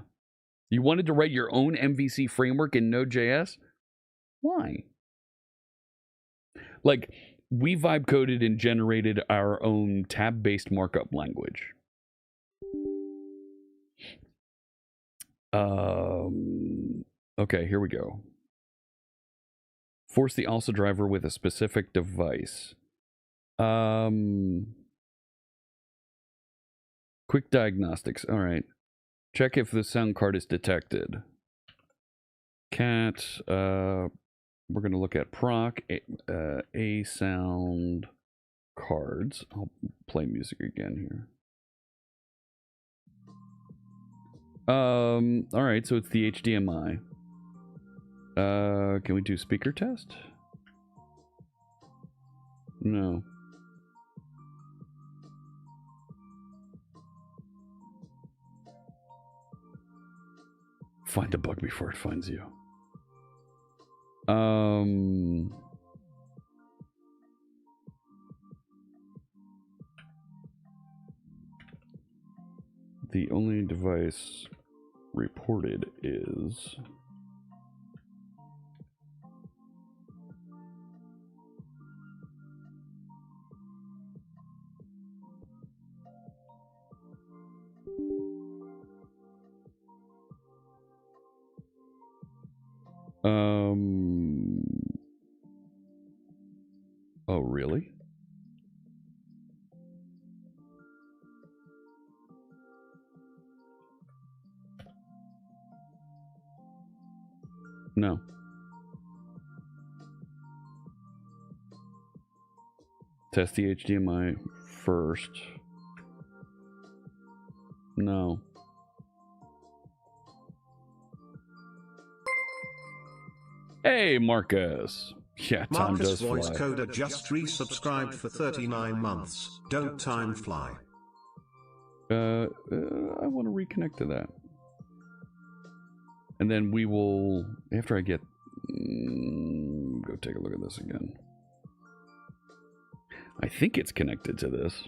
You wanted to write your own MVC framework in Node.js? Why? Like, we vibe coded and generated our own tab-based markup language. Okay, here we go. Force the also driver with a specific device. Quick diagnostics. All right. Check if the sound card is detected. Cat. We're going to look at proc a sound cards. I'll play music again here. All right. So it's the HDMI. Can we do speaker test? No. Find a bug before it finds you. The only device reported is oh, really? No. Test the HDMI first. No. Hey, Marcus. Yeah, time Marcus does Voice fly. Coder just resubscribed for 39 months. Don't time fly. I want to reconnect to that. And then we will, after I get, go take a look at this again. I think it's connected to this.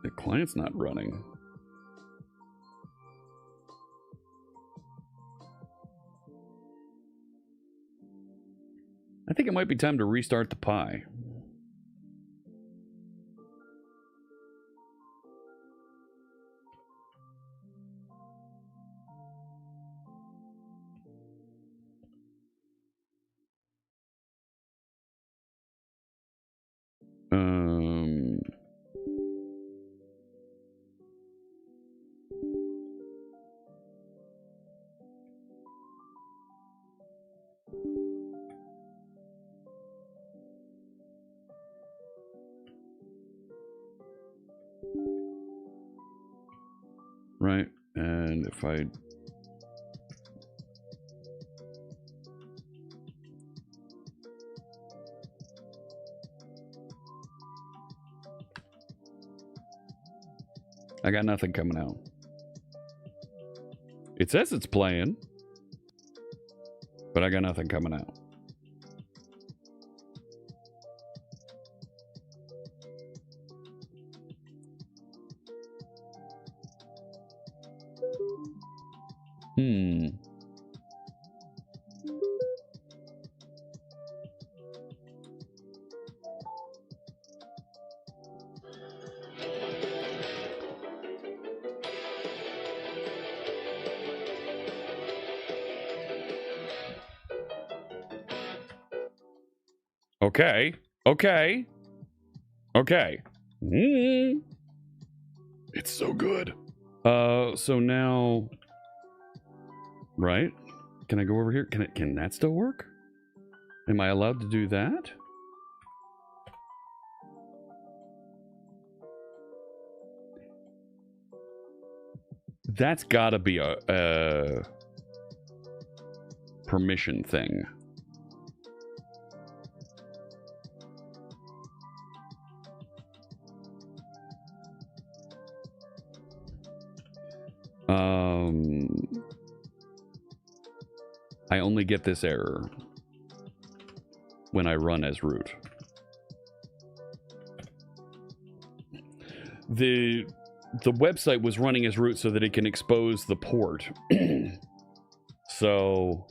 The client's not running. I think it might be time to restart the Pi. Right, and if I got nothing coming out. It says it's playing, but I got nothing coming out. Okay. Okay. Okay. It's so good. So now, right? Can I go over here? Can that still work? Am I allowed to do that? That's gotta be a permission thing. I only get this error when I run as root. The website was running as root so that it can expose the port. So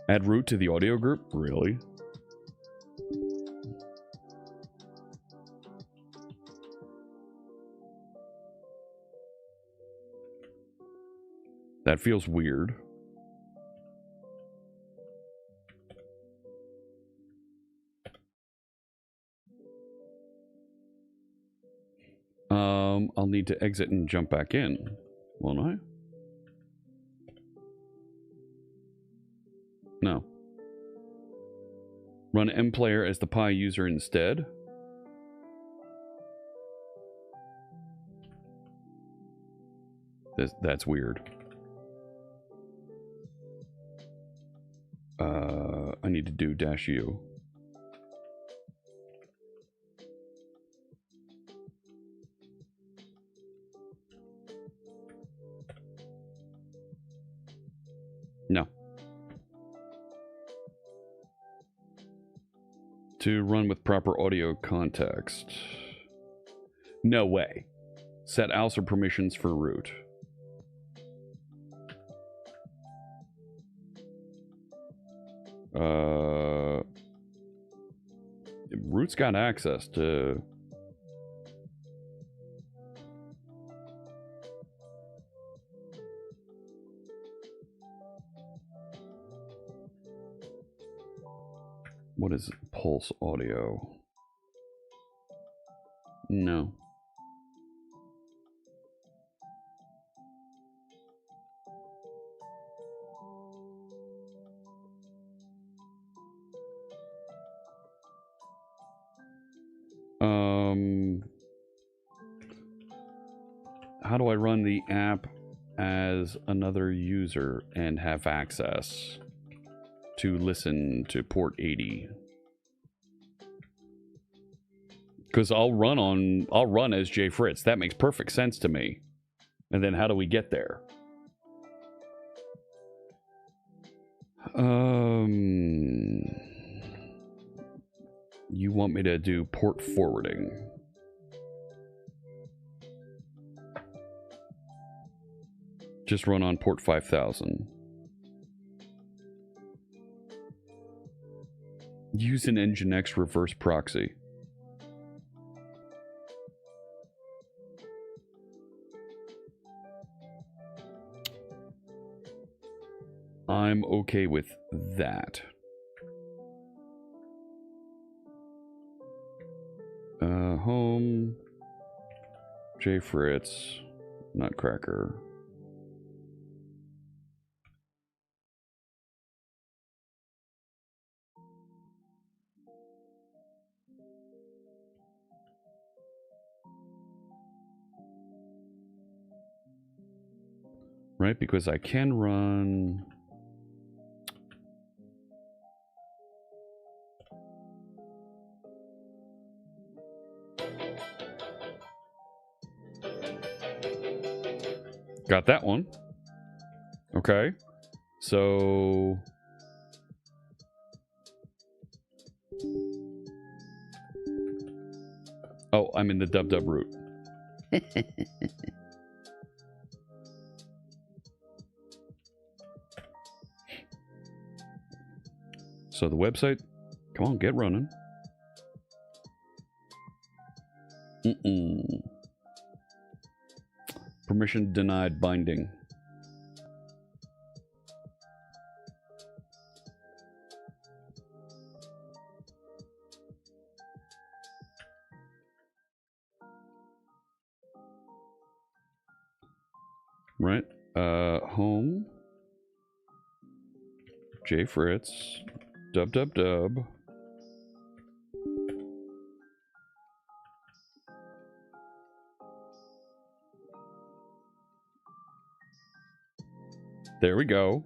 add root to the audio group? Really? That feels weird. I'll need to exit and jump back in, won't I? No. Run mplayer as the Pi user instead. That's weird. I need to do -u. No. To run with proper audio context. No way. Set ALSA permissions for root. Root's got access to... What is pulse audio? No. How do I run the app as another user and have access to listen to port 80? Because I'll run as J Fritz. That makes perfect sense to me. And then how do we get there? You want me to do port forwarding? Just run on port 5000. Use an Nginx reverse proxy. I'm okay with that. Home. J Fritz. Nutcracker. Right, because I can run... Got that one. Okay. So... Oh, I'm in the dub root. So the website, come on, get running. Permission denied binding. Right? Home. J Fritz. Dub dub dub. There we go.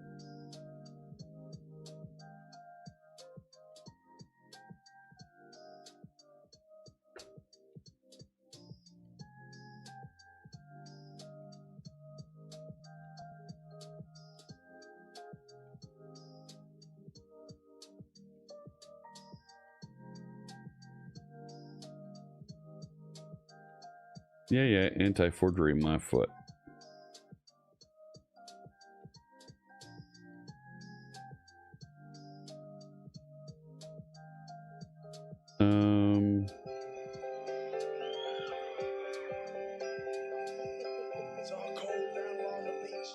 Yeah, anti-forgery my foot. It's all cold down along the beach.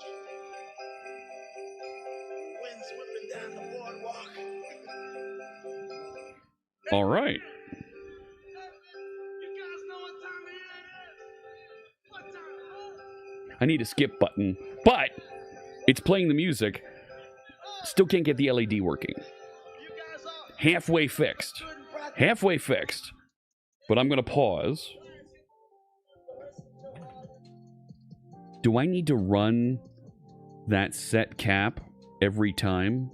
Wind's whipping down the boardwalk. All right. You guys know what time it is? What time? I need a skip button, but it's playing the music. Still can't get the LED working. You guys are Halfway fixed. good and practice. Halfway fixed. But I'm going to pause. Do I need to run that set cap every time?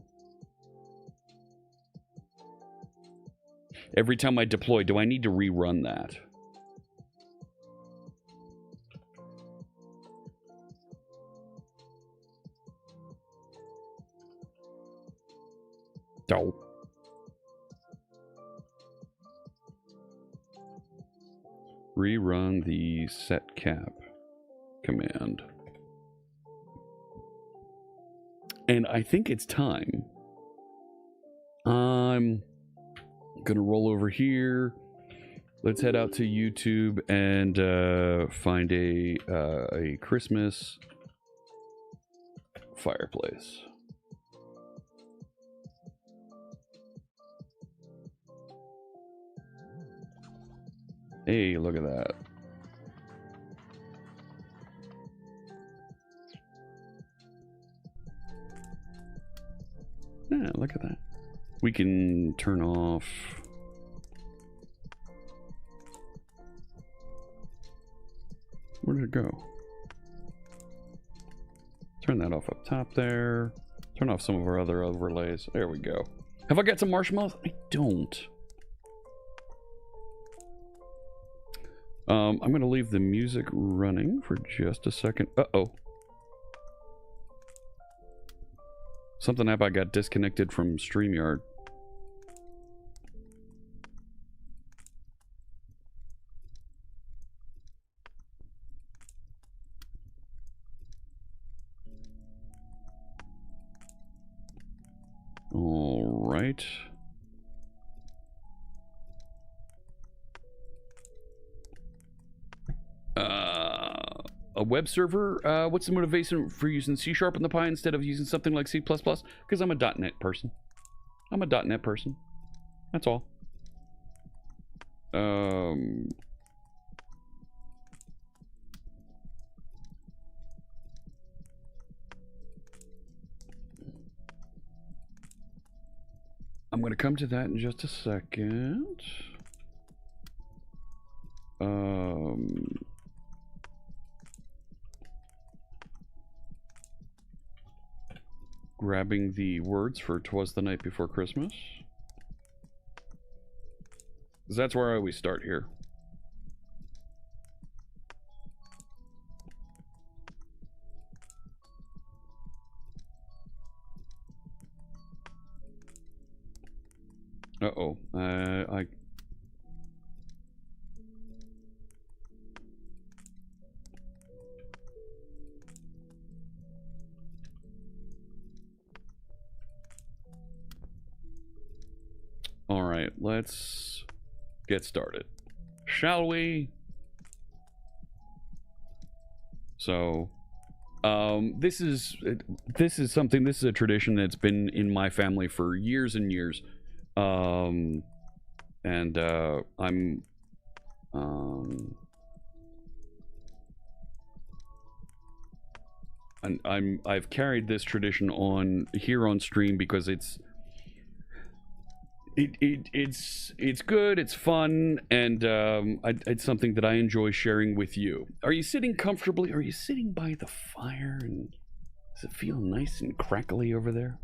Every time I deploy, do I need to rerun that? No. Rerun the set cap command. And I think it's time. I'm gonna roll over here. Let's head out to YouTube and find a Christmas fireplace. Hey, look at that. Yeah, look at that. We can turn off. Where did it go? Turn that off up top there. Turn off some of our other overlays. There we go. Have I got some marshmallows? I don't. I'm going to leave the music running for just a second. Uh-oh. Something happened. I got disconnected from StreamYard. All right. A web server? What's the motivation for using C# in the Pi instead of using something like C++? Because I'm a .NET person. I'm a .NET person. That's all. I'm going to come to that in just a second. Grabbing the words for "'Twas the Night Before Christmas." 'Cause that's where I always start here. Uh-oh. All right, let's get started, shall we? So, this is something. This is a tradition that's been in my family for years and years, I'm I've carried this tradition on here on stream because it's good, it's fun, and it's something that I enjoy sharing with you. Are you sitting comfortably? Are you sitting by the fire? And does it feel nice and crackly over there?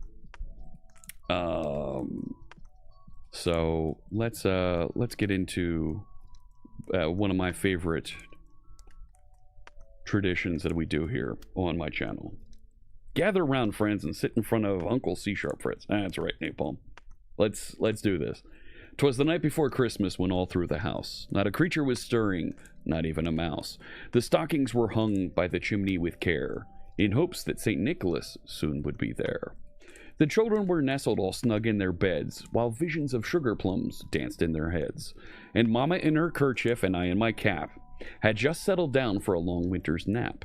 So let's get into one of my favorite traditions that we do here on my channel. Gather around, friends, and sit in front of Uncle C Sharp Fritz. That's right, Napalm. Let's do this. 'Twas the night before Christmas when all through the house not a creature was stirring, not even a mouse. The stockings were hung by the chimney with care, in hopes that St. Nicholas soon would be there. The children were nestled all snug in their beds, while visions of sugar plums danced in their heads. And Mama in her kerchief and I in my cap had just settled down for a long winter's nap.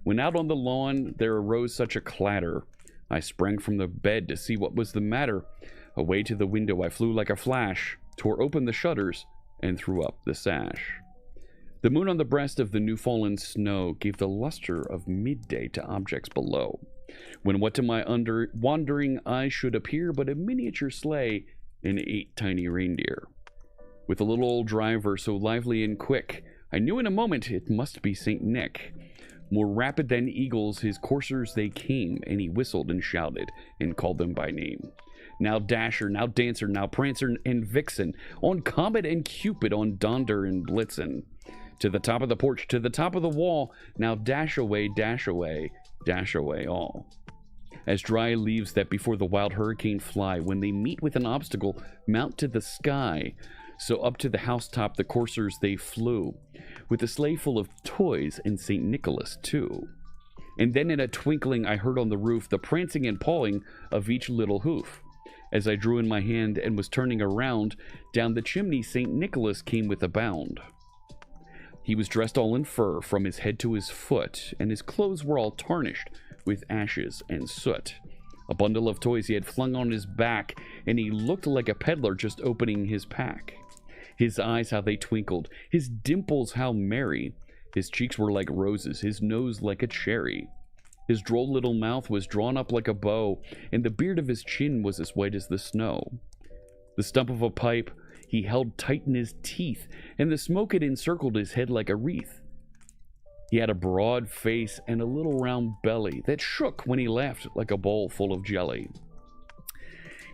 When out on the lawn there arose such a clatter, I sprang from the bed to see what was the matter. Away to the window I flew like a flash, tore open the shutters, and threw up the sash. The moon on the breast of the new-fallen snow gave the luster of midday to objects below, when what to my wandering eye should appear but a miniature sleigh and 8 tiny reindeer. With a little old driver so lively and quick, I knew in a moment it must be St. Nick. More rapid than eagles his coursers they came, and he whistled and shouted and called them by name. Now Dasher, now Dancer, now Prancer and Vixen, on Comet and Cupid, on Donder and Blitzen. To the top of the porch, to the top of the wall, now dash away, dash away, dash away all. As dry leaves that before the wild hurricane fly, when they meet with an obstacle, mount to the sky. So up to the housetop the coursers they flew, with a sleigh full of toys and St. Nicholas too. And then in a twinkling I heard on the roof the prancing and pawing of each little hoof. As I drew in my hand and was turning around, down the chimney St. Nicholas came with a bound. He was dressed all in fur from his head to his foot, and his clothes were all tarnished with ashes and soot. A bundle of toys he had flung on his back, and he looked like a peddler just opening his pack. His eyes how they twinkled, his dimples how merry, his cheeks were like roses, his nose like a cherry. His droll little mouth was drawn up like a bow, and the beard of his chin was as white as the snow. The stump of a pipe he held tight in his teeth, and the smoke had encircled his head like a wreath. He had a broad face and a little round belly that shook when he laughed like a bowl full of jelly.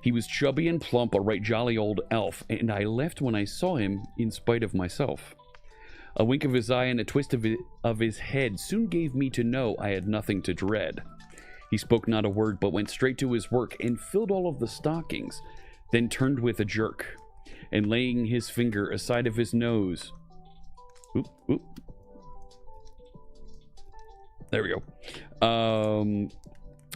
He was chubby and plump, a right jolly old elf, and I laughed when I saw him in spite of myself. A wink of his eye and a twist of his head soon gave me to know I had nothing to dread. He spoke not a word, but went straight to his work and filled all of the stockings, then turned with a jerk, and laying his finger aside of his nose... Oop, oop. There we go.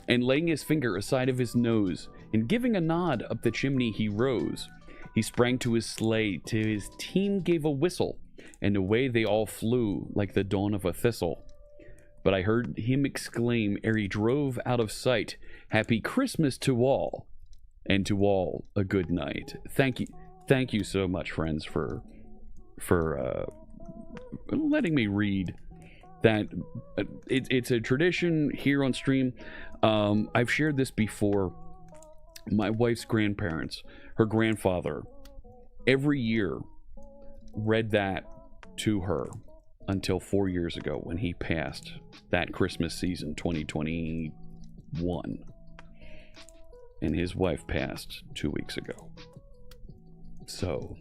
And laying his finger aside of his nose, and giving a nod up the chimney he rose. He sprang to his sleigh, to his team gave a whistle, and away they all flew like the dawn of a thistle. But I heard him exclaim ere he drove out of sight, "Happy Christmas to all, and to all a good night." Thank you so much, friends, for letting me read that. It's a tradition here on stream. I've shared this before. My wife's grandparents, her grandfather, every year read that to her until 4 years ago when he passed that Christmas season, 2021. And his wife passed 2 weeks ago. So,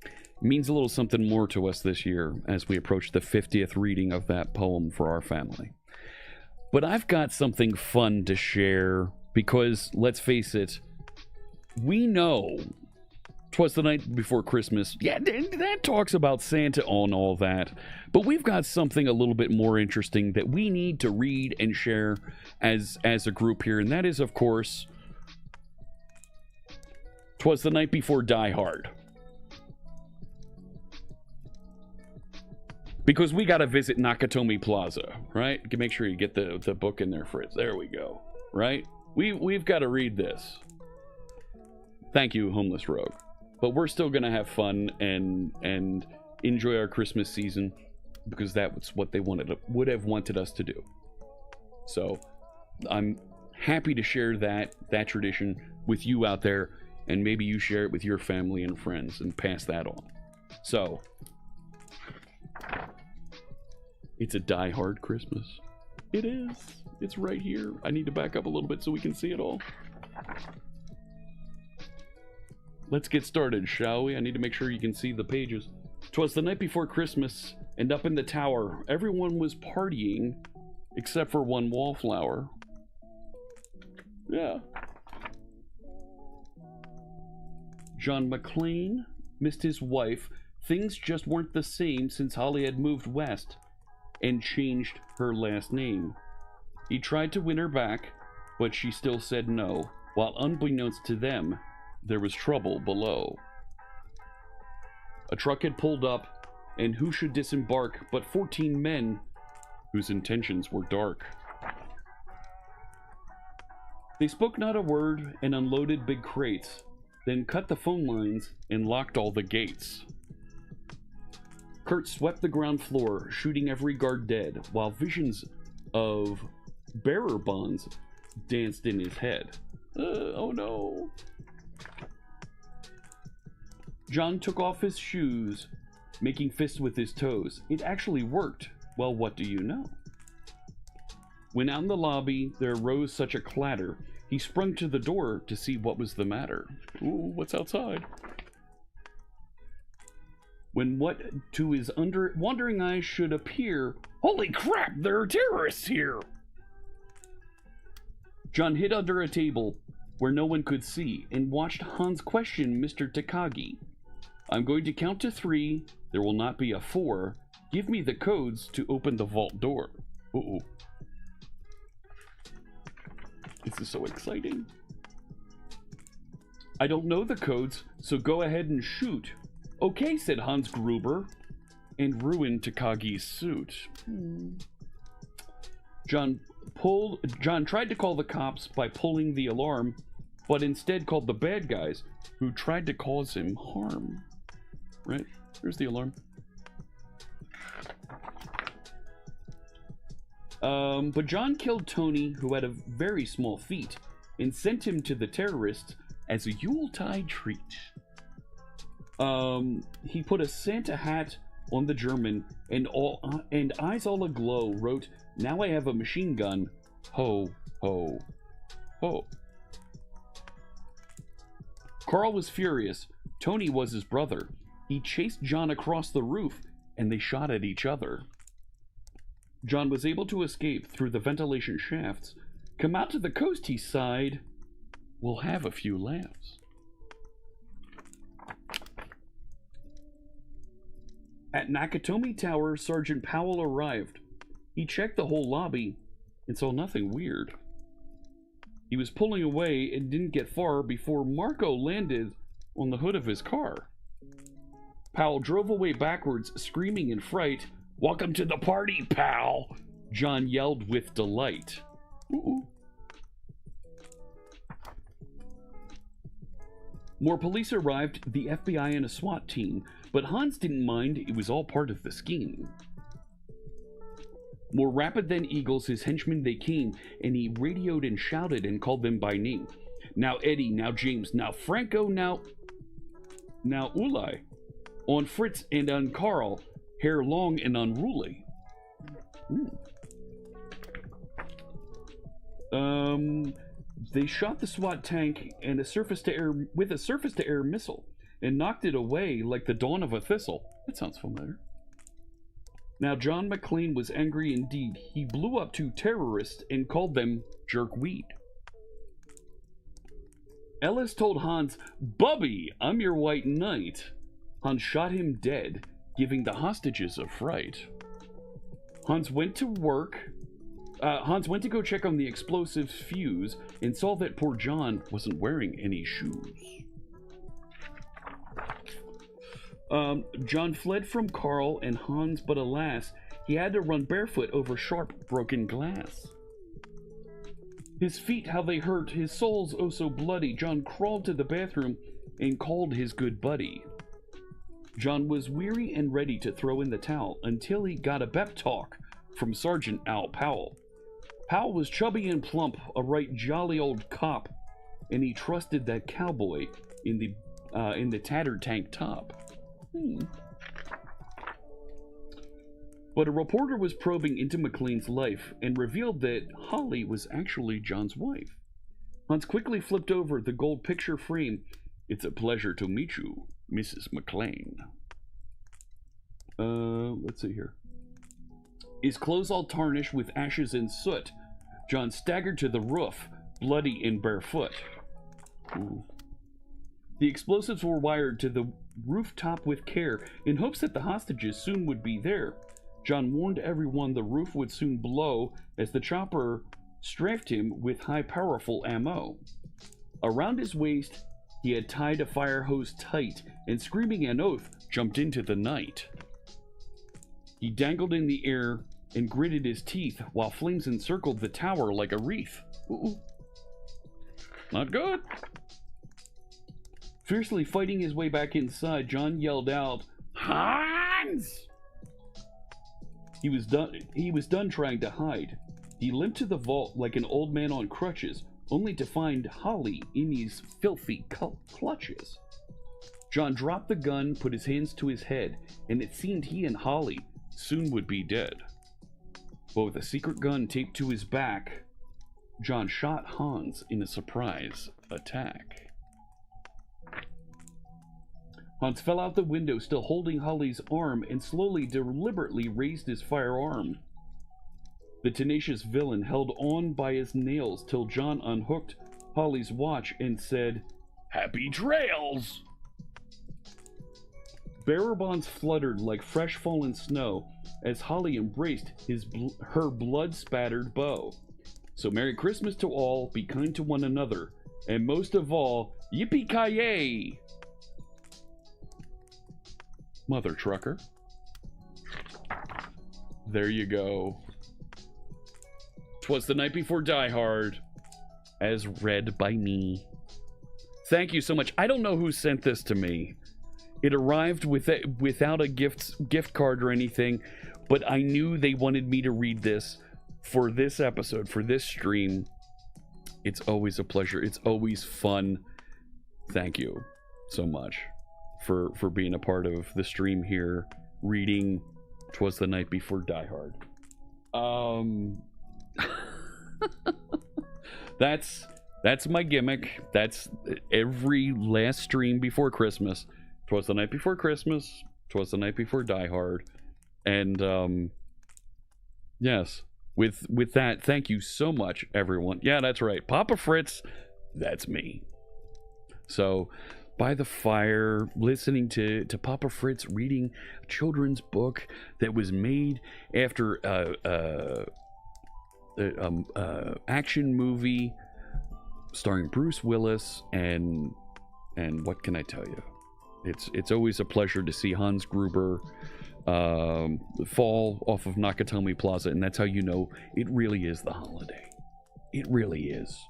it means a little something more to us this year as we approach the 50th reading of that poem for our family. But I've got something fun to share because, let's face it, we know 'twas the night before Christmas. Yeah, that talks about Santa and all that. But we've got something a little bit more interesting that we need to read and share as a group here. And that is, of course, 'twas the night before Die Hard. Because we got to visit Nakatomi Plaza, right? Make sure you get the book in there, Fritz. There we go, right? We've got to read this. Thank you, Homeless Rogue. But we're still going to have fun and enjoy our Christmas season. because that's what they would have wanted us to do. So I'm happy to share that tradition with you out there, and maybe you share it with your family and friends and pass that on. So it's a die-hard Christmas. It is. It's right here. I need to back up a little bit so we can see it all. Let's get started, shall we? I need to make sure you can see the pages. 'Twas the night before Christmas, and up in the tower, everyone was partying, except for one wallflower. Yeah. John McClane missed his wife. Things just weren't the same since Holly had moved west and changed her last name. He tried to win her back, but she still said no, while unbeknownst to them, there was trouble below. A truck had pulled up, and who should disembark but 14 men whose intentions were dark. They spoke not a word and unloaded big crates, then cut the phone lines and locked all the gates. Kurt swept the ground floor, shooting every guard dead, while visions of bearer bonds danced in his head. Oh no. John took off his shoes, making fists with his toes. It actually worked. Well, what do you know? When out in the lobby there arose such a clatter, he sprung to the door to see what was the matter. Ooh, what's outside? When what to his wandering eyes should appear, holy crap, there are terrorists here! John hid under a table where no one could see and watched Hans question Mr. Takagi. I'm going to count to 3. There will not be a 4. Give me the codes to open the vault door. Uh-oh. This is so exciting. I don't know the codes, so go ahead and shoot. Okay, said Hans Gruber, and ruined Takagi's suit. John tried to call the cops by pulling the alarm, but instead called the bad guys who tried to cause him harm. Right? Here's the alarm. But John killed Tony, who had a very small feet, and sent him to the terrorists as a Yuletide treat. He put a Santa hat on the German, and eyes all aglow wrote, "Now I have a machine gun. Ho, ho, ho." Carl was furious. Tony was his brother. He chased John across the roof, and they shot at each other. John was able to escape through the ventilation shafts. Come out to the coast, he sighed. We'll have a few laughs. At Nakatomi Tower, Sergeant Powell arrived. He checked the whole lobby and saw nothing weird. He was pulling away and didn't get far before Marco landed on the hood of his car. Powell drove away backwards, screaming in fright. "Welcome to the party, pal!" John yelled with delight. Ooh. More police arrived, the FBI and a SWAT team, but Hans didn't mind. It was all part of the scheme. More rapid than eagles, his henchmen they came, and he radioed and shouted and called them by name. Now Eddie, now James, now Franco, now Ulai. On Fritz and on Carl, hair long and unruly. They shot the SWAT tank and with a surface-to-air missile and knocked it away like the dawn of a thistle. That sounds familiar. Now John McClane was angry indeed. He blew up 2 terrorists and called them jerkweed. Ellis told Hans, "Bubby, I'm your white knight." Hans shot him dead, giving the hostages a fright. Hans went to go check on the explosive fuse and saw that poor John wasn't wearing any shoes. John fled from Carl and Hans, but alas, he had to run barefoot over sharp, broken glass. His feet, how they hurt, his soles oh so bloody. John crawled to the bathroom and called his good buddy. John was weary and ready to throw in the towel until he got a pep talk from Sergeant Al Powell. Powell was chubby and plump, a right jolly old cop, and he trusted that cowboy in the tattered tank top. But a reporter was probing into McLean's life and revealed that Holly was actually John's wife. Hans quickly flipped over the gold picture frame. "It's a pleasure to meet you, Mrs. McLean." Let's see here. His clothes all tarnished with ashes and soot, John staggered to the roof, bloody and barefoot. Ooh. The explosives were wired to the rooftop with care in hopes that the hostages soon would be there. John warned everyone the roof would soon blow as the chopper strafed him with high-powerful ammo. Around his waist, he had tied a fire hose tight and, screaming an oath, jumped into the night. He dangled in the air and gritted his teeth while flames encircled the tower like a wreath. Ooh. Not good. Fiercely fighting his way back inside, John yelled out, "Hans!" He was done trying to hide. He limped to the vault like an old man on crutches, only to find Holly in his filthy clutches. John dropped the gun, put his hands to his head, and it seemed he and Holly soon would be dead. But with a secret gun taped to his back, John shot Hans in a surprise attack. Hans fell out the window, still holding Holly's arm, and slowly, deliberately raised his firearm. The tenacious villain held on by his nails till John unhooked Holly's watch and said, "Happy trails!" Bearer bonds fluttered like fresh fallen snow as Holly embraced her blood-spattered bow. So Merry Christmas to all, be kind to one another, and most of all, yippee-ki-yay! Mother trucker. There you go. 'Twas the Night Before Die Hard, as read by me. Thank you so much. I don't know who sent this to me. It arrived without a gift card or anything, but I knew they wanted me to read this for this episode, for this stream. It's always a pleasure. It's always fun. Thank you so much for being a part of the stream here, reading 'Twas the Night Before Die Hard. That's my gimmick. That's every last stream before Christmas. 'Twas the Night Before Christmas. 'Twas the Night Before Die Hard. And yes, with that, thank you so much, everyone. Yeah, that's right. Papa Fritz, that's me. So, by the fire, listening to Papa Fritz reading a children's book that was made after action movie starring Bruce Willis, and what can I tell you? It's always a pleasure to see Hans Gruber fall off of Nakatomi Plaza, and that's how you know it really is the holiday. It really is.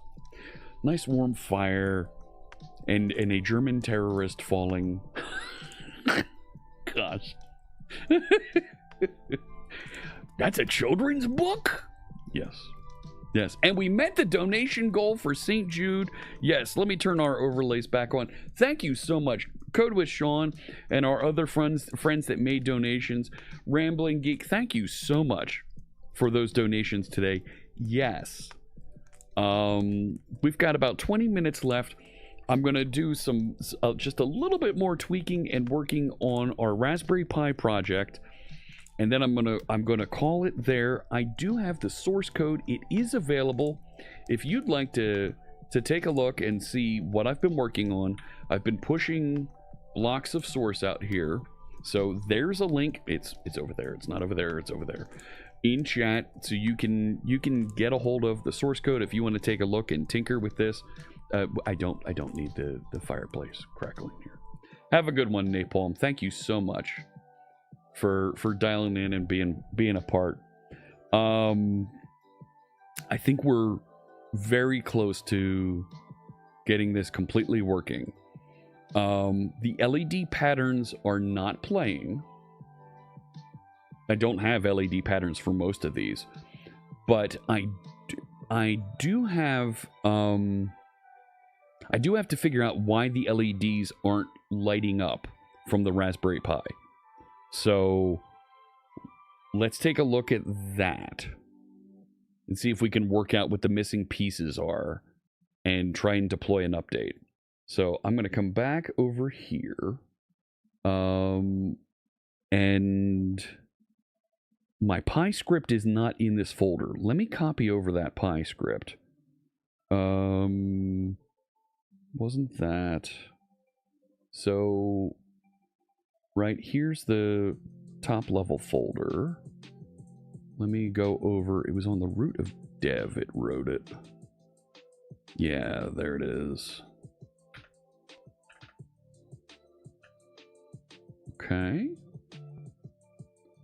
Nice warm fire, and a German terrorist falling. Gosh. That's a children's book? Yes. Yes. And we met the donation goal for St. Jude. Yes. Let me turn our overlays back on. Thank you so much. Code with Sean and our other friends that made donations. Rambling Geek, thank you so much for those donations today. Yes. We've got about 20 minutes left. I'm going to do some just a little bit more tweaking and working on our Raspberry Pi project, and then I'm going to call it there. I do have the source code. It is available if you'd like to take a look and see what I've been working on. I've been pushing blocks of source out here. So there's a link. It's over there. It's not over there. It's over there in chat, so you can get a hold of the source code if you want to take a look and tinker with this. I don't need the fireplace crackling here. Have a good one, Napalm. Thank you so much for dialing in and being a part. I think we're very close to getting this completely working. The LED patterns are not playing. I don't have LED patterns for most of these, but I do have to figure out why the LEDs aren't lighting up from the Raspberry Pi. So let's take a look at that and see if we can work out what the missing pieces are and try and deploy an update. So I'm going to come back over here. And my Pi script is not in this folder. Let me copy over that Pi script. Wasn't that... So, right, here's the top level folder. Let me go over, it was on the root of dev, it wrote it. Yeah, there it is. Okay.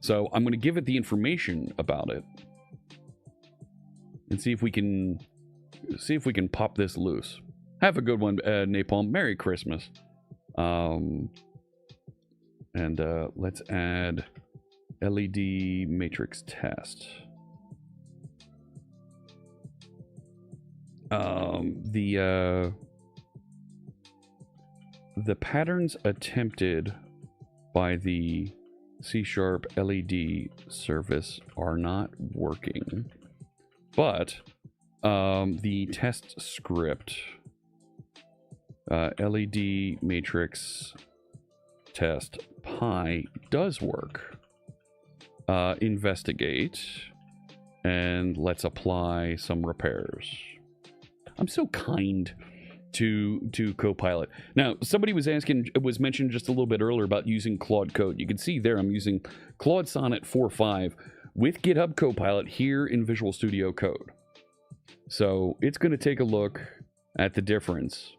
So I'm going to give it the information about it and see if we can pop this loose. Have a good one, Napalm. Merry Christmas. And let's add LED matrix test. The patterns attempted by the C# LED service are not working, but the test script LED matrix test Pi does work. Investigate, and let's apply some repairs. I'm so kind to Copilot. Now, somebody was mentioned just a little bit earlier about using Claude Code. You can see there I'm using Claude Sonnet 4.5 with GitHub Copilot here in Visual Studio Code. So it's going to take a look at the difference.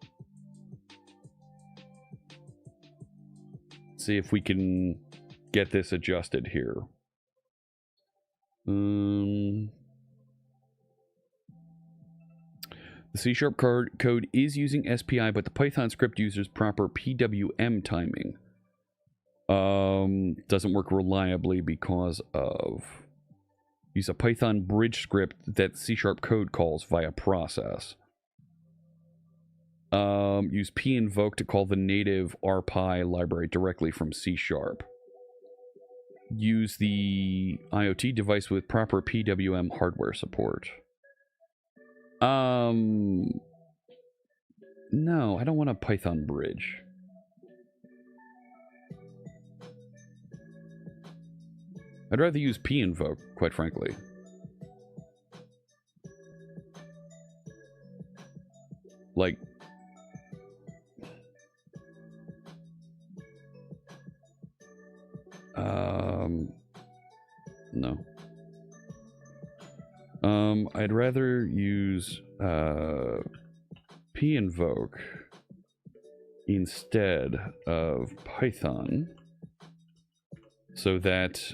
See if we can get this adjusted here. The C# code is using SPI, but the Python script uses proper PWM timing. Doesn't work reliably because of use a Python bridge script that C# code calls via process. Use pinvoke to call the native RPi library directly from C#. Use the IoT device with proper PWM hardware support. No, I don't want a Python bridge. I'd rather use pinvoke, quite frankly. Like, no. I'd rather use pinvoke instead of Python so that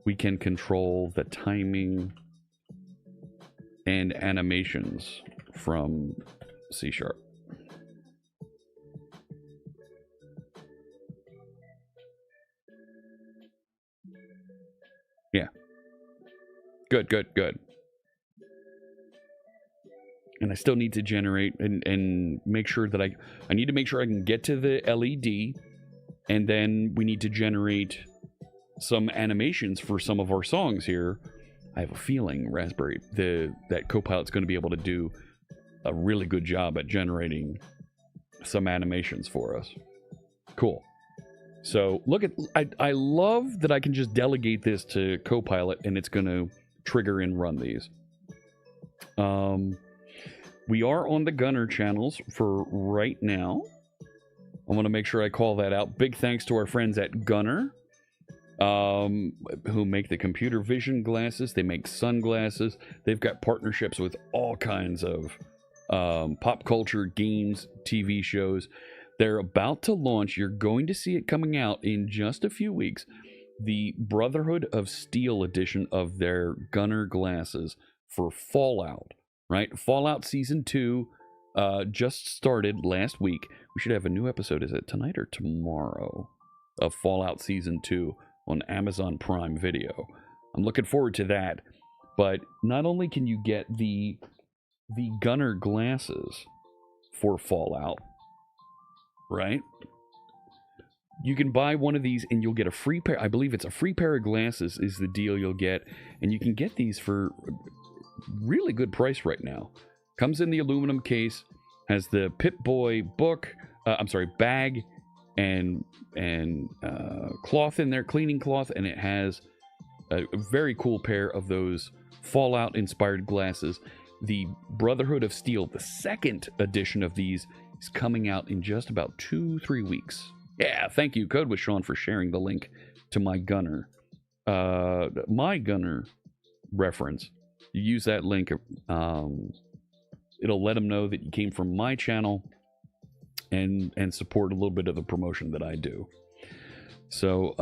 we can control the timing and animations from C#. Yeah. Good. And I still need to generate and make sure that I need to make sure I can get to the LED, and then we need to generate some animations for some of our songs here. I have a feeling that Copilot's going to be able to do a really good job at generating some animations for us. Cool. So look at, I love that I can just delegate this to Copilot and it's going to trigger and run these. We are on the Gunner channels for right now. I want to make sure I call that out. Big thanks to our friends at Gunner, who make the computer vision glasses. They make sunglasses. They've got partnerships with all kinds of pop culture, games, TV shows. They're about to launch, you're going to see it coming out in just a few weeks, the Brotherhood of Steel edition of their Gunner glasses for Fallout, right? Fallout Season 2 just started last week. We should have a new episode. Is it tonight or tomorrow? Of Fallout Season 2 on Amazon Prime Video. I'm looking forward to that. But not only can you get the gunner glasses for Fallout, right? You can buy one of these and you'll get a free pair. I believe it's a free pair of glasses is the deal you'll get. And you can get these for really good price right now. Comes in the aluminum case, has the Pip-Boy book, bag and cloth in there, cleaning cloth, and it has a very cool pair of those Fallout-inspired glasses. The Brotherhood of Steel, the second edition of these, is coming out in just about 2-3 weeks. Yeah, thank you, Code with Sean, for sharing the link to my gunner reference. You use that link, it'll let them know that you came from my channel and support a little bit of the promotion that I do. So,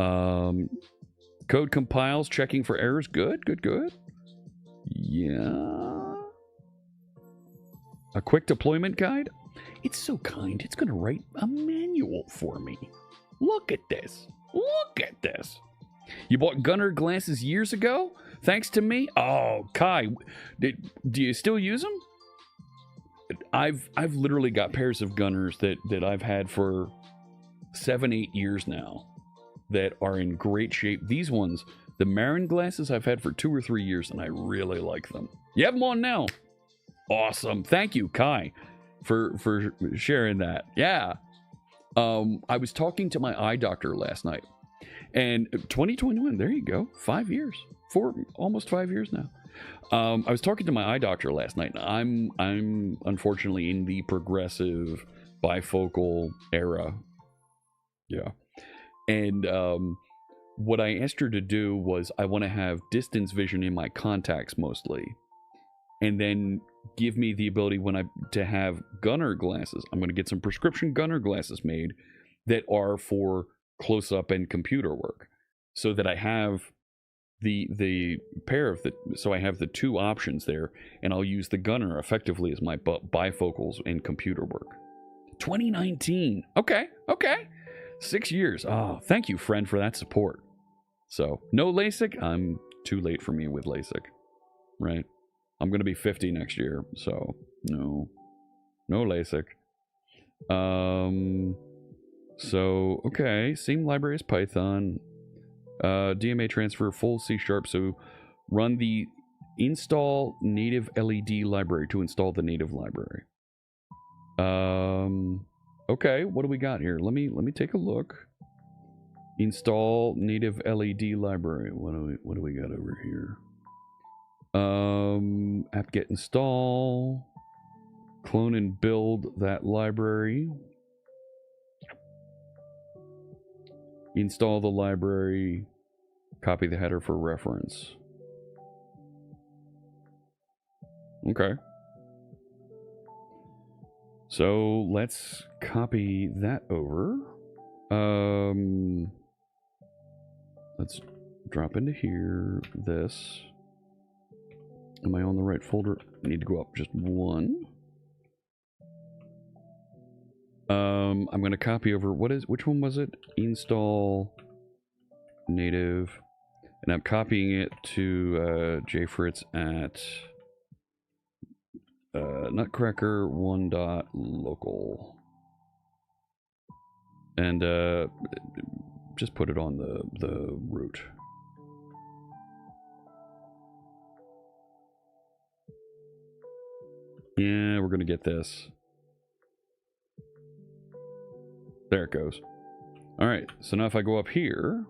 code compiles, checking for errors. Good. Yeah. A quick deployment guide? It's so kind. It's going to write a manual for me. Look at this. You bought gunner glasses years ago? Thanks to me? Oh, Kai, do you still use them? I've literally got pairs of gunners that I've had for 7-8 years now that are in great shape. These ones, the Marin glasses, I've had for 2 or 3 years, and I really like them. You have them on now. Awesome. Thank you, Kai, for sharing that. Yeah. I was talking to my eye doctor last night, and 2021, there you go. 5 years. Almost 5 years now. I was talking to my eye doctor last night. I'm unfortunately in the progressive bifocal era. Yeah. And what I asked her to do was I want to have distance vision in my contacts mostly. And then give me the ability to have gunner glasses. I'm going to get some prescription gunner glasses made that are for close-up and computer work, so that I have the pair of so I have the two options there, and I'll use the gunner effectively as my bifocals and computer work. 2019. Okay. 6 years. Oh, thank you, friend, for that support. So, no LASIK. I'm too late for me with LASIK, right? I'm going to be 50 next year, so no LASIK. So, okay, same library as Python. DMA transfer full C#, so run the install native LED library to install the native library. Okay, what do we got here? Let me take a look. Install native LED library. What do we got over here? Apt-get install. Clone and build that library. Install the library. Copy the header for reference. Okay. So let's copy that over. Let's drop into here. This. Am I on the right folder? I need to go up just one. I'm going to copy over. Which one was it? Install native. And I'm copying it to jfritz at nutcracker 1.local. And just put it on the root. Yeah, we're going to get this. There it goes. All right, so now if I go up here,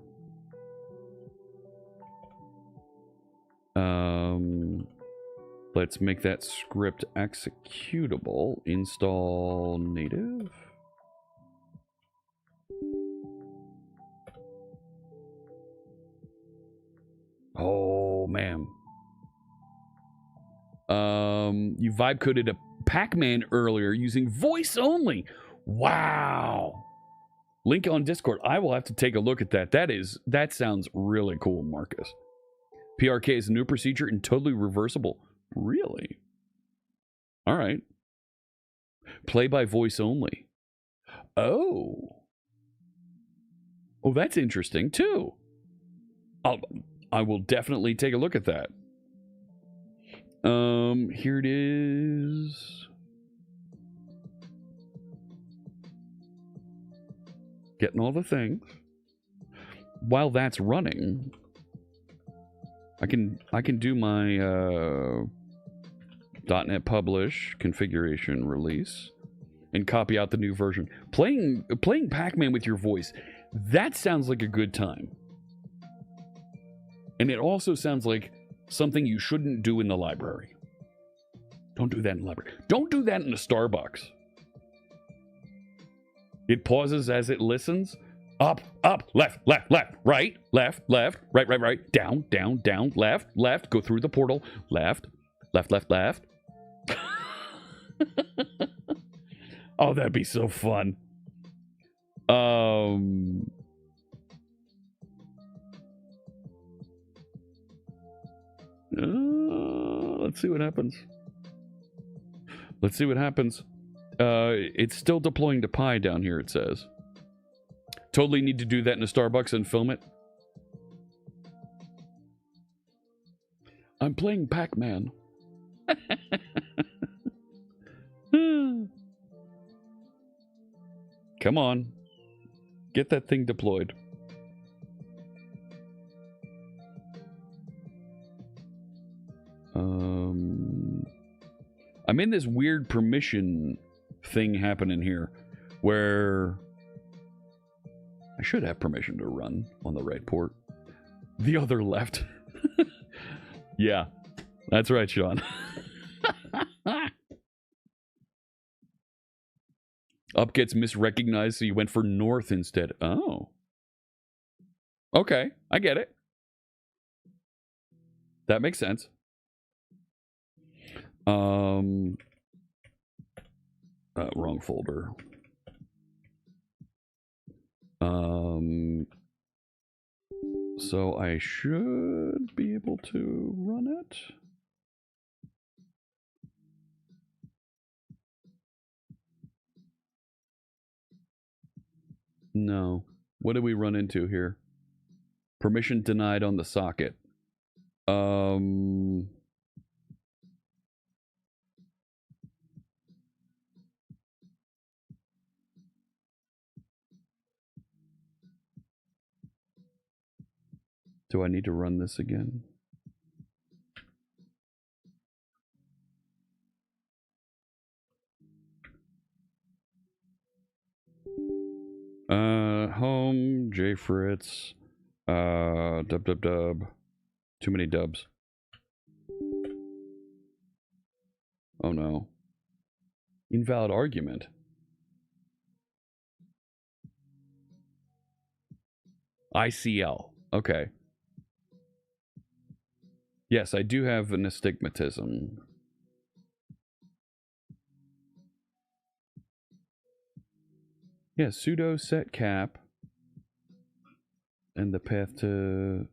let's make that script executable. Install native. Oh, man. You vibe coded a Pac-Man earlier using voice only. Wow. Link on Discord. I will have to take a look at that. That sounds really cool, Marcus. PRK is a new procedure and totally reversible. Really? All right. Play by voice only. Oh. Oh, that's interesting too. I will definitely take a look at that. Here it is. Getting all the things. While that's running, I can do my .NET Publish configuration release and copy out the new version. Playing Pac-Man with your voice, that sounds like a good time. And it also sounds like something you shouldn't do in the library. Don't do that in the library. Don't do that in a Starbucks. It pauses as it listens. Up, up, left, left, left, right, left, left, right, right, right, down, down, down, left, left, go through the portal, left, left, left, left. Oh, that'd be so fun. Let's see what happens. Let's see what happens. It's still deploying to Pi down here, it says. Totally need to do that in a Starbucks and film it. I'm playing Pac-Man. Come on. Get that thing deployed. I'm in this weird permission thing happening here where I should have permission to run on the right port. The other left. Yeah, that's right, Sean. Up gets misrecognized, so you went for north instead. Oh. Okay, I get it. That makes sense. Wrong folder. So I should be able to run it. No. What did we run into here? Permission denied on the socket. Do I need to run this again? Home, J Fritz, dub. Too many dubs. Oh no. Invalid argument. ICL. Okay. Yes, I do have an astigmatism. Yeah, sudo set cap. And the path to...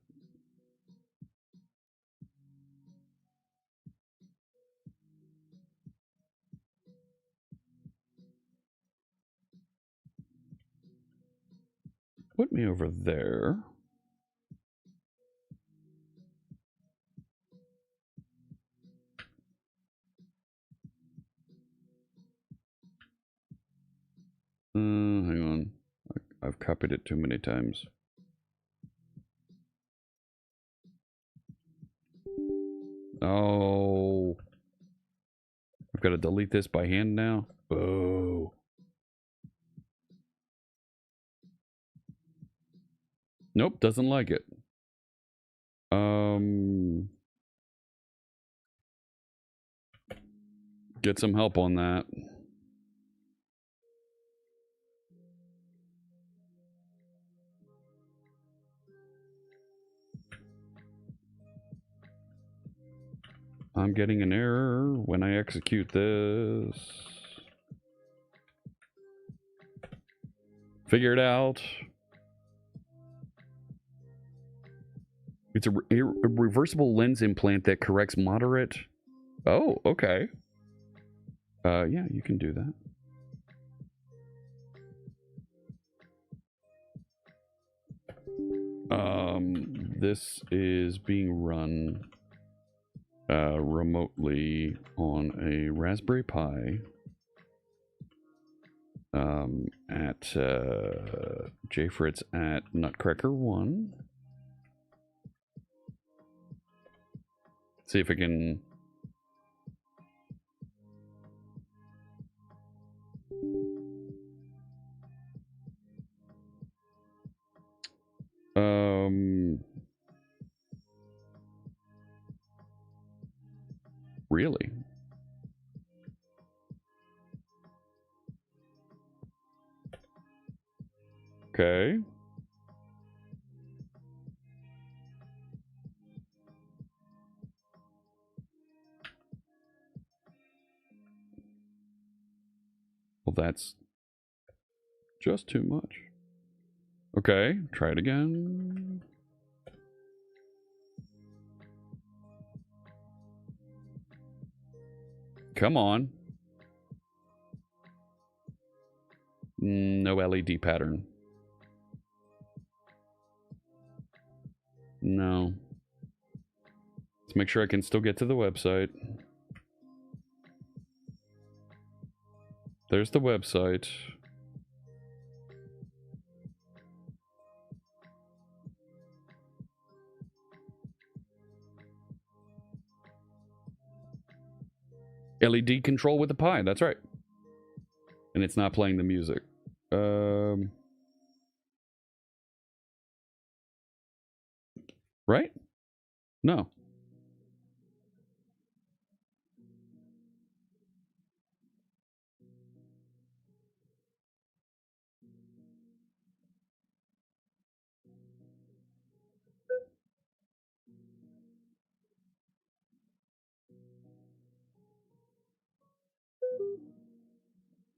Put me over there. Hang on. I've copied it too many times. Oh. I've got to delete this by hand now? Oh. Nope, doesn't like it. Get some help on that. I'm getting an error when I execute this. Figure it out. It's a reversible lens implant that corrects moderate. Oh, okay. Yeah, you can do that. This is being run remotely on a Raspberry Pi at Fritz at Nutcracker1. See if I can. Really? Okay. Well, that's just too much. Okay, try it again. Come on. No LED pattern. No. Let's make sure I can still get to the website. There's the website. LED control with the Pi, that's right. And it's not playing the music. Right? No.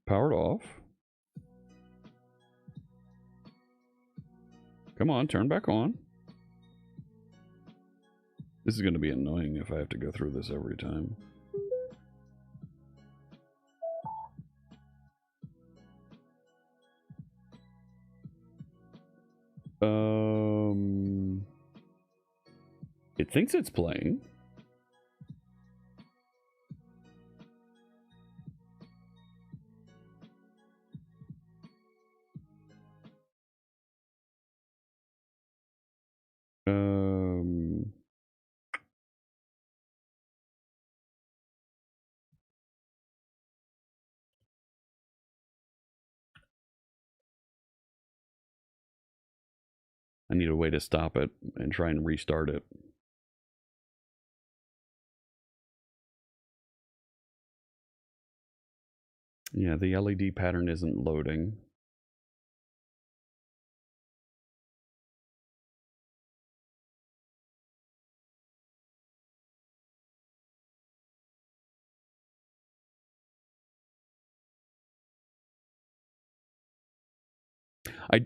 Powered off. Come on, turn back on. This is going to be annoying if I have to go through this every time. It thinks it's playing. I need a way to stop it and try and restart it. Yeah, the LED pattern isn't loading.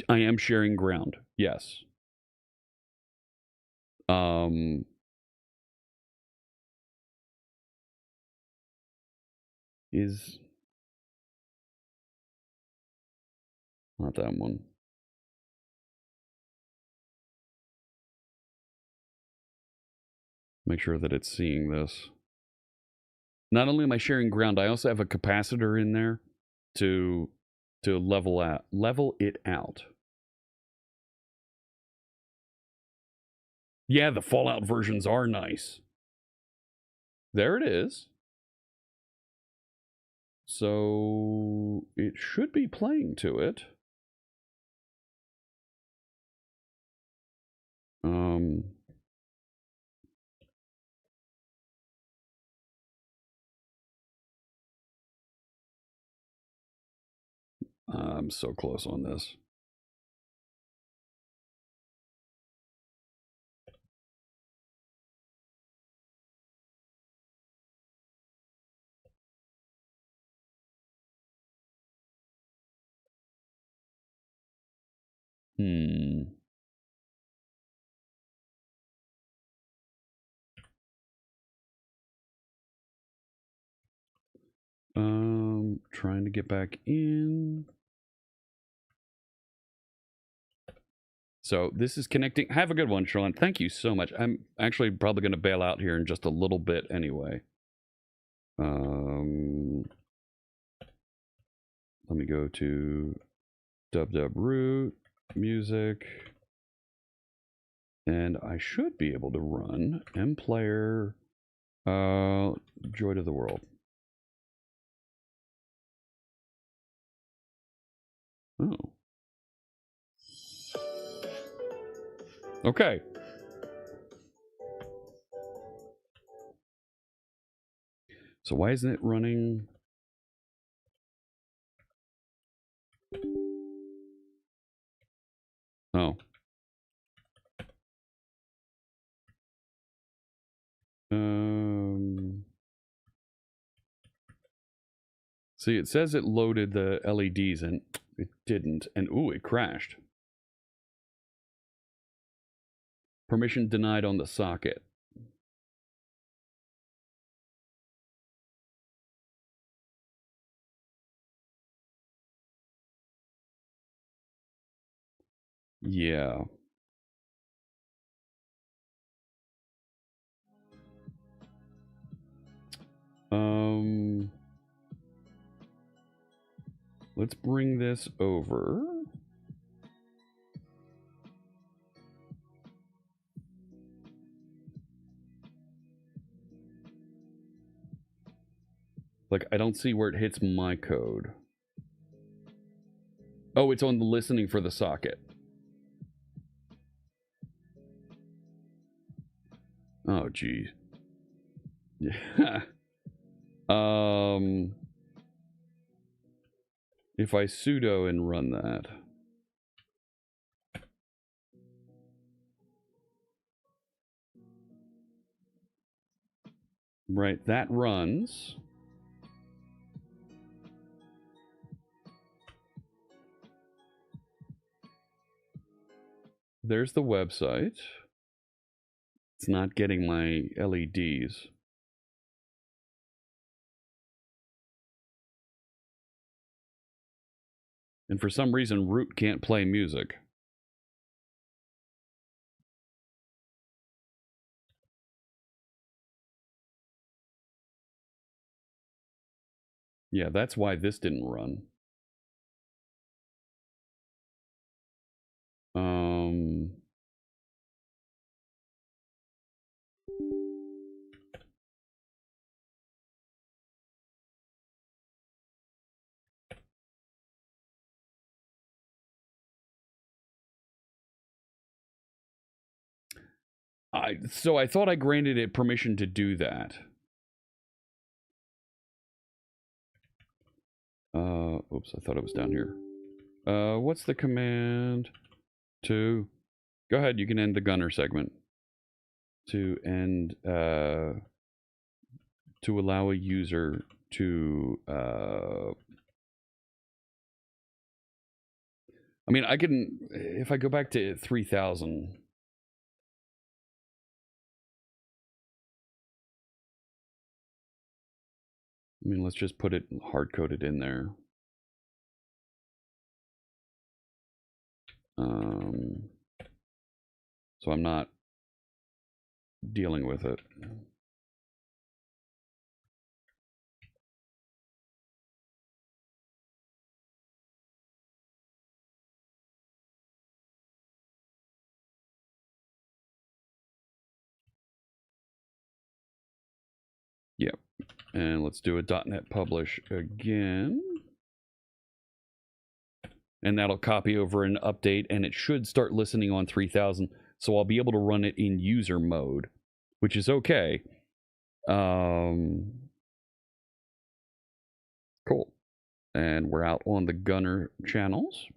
I am sharing ground. Yes. Is not that one. Make sure that it's seeing this. Not only am I sharing ground, I also have a capacitor in there to level it out. Yeah, the Fallout versions are nice. There it is. So it should be playing to it. I'm so close on this. Trying to get back in. So this is connecting. Have a good one, Sean. Thank you so much. I'm actually probably going to bail out here in just a little bit anyway. Let me go to root music, and I should be able to run mplayer Joy to the World. Oh. Okay. So why isn't it running? Oh. See, it says it loaded the LEDs and it didn't. And ooh, it crashed. Permission denied on the socket. Yeah. Let's bring this over. Like, I don't see where it hits my code. Oh, it's on the listening for the socket. Oh, geez. Yeah. If I sudo and run that. Right, that runs. There's the website. It's not getting my LEDs. And for some reason, root can't play music. Yeah, that's why this didn't run. So I thought I granted it permission to do that. Oops, I thought it was down here. What's the command to... Go ahead, you can end the gunner segment. To end... to allow a user to... I mean, I can... If I go back to 3000... I mean, let's just put it hard-coded in there. So I'm not dealing with it. Yep. And let's do a .NET publish again. And that'll copy over an update, and it should start listening on 3000. So I'll be able to run it in user mode, which is okay. Cool. And we're out on the gunner channels.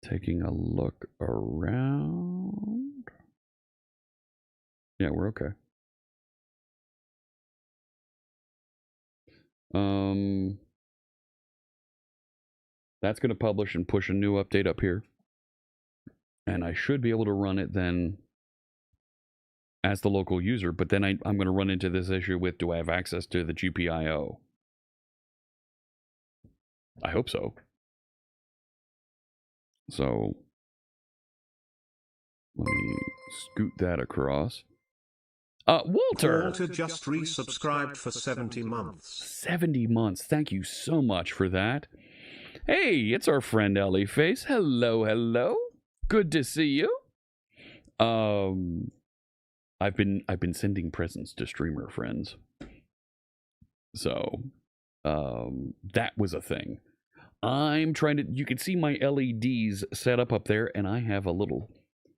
Taking a look around. Yeah, we're okay. That's going to publish and push a new update up here. And I should be able to run it then as the local user, but then I'm going to run into this issue with, do I have access to the GPIO? I hope so. So let me scoot that across. Walter! Walter just resubscribed for 70 months. 70 months. Thank you so much for that. Hey, it's our friend Ellie Face. Hello, hello. Good to see you. I've been sending presents to streamer friends. So, that was a thing. I'm trying to, you can see my LEDs set up there, and I have a little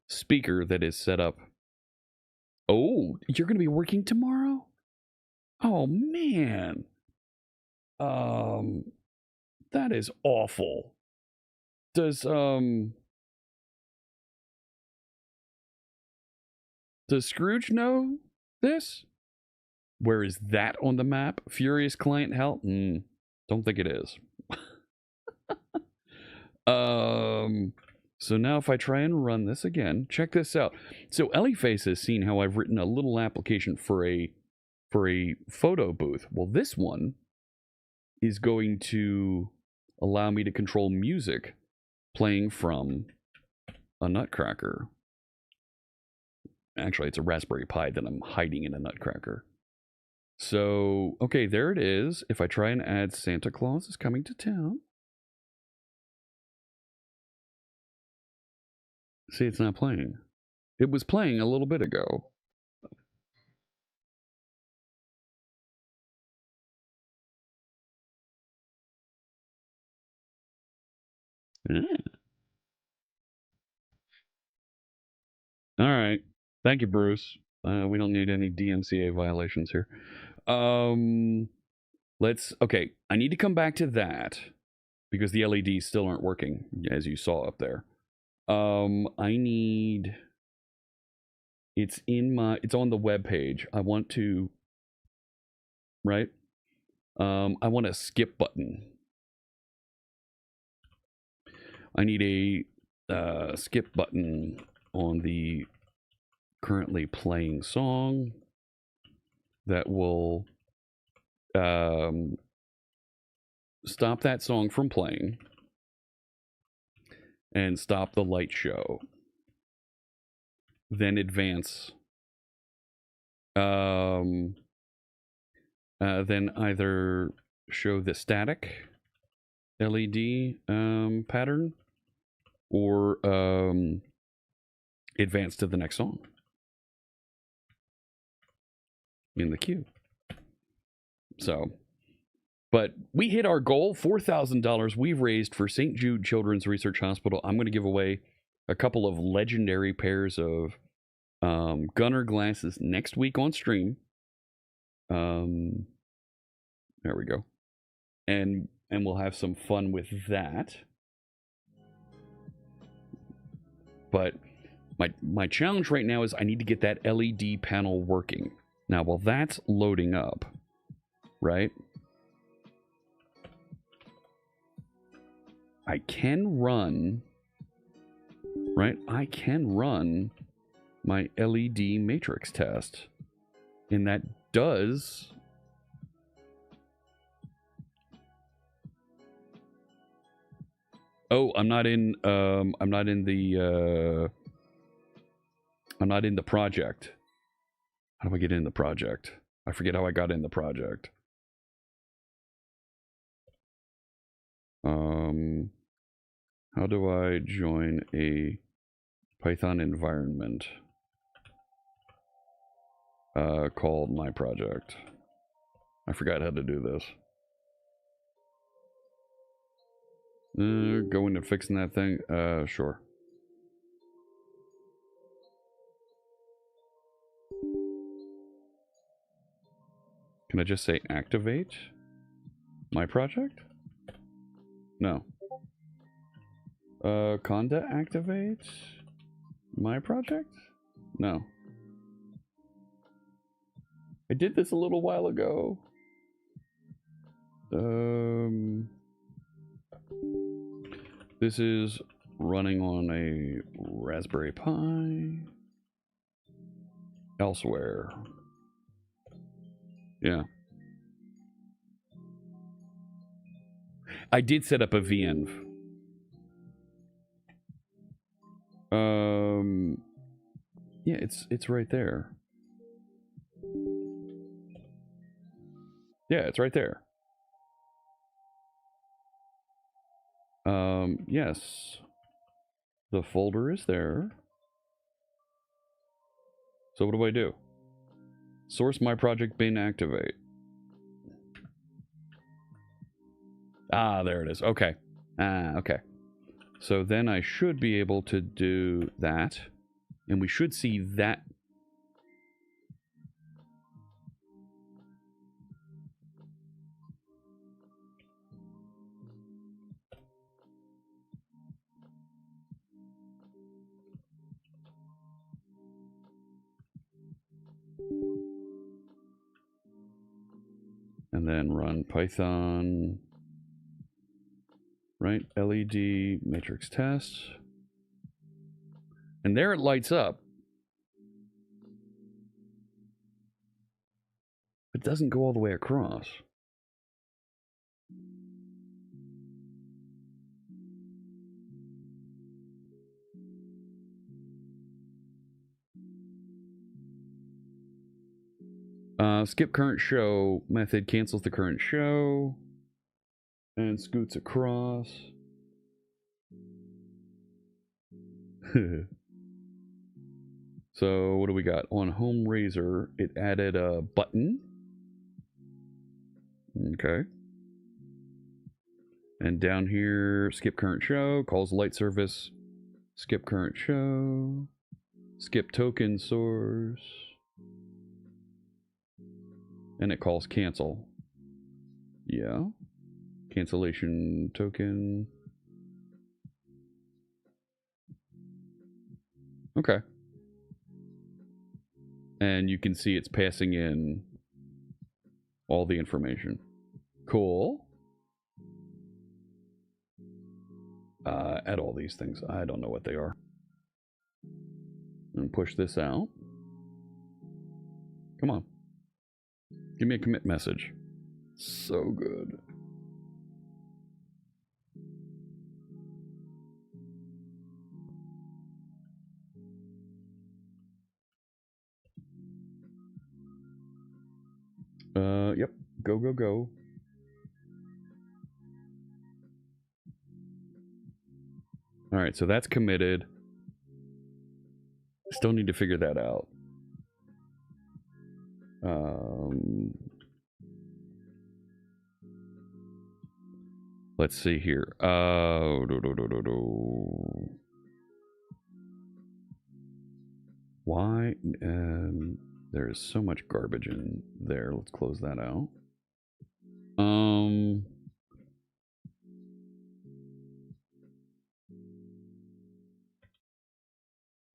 speaker that is set up. Oh, you're going to be working tomorrow? Oh, man. That is awful. Does Scrooge know this? Where is that on the map? Furious client help? Don't think it is. So now if I try and run this again, check this out. So Ellieface has seen how I've written a little application for a photo booth. Well, this one is going to allow me to control music playing from a Nutcracker. Actually, it's a Raspberry Pi that I'm hiding in a Nutcracker. So, okay, there it is. If I try and add Santa Claus is Coming to Town. See, it's not playing. It was playing a little bit ago. Yeah. All right. Thank you, Bruce. We don't need any DMCA violations here. Okay, I need to come back to that because the LEDs still aren't working, as you saw up there. I need, it's on the web page. I want to, right? I want a skip button. I need a skip button on the currently playing song that will stop that song from playing and stop the light show. Then advance. Then either show the static LED pattern or advance to the next song in the queue. So, but we hit our goal, $4,000 we've raised for St. Jude Children's Research Hospital. I'm going to give away a couple of legendary pairs of Gunner glasses next week on stream. There we go. And we'll have some fun with that. But my challenge right now is I need to get that LED panel working. Now, while that's loading up, right? I can run, right? I can run my LED matrix test. And that does... Oh, I'm not in the project. How do I get in the project? I forget how I got in the project. How do I join a Python environment called my project? I forgot how to do this. Go into fixing that thing? Sure. Can I just say activate my project? No. Conda activate my project? No. I did this a little while ago. This is running on a Raspberry Pi. Elsewhere. Yeah. I did set up a VN. Yeah, it's right there. Yeah, it's right there. Yes. The folder is there. So what do I do? Source my project bin activate. Ah, there it is. Okay. Okay. So then I should be able to do that. And we should see that. And then run Python. Right? LED matrix test. And there it lights up. It doesn't go all the way across. Skip current show method cancels the current show and scoots across. So what do we got? On home razor, it added a button. Okay. And down here, skip current show, calls light service, skip current show, skip token source, and it calls cancel. Yeah. Cancellation token. Okay. And you can see it's passing in all the information. Cool. Add all these things. I don't know what they are. And push this out. Come on. Give me a commit message. So good. Yep. Go, go, go. All right, so that's committed. Still need to figure that out. Let's see here. Why? There's so much garbage in there. Let's close that out.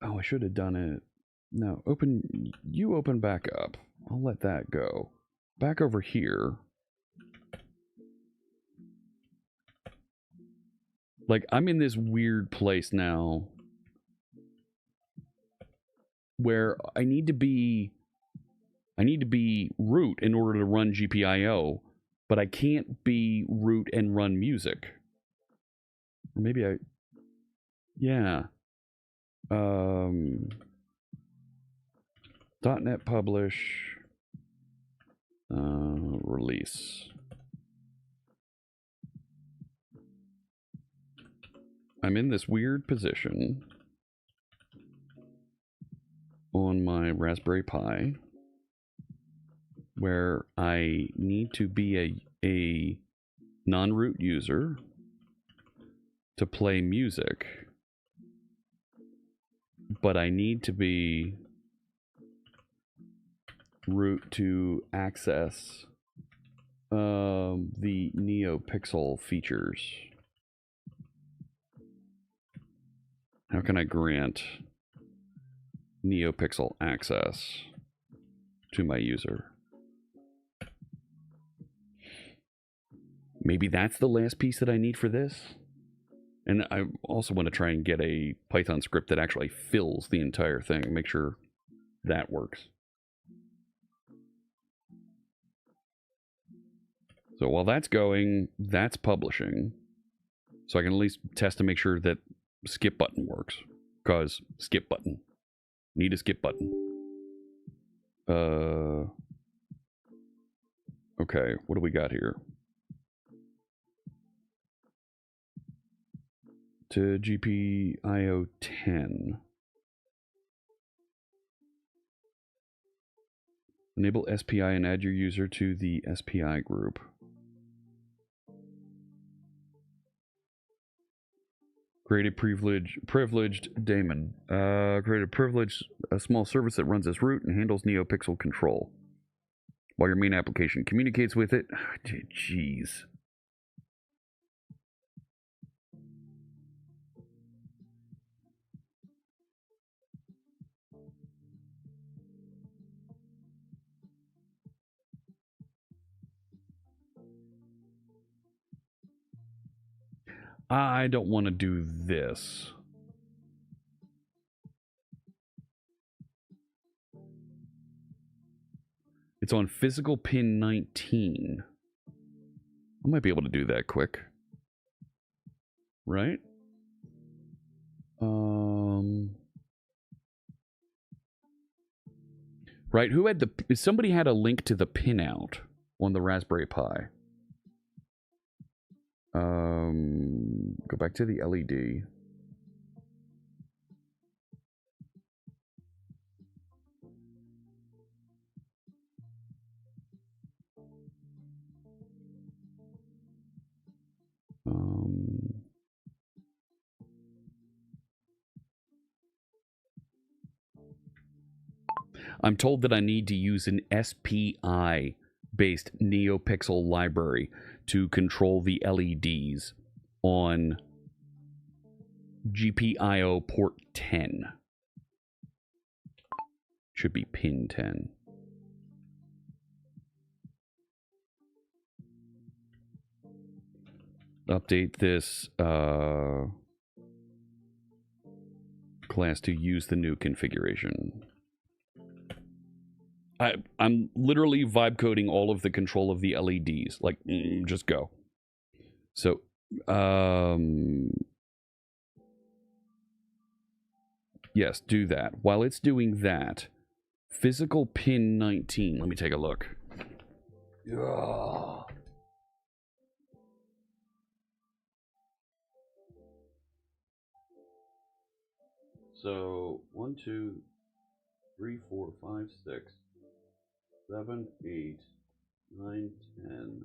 Oh, I should have done it. No, you open back up. I'll let that go. Back over here. Like, I'm in this weird place now where I need to be root in order to run GPIO, but I can't be root and run music. Or maybe yeah. .NET publish, release. I'm in this weird position on my Raspberry Pi where I need to be a non-root user to play music, but I need to be root to access the NeoPixel features. How can I grant NeoPixel access to my user? Maybe that's the last piece that I need for this. And I also want to try and get a Python script that actually fills the entire thing. Make sure that works. So while that's going, that's publishing. So I can at least test to make sure that skip button works. Cause skip button. Need a skip button. Okay, what do we got here? To GPIO 10. Enable SPI and add your user to the SPI group. Create a privileged daemon. Create a small service that runs as root and handles NeoPixel control, while your main application communicates with it. Jeez. I don't want to do this. It's on physical pin 19. I might be able to do that quick. Right? Right, who had the... Somebody had a link to the pinout on the Raspberry Pi. Go back to the LED. I'm told that I need to use an SPI-based NeoPixel library to control the LEDs on GPIO port 10. Should be pin 10. Update this class to use the new configuration. I'm literally vibe coding all of the control of the LEDs. Like, just go. So, yes, do that. While it's doing that, physical pin 19. Let me take a look. Ugh. So, 1, 2, 3, 4, 5, 6, 7, 8, 9, 10.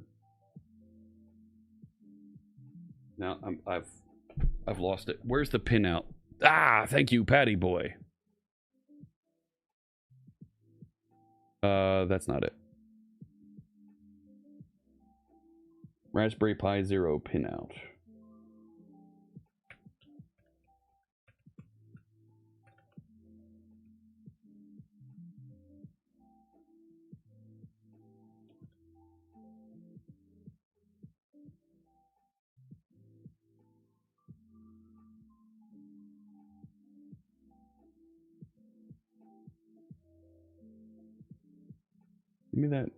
Now I've lost it. Where's the pinout? Ah, thank you, Patty boy. That's not it. Raspberry Pi 0 pinout. Give me that.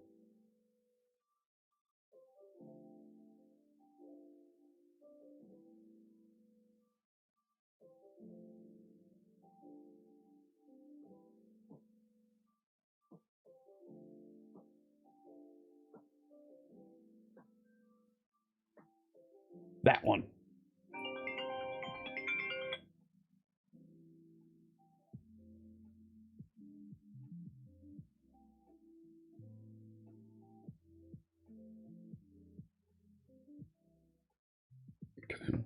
That one. Okay.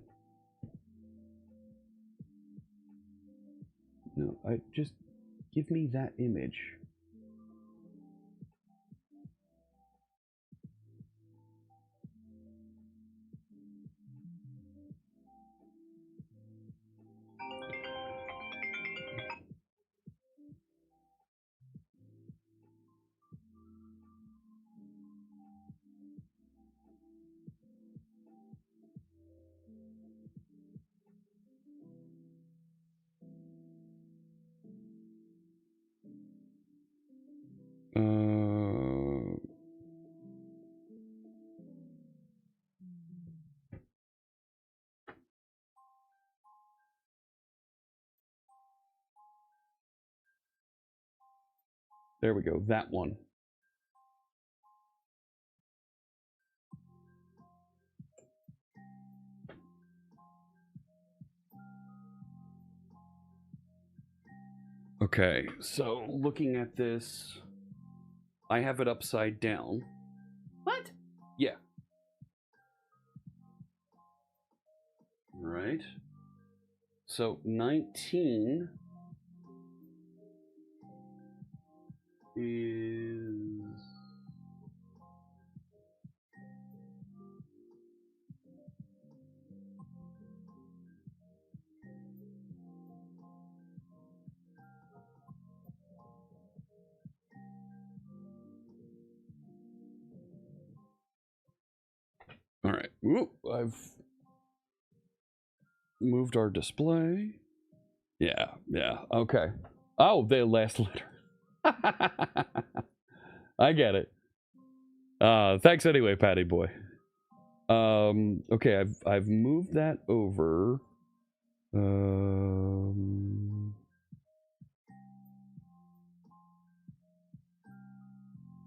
No, I just give me that image. There we go. That one. Okay, so looking at this, I have it upside down. What? Yeah. Right. So 19 is... All right. Ooh, I've moved our display. Yeah, yeah. Okay. Oh, the last letter. I get it. Thanks anyway, Patty boy. Okay, I've moved that over.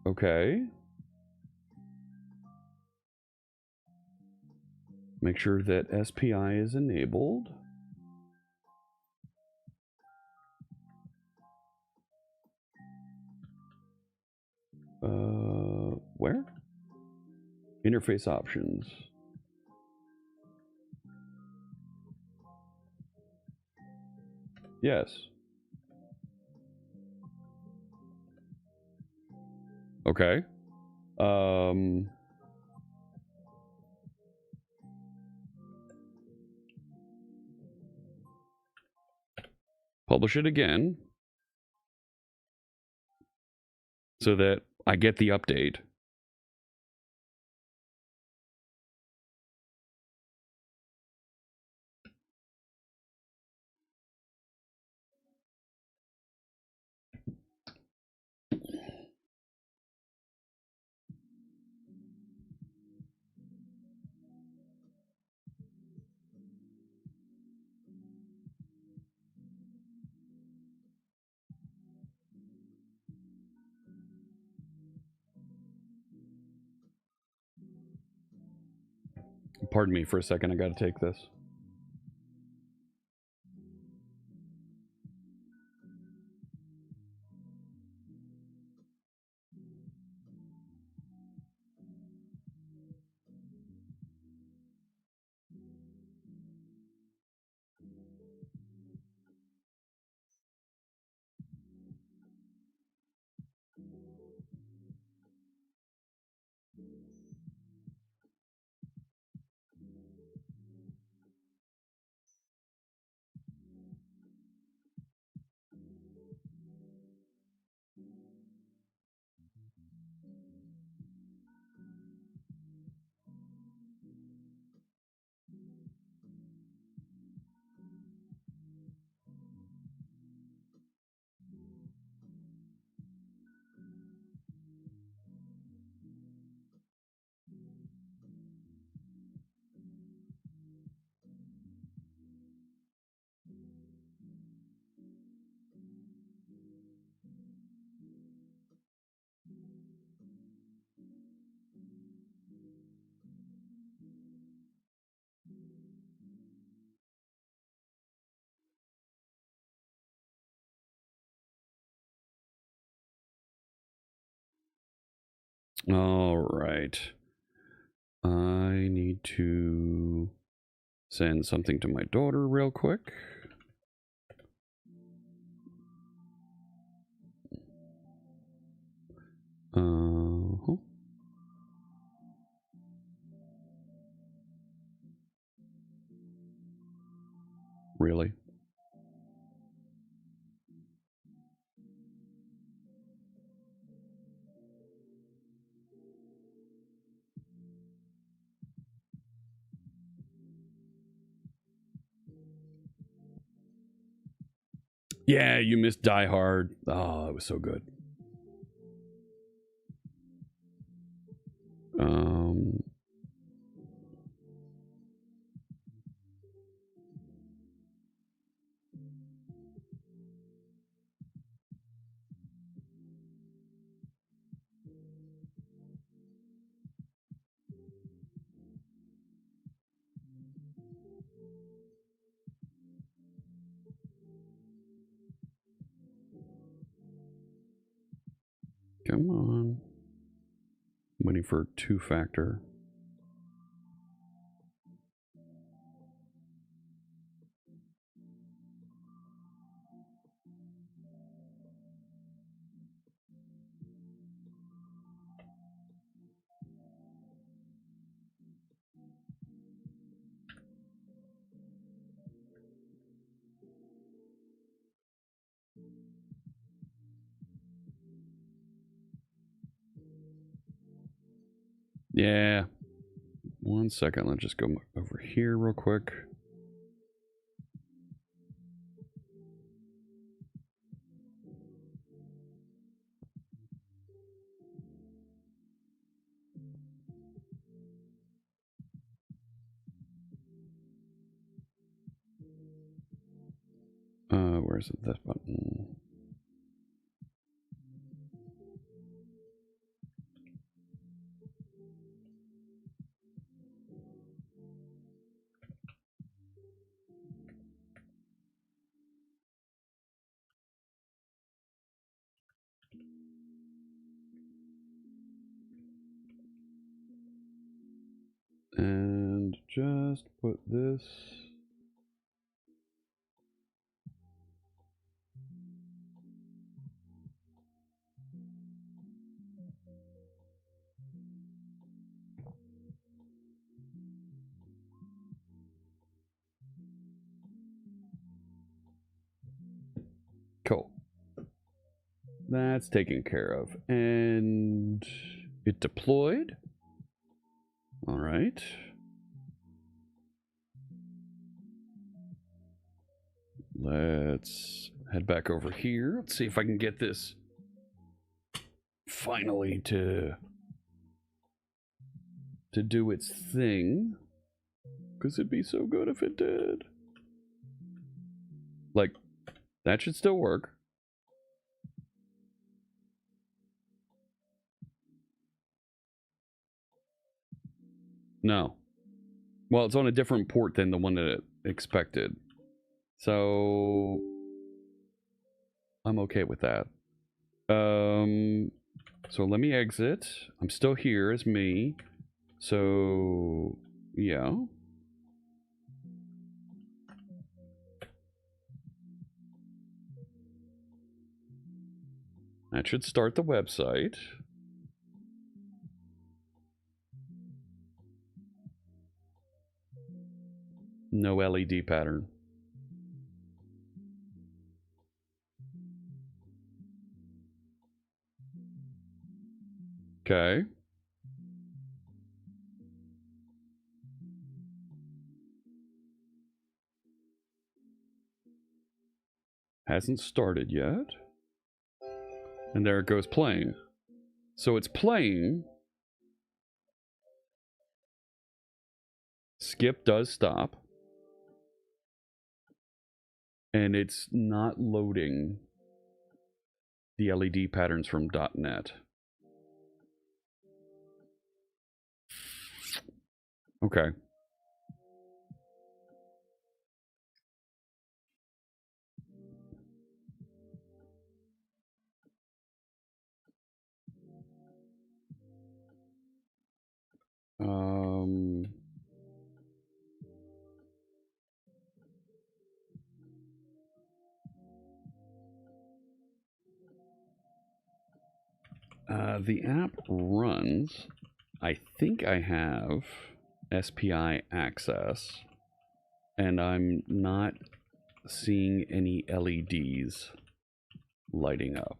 Okay. Make sure that SPI is enabled. Where? Interface options. Yes. Okay. Publish it again so that I get the update. Pardon me for a second, I gotta take this. All right. I need to send something to my daughter real quick. Uh-huh. Really? Yeah, you missed Die Hard. Oh, it was so good. Um, Come on. I'm waiting for two-factor. Yeah. 1 second. Let's just go over here real quick. Where's this button? And just put this. Cool. That's taken care of. And it deployed. All right. Let's head back over here. Let's see if I can get this finally to do its thing. Because it'd be so good if it did. Like, that should still work. No. Well, it's on a different port than the one that it expected. So I'm okay with that. So let me exit. I'm still here as me. So yeah. That should start the website. No LED pattern. Okay. Hasn't started yet. And there it goes playing. So it's playing. Skip does stop. And it's not loading the LED patterns from .NET. Okay. The app runs. I think I have SPI access, and I'm not seeing any LEDs lighting up.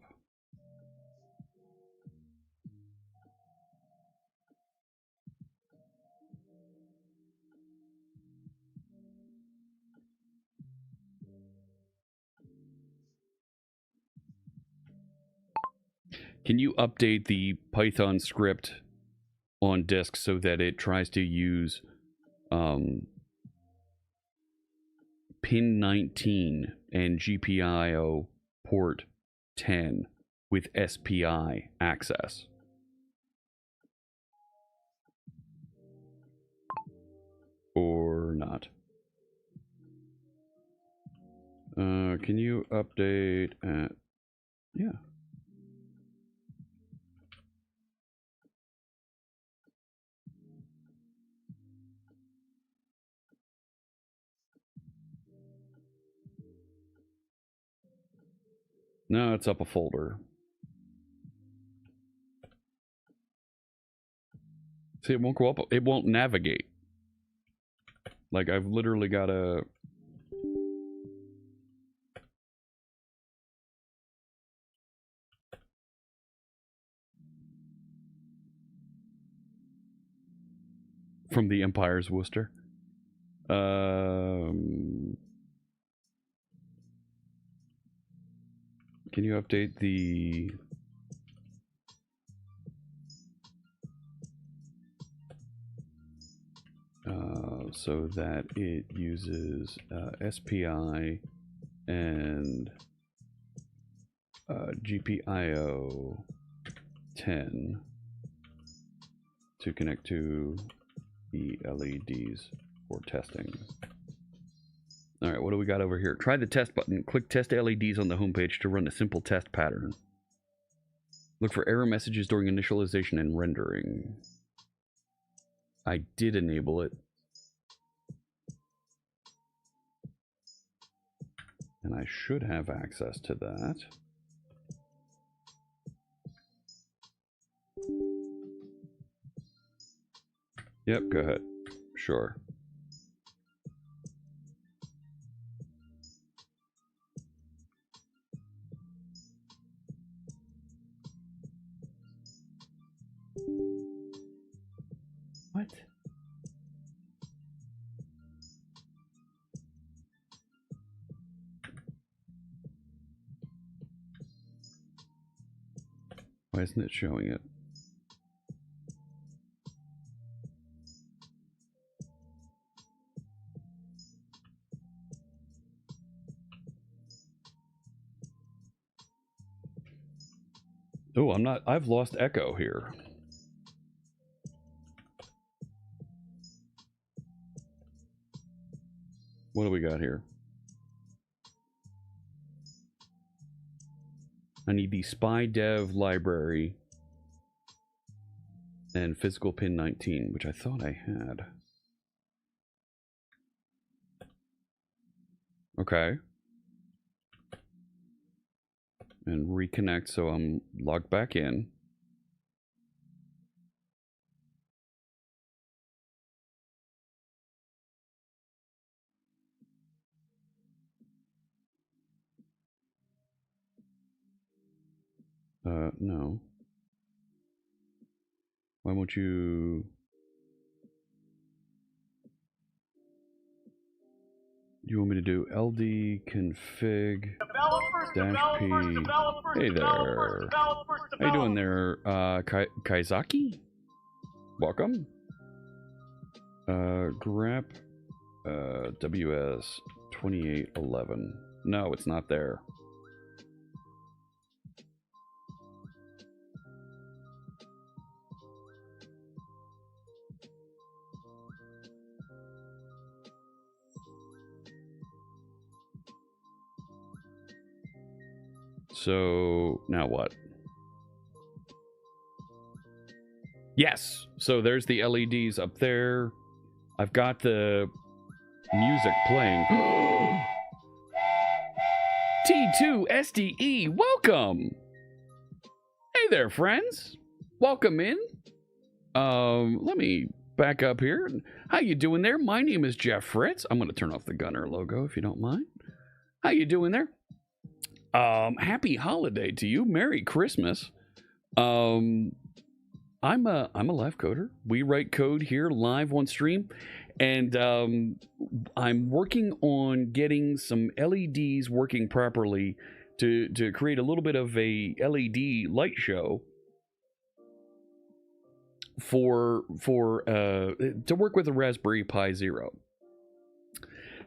Can you update the Python script on disk so that it tries to use pin 19 and GPIO port 10 with SPI access? Or not? Can you update at... Yeah. No, it's up a folder. See, it won't go up. It won't navigate. Like, I've literally got to... From the Empire's Worcester. Can you update the... so that it uses SPI and GPIO 10 to connect to the LEDs for testing. All right, what do we got over here? Try the test button. Click test LEDs on the homepage to run a simple test pattern. Look for error messages during initialization and rendering. I did enable it. And I should have access to that. Yep, go ahead. Sure. What? Why isn't it showing it? Oh, I'm not. I've lost echo here. What do we got here? I need the SPI dev library and physical pin 19, which I thought I had. Okay. And reconnect so I'm logged back in. No. Why won't you... You want me to do LD config dash P. Hey there. How you doing there, Kaizaki? Welcome. Grep WS 2811. No, it's not there. So now what? Yes. So there's the LEDs up there. I've got the music playing. T2 SDE, welcome. Hey there, friends. Welcome in. Let me back up here. How you doing there? My name is Jeff Fritz. I'm going to turn off the Gunner logo if you don't mind. How you doing there? Happy holiday to you. Merry Christmas. I'm a live coder. We write code here live on stream, and I'm working on getting some LEDs working properly to create a little bit of a LED light show for to work with a Raspberry Pi Zero.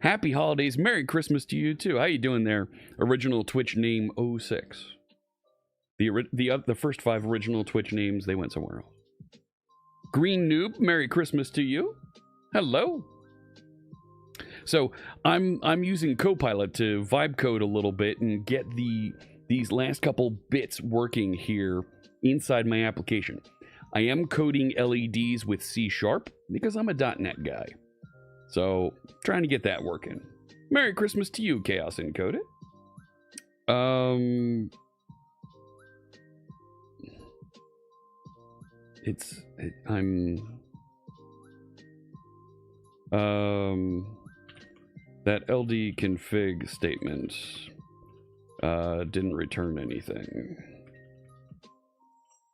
Happy holidays. Merry Christmas to you too. How you doing there? Original Twitch name 06. The first 5 original Twitch names, they went somewhere else. Green Noob, Merry Christmas to you. Hello. So I'm using Copilot to vibe code a little bit and get these last couple bits working here inside my application. I am coding LEDs with C# because I'm a .NET guy. So, trying to get that working. Merry Christmas to you, Chaos Encoded. That LD config statement didn't return anything.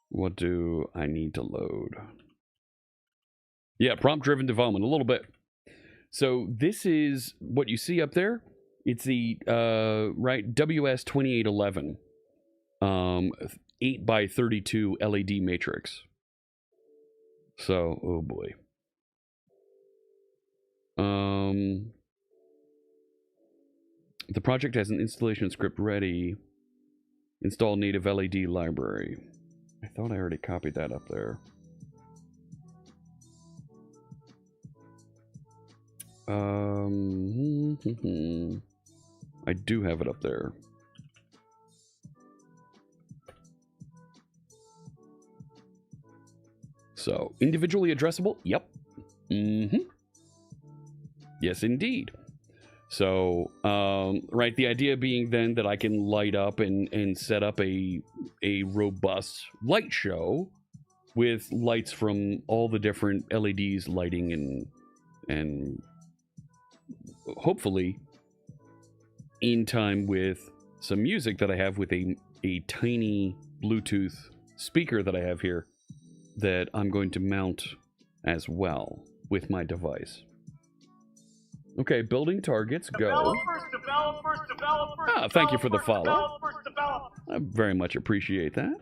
What do I need to load? Yeah, prompt-driven development, a little bit. So this is what you see up there. It's the right WS2811 8x32 LED matrix. So, oh boy. The project has an installation script ready. Install native LED library. I thought I already copied that up there. I do have it up there. So, individually addressable? Yep. Yes, indeed. So, right, the idea being then that I can light up and set up a robust light show with lights from all the different LEDs lighting and hopefully in time with some music that I have with a tiny Bluetooth speaker that I have here that I'm going to mount as well with my device. Okay, building targets, go. Thank you for the follow. I very much appreciate that.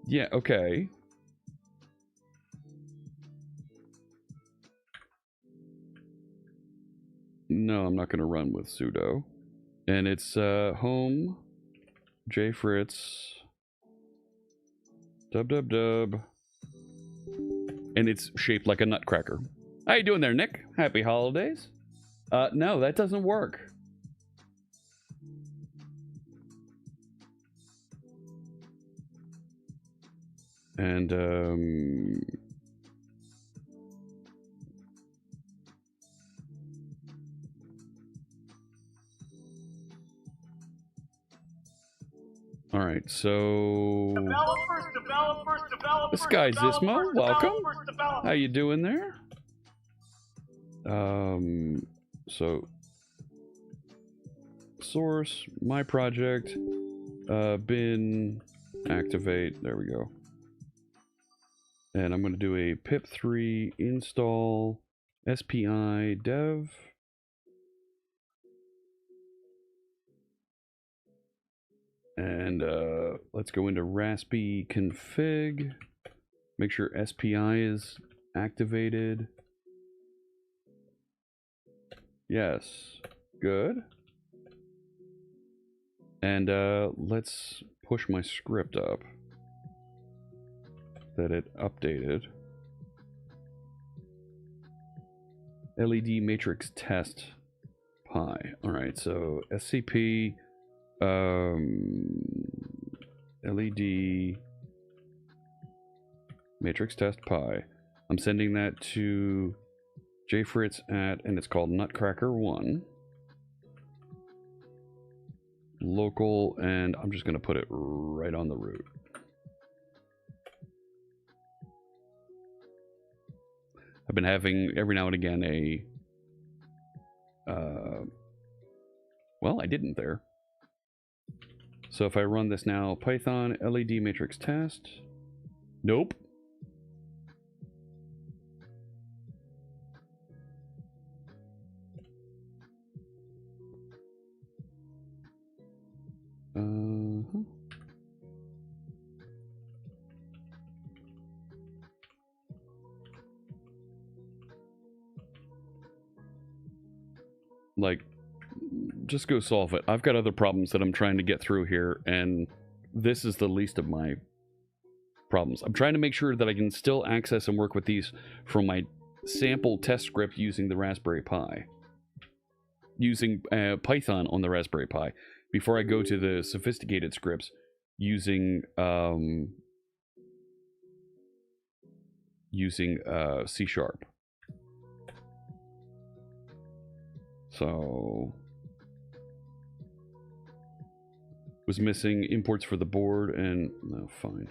Yeah, okay. No, I'm not going to run with sudo. And it's home, Fritz, dub. And it's shaped like a nutcracker. How you doing there, Nick? Happy holidays. No, that doesn't work. And all right, so this guy's Ismo. Welcome. How you doing there? So source, my project, bin, activate. There we go. And I'm going to do a pip3 install SPI dev. And let's go into Raspi config. Make sure SPI is activated. Yes, good. And let's push my script up that it updated. LED matrix test pi. All right, so SCP LED matrix test pi. I'm sending that to Fritz and it's called Nutcracker1 local, and I'm just going to put it right on the root. I've been having every now and again a well, I didn't there. So if I run this now, Python LED matrix test. Nope. Like, just go solve it. I've got other problems that I'm trying to get through here, and this is the least of my problems. I'm trying to make sure that I can still access and work with these from my sample test script using the Raspberry Pi. Using Python on the Raspberry Pi before I go to the sophisticated scripts using C#. So was missing imports for the board and no, fine.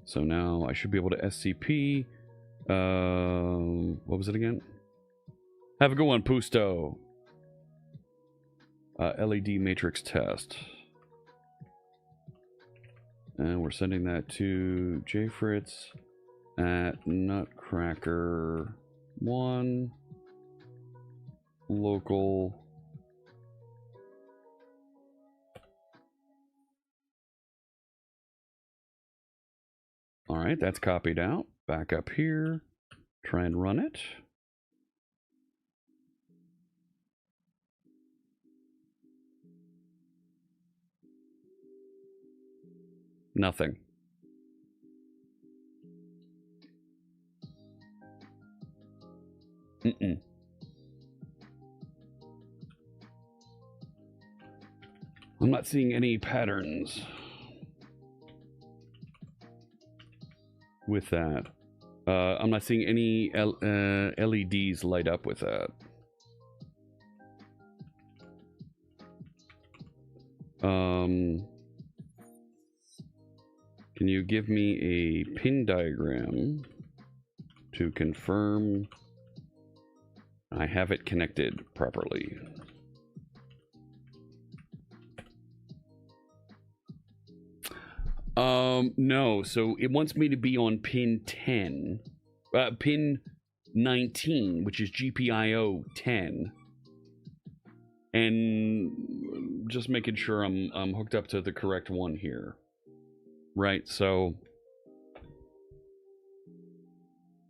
So now I should be able to SCP. What was it again? Have a good one, Pusto. LED matrix test. And we're sending that to J Fritz at Nutcracker 1 local. All right, that's copied out. Back up here. Try and run it. Nothing. Mm-mm. I'm not seeing any patterns with that. I'm not seeing any LEDs light up with that. Can you give me a pin diagram to confirm I have it connected properly? No, so it wants me to be on pin 10, pin 19, which is GPIO 10, and just making sure I'm hooked up to the correct one here, right? So,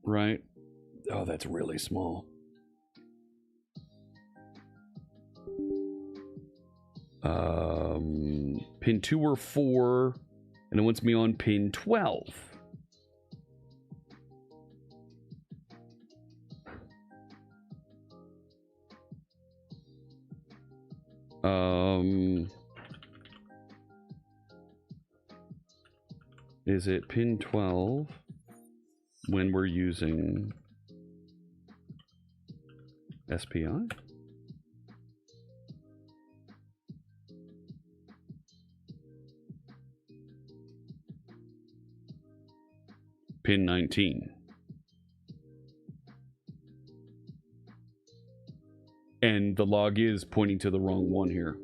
right? Oh, that's really small. Pin 2 or 4. And it wants me on pin 12. Is it pin 12 when we're using SPI? Pin 19. And the log is pointing to the wrong one here.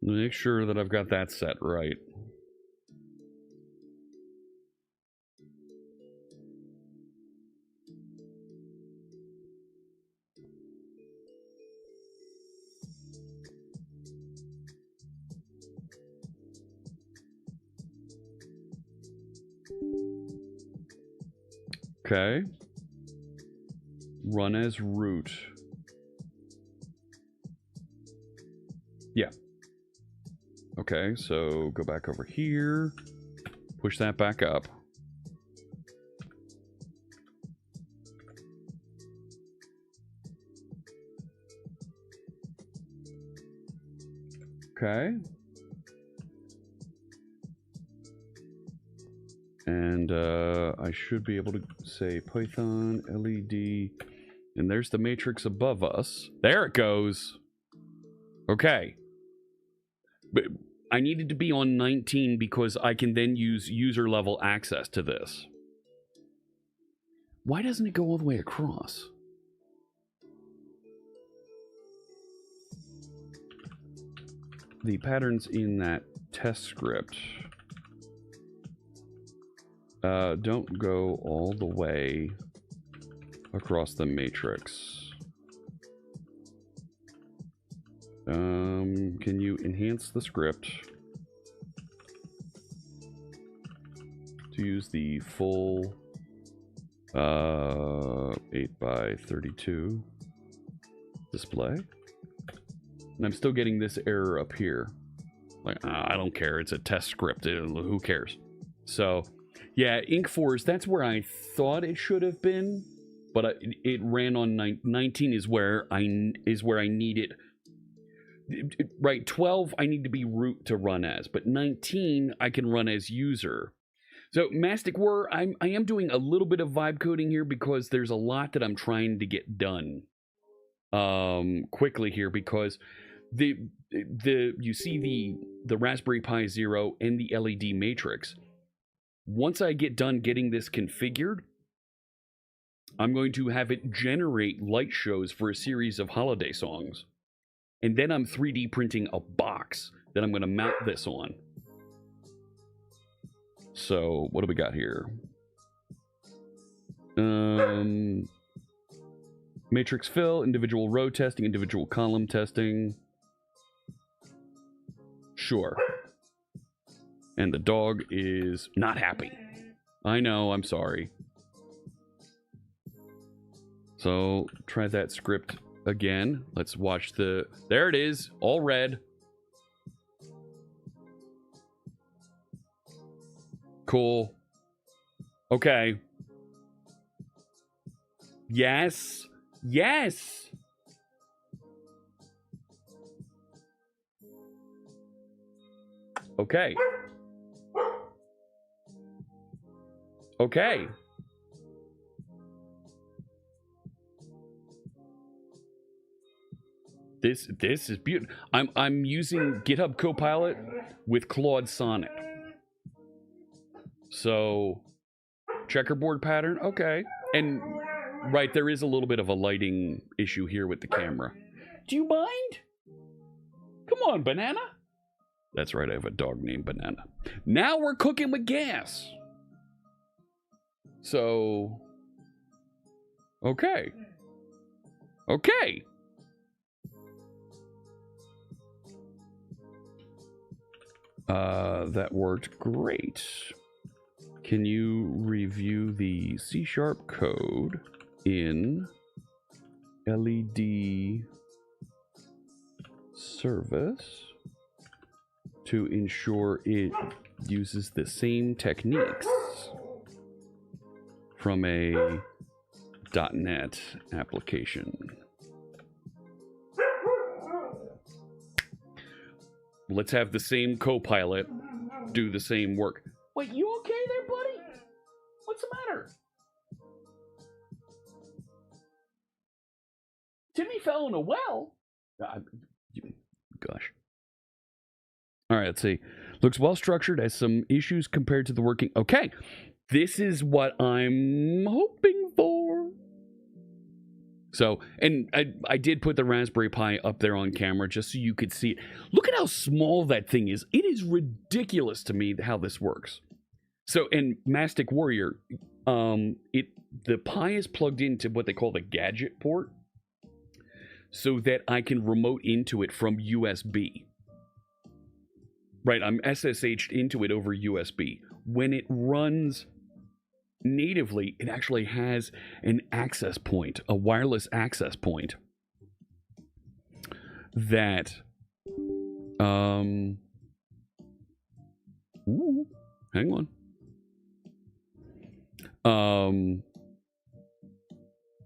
Make sure that I've got that set right. Okay. Run as root. Yeah. Okay, so go back over here. Push that back up. Okay. And I should be able to say Python LED. And there's the matrix above us. There it goes. Okay. But I needed to be on 19 because I can then use user level access to this. Why doesn't it go all the way across? The patterns in that test script don't go all the way across the matrix. Can you enhance the script to use the full 8x32 display. And I'm still getting this error up here. Like, I don't care. It's a test script. Who cares? So, yeah, Ink Force, that's where I thought it should have been. But it ran on 19 is where I need it. Right, 12 I need to be root to run as. But 19 I can run as user. So, Mastic War, I am doing a little bit of vibe coding here because there's a lot that I'm trying to get done quickly here because you see the Raspberry Pi Zero and the LED matrix. Once I get done getting this configured, I'm going to have it generate light shows for a series of holiday songs. And then I'm 3D printing a box that I'm going to mount this on. So, what do we got here? Matrix fill, individual row testing, individual column testing. Sure. And the dog is not happy. I know, I'm sorry. So, try that script again. Let's watch the... There it is, all red. Cool. Okay. Yes. Yes. Okay. Okay. This is beautiful. I'm using GitHub Copilot with Claude Sonnet. So, checkerboard pattern, okay. And, right, there is a little bit of a lighting issue here with the camera. Do you mind? Come on, Banana. That's right, I have a dog named Banana. Now we're cooking with gas. So, okay. Okay. That worked great. Can you review the C# code in LED service to ensure it uses the same techniques from a .NET application? Let's have the same Copilot do the same work. Wait, you okay there, buddy? What's the matter? Timmy fell in a well. Gosh. All right, let's see. Looks well structured, has some issues compared to the working. Okay, this is what I'm hoping for. So, and I did put the Raspberry Pi up there on camera just so you could see it. Look at how small that thing is. It is ridiculous to me how this works. So, and Mastic Warrior, the Pi is plugged into what they call the gadget port so that I can remote into it from USB. Right, I'm SSH'd into it over USB. When it runs natively, it actually has an access point, a wireless access point that ooh, hang on.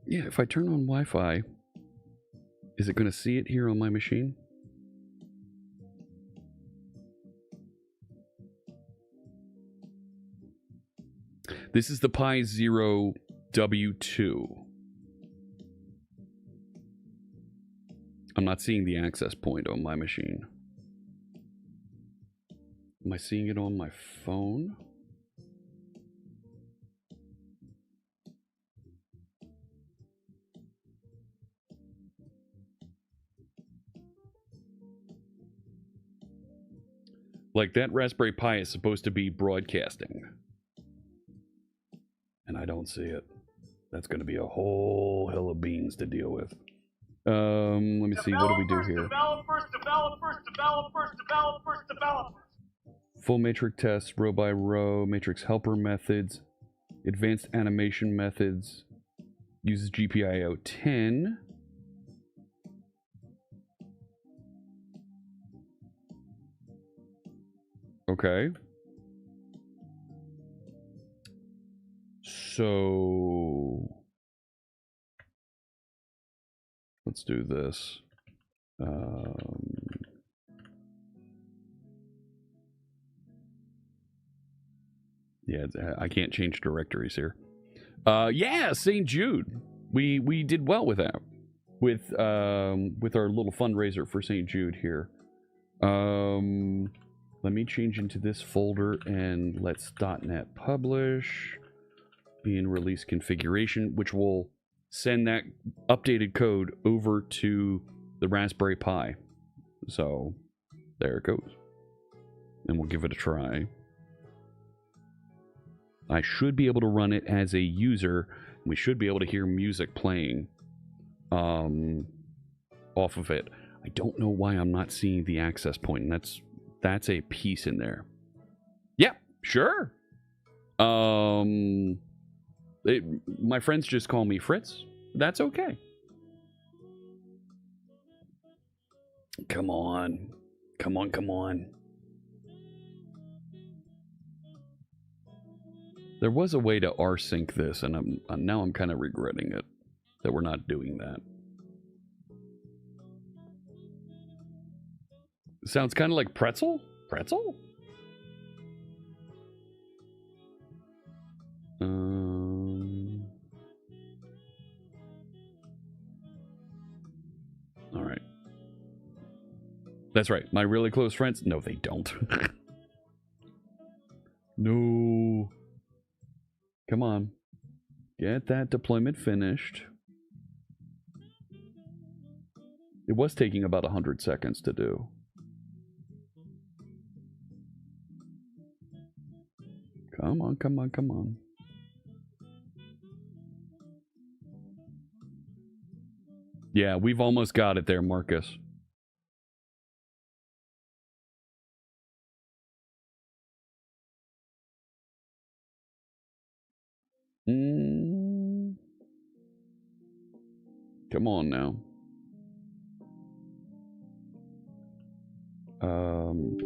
Yeah, if I turn on Wi-Fi, is it going to see it here on my machine? This is the Pi Zero W2. I'm not seeing the access point on my machine. Am I seeing it on my phone? Like, that Raspberry Pi is supposed to be broadcasting. And I don't see it. That's going to be a whole hell of beans to deal with. Let me see. What do we do here? Developers. full matrix tests, row by row, matrix helper methods, advanced animation methods, uses GPIO 10. Okay. So let's do this. Yeah, I can't change directories here. Yeah, St. Jude. We did well with that. With our little fundraiser for St. Jude here. Let me change into this folder and let's .NET publish in release configuration, which will send that updated code over to the Raspberry Pi. So there it goes. And we'll give it a try. I should be able to run it as a user. We should be able to hear music playing off of it. I don't know why I'm not seeing the access point, and that's a piece in there. Yeah, sure. My friends just call me Fritz. That's okay. Come on. Come on, come on. There was a way to rsync this, and now I'm kind of regretting it that we're not doing that. Sounds kind of like pretzel? Pretzel? All right. That's right. My really close friends? No, they don't. No. Come on. Get that deployment finished. It was taking about 100 seconds to do. Come on, come on, come on. Yeah, we've almost got it there, Marcus. Come on now. I'm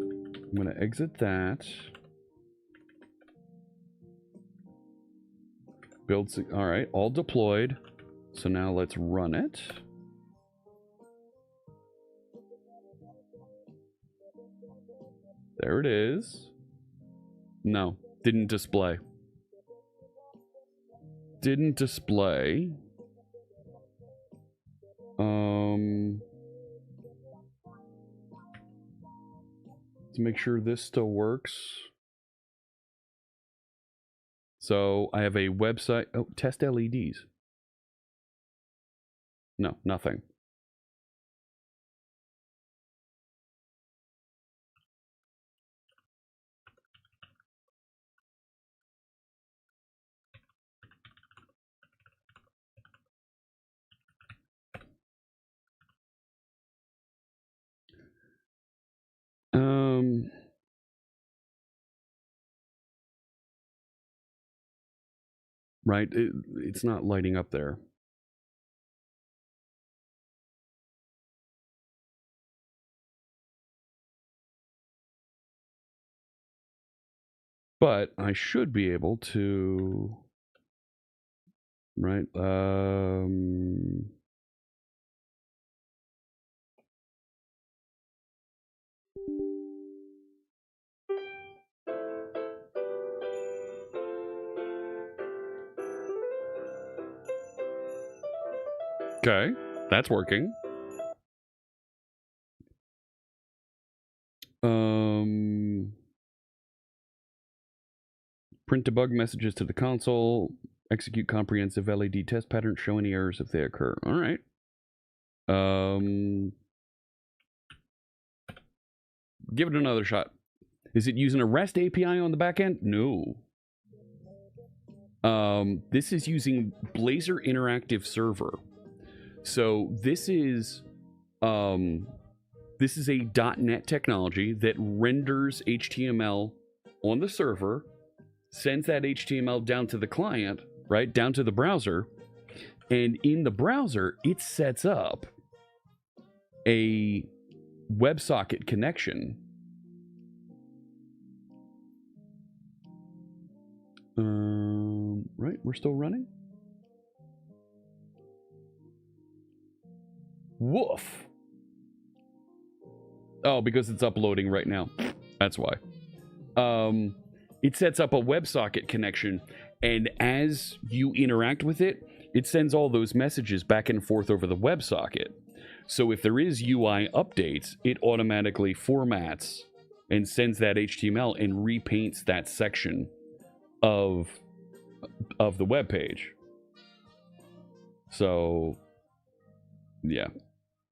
going to exit that. Build. All right, all deployed. So now let's run it. There it is. No, didn't display. Didn't display. Let's make sure this still works. So I have a website. Oh, test LEDs. No, nothing. Right, it's not lighting up there. But I should be able to, right? Okay, that's working. Print debug messages to the console. Execute comprehensive LED test pattern. Show any errors if they occur. All right. Give it another shot. Is it using a REST API on the back end? No. This is using Blazor Interactive Server. So this is this is a .NET technology that renders HTML on the server, sends that HTML down to the client, right, down to the browser, and in the browser, it sets up a WebSocket connection. Right, we're still running? Woof. Oh, because it's uploading right now. That's why. It sets up a WebSocket connection, and as you interact with it, it sends all those messages back and forth over the WebSocket. So if there is UI updates, it automatically formats and sends that HTML and repaints that section of the web page. So yeah,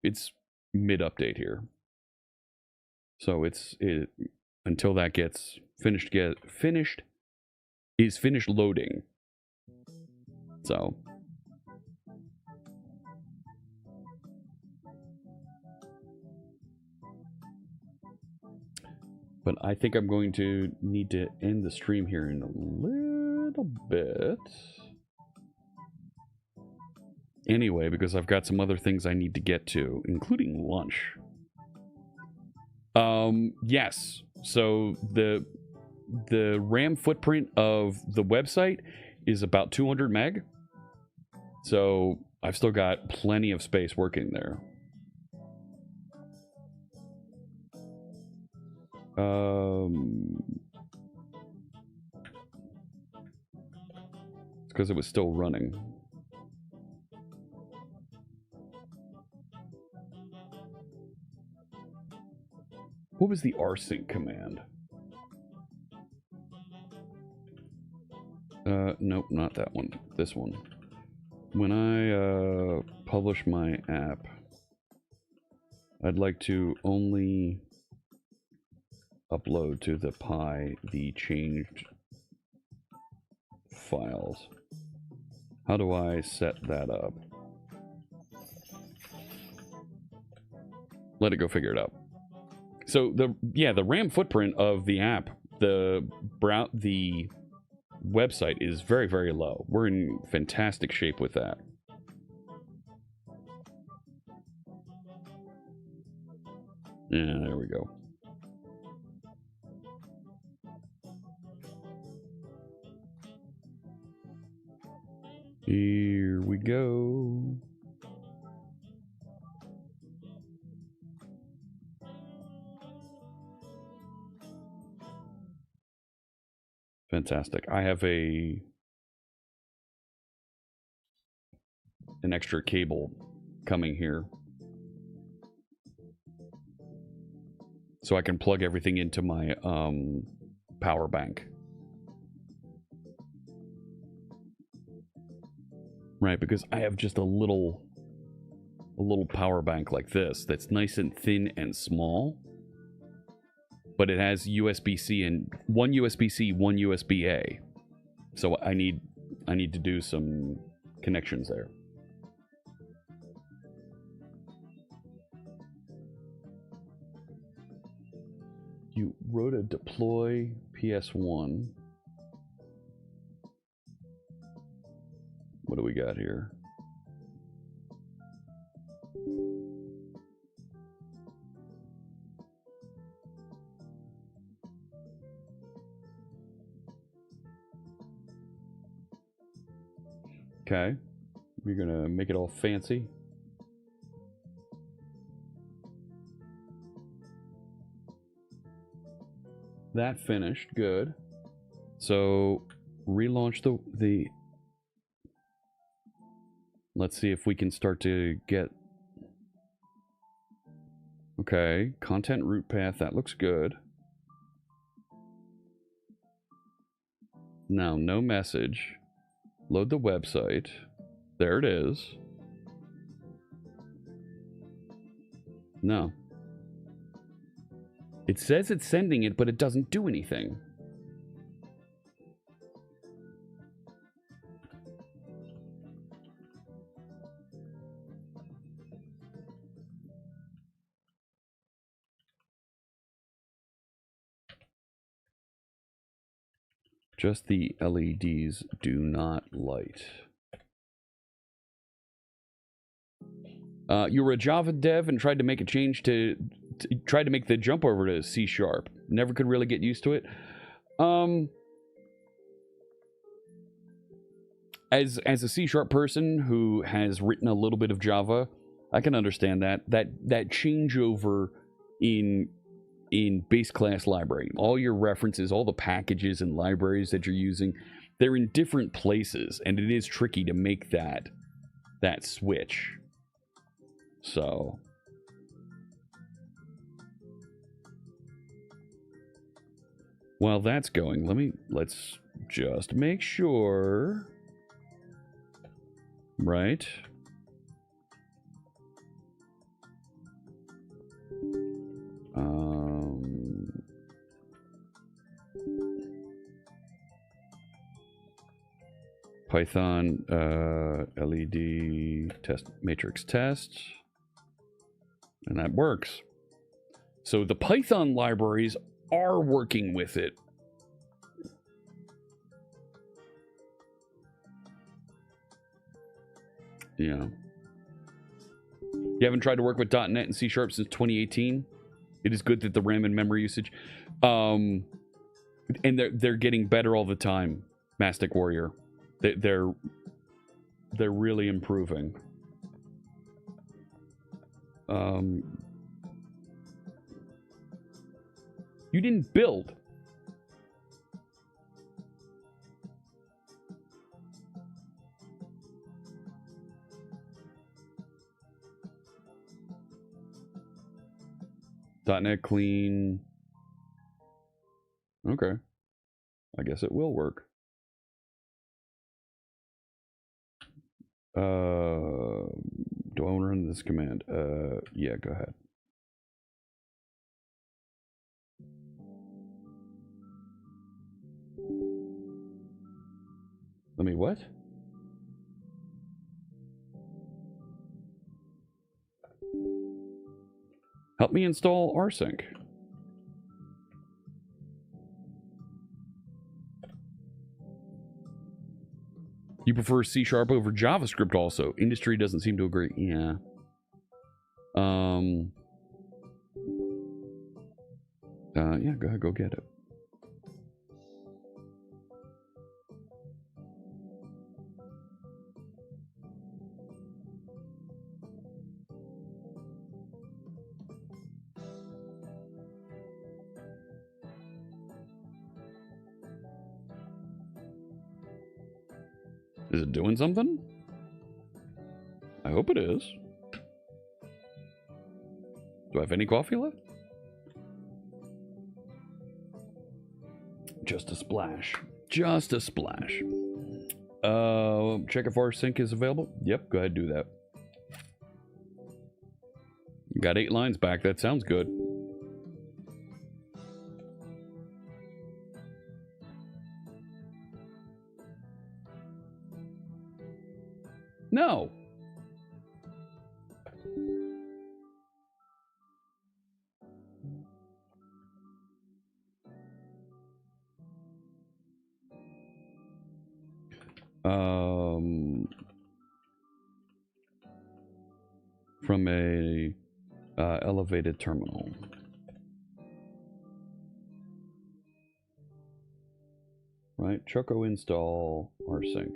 it's mid-update here. So until that gets finished loading. So but I think I'm going to need to end the stream here in a little bit. Anyway, because I've got some other things I need to get to, including lunch. Yes. So the RAM footprint of the website is about 200 meg. So I've still got plenty of space working there. It's because it was still running. What was the rsync command? Nope, not that one. This one. When I publish my app, I'd like to only upload to the Pi the changed files. How do I set that up? Let it go figure it out. So the RAM footprint of the app, the website is very, very low. We're in fantastic shape with that. Yeah, there we go. Here we go. Fantastic. I have an extra cable coming here, so I can plug everything into my power bank. Right, because I have just a little power bank like this that's nice and thin and small, but it has USB-C and one USB-C, one USB-A. So I need to do some connections there. You wrote a deploy PS1. What do we got here? Okay. We're gonna make it all fancy. That finished. Good. So relaunch the let's see if we can start to get... Okay, content root path, that looks good. Now, no message. Load the website. There it is. No. It says it's sending it, but it doesn't do anything. Just the LEDs do not light. You were a Java dev and tried to make a change tried to make the jump over to C#. Never could really get used to it. As a C# person who has written a little bit of Java, I can understand that changeover in base class library. All your references, all the packages and libraries that you're using, they're in different places, and it is tricky to make that switch. So while that's going, let's just make sure, right? Python LED test matrix test, and that works. So the Python libraries are working with it. Yeah. You haven't tried to work with .NET and C# since 2018? It is good that the RAM and memory usage, and they're getting better all the time. Mastic Warrior, they're really improving. You didn't build. .NET clean. Okay. I guess it will work. Do I want to run this command? Yeah, go ahead. Let me what? Help me install rsync. You prefer C# over JavaScript also. Industry doesn't seem to agree. Yeah. Yeah, go ahead, go get it. Is it doing something? I hope it is. Do I have any coffee left? Just a splash. Just a splash. Check if rsync is available. Yep, go ahead and do that. Got 8 lines back. That sounds good. No. From a elevated terminal. Right, Choco install rsync.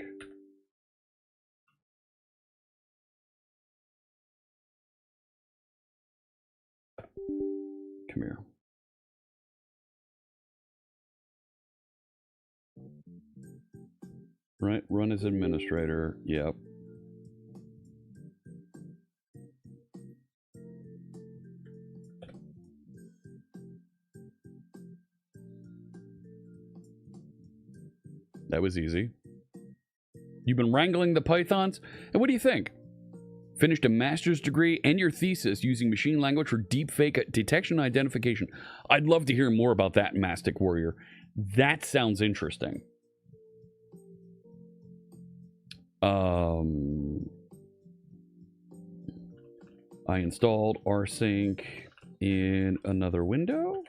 Come here. Right, run as administrator. Yep. That was easy. You've been wrangling the Pythons? And what do you think? Finished a master's degree and your thesis using machine language for deepfake detection and identification. I'd love to hear more about that, Mastic Warrior. That sounds interesting. I installed rsync in another window.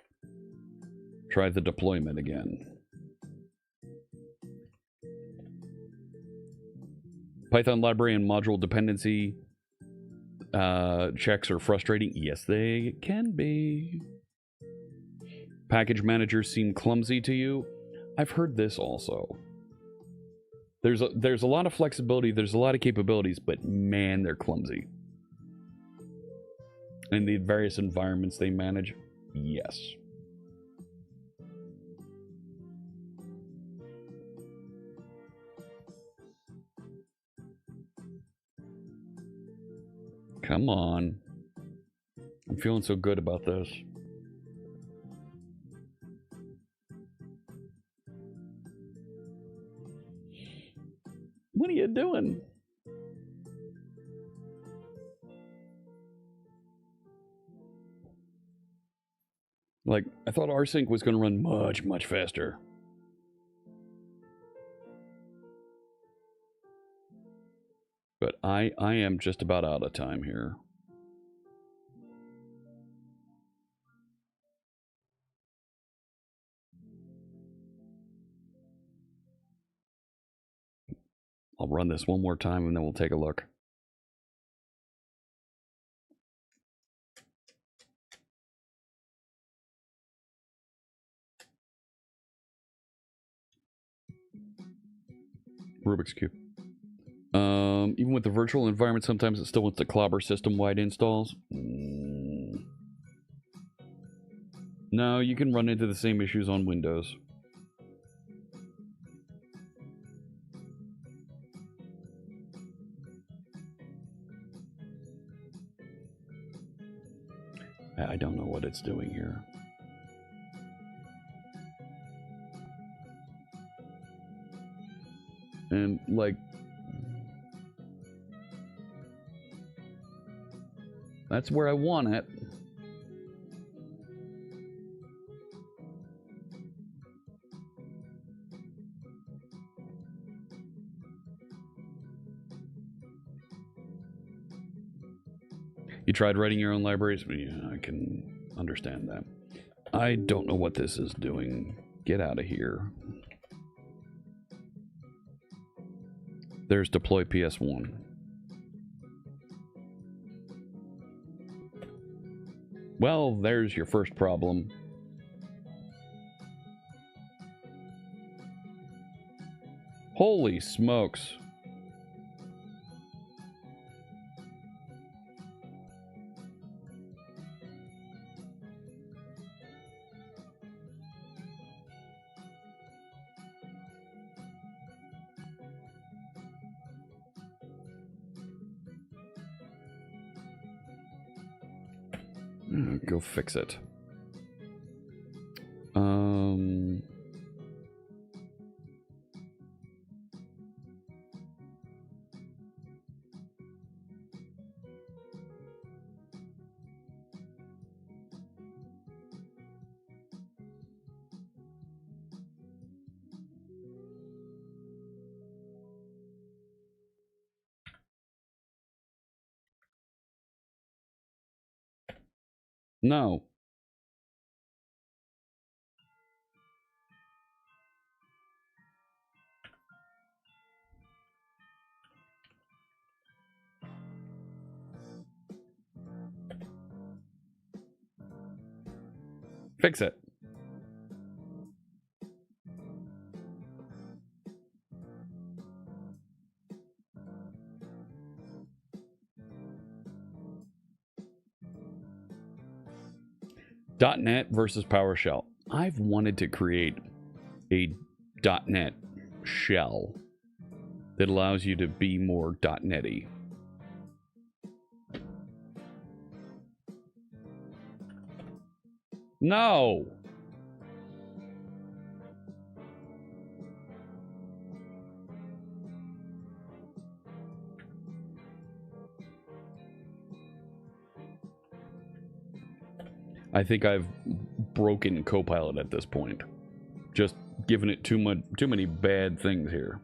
Try the deployment again. Python library and module dependency checks are frustrating. Yes, they can be. Package managers seem clumsy to you. I've heard this also. There's a lot of flexibility, there's a lot of capabilities, but man, they're clumsy. In the various environments they manage, yes. Come on. I'm feeling so good about this. What are you doing? Like, I thought rsync was going to run much, much faster. But I am just about out of time here. I'll run this one more time and then we'll take a look. Rubik's Cube. Even with the virtual environment, sometimes it still wants to clobber system-wide installs. No, you can run into the same issues on Windows. I don't know what it's doing here. And, like, that's where I want it. You tried writing your own libraries? Yeah, I can understand that. I don't know what this is doing. Get out of here. There's deploy PS1. Well, there's your first problem. Holy smokes. Go fix it. No. Fix it. .NET versus PowerShell. I've wanted to create a .NET shell that allows you to be more .NET-y. No! I think I've broken Copilot at this point. Just giving it too many bad things here.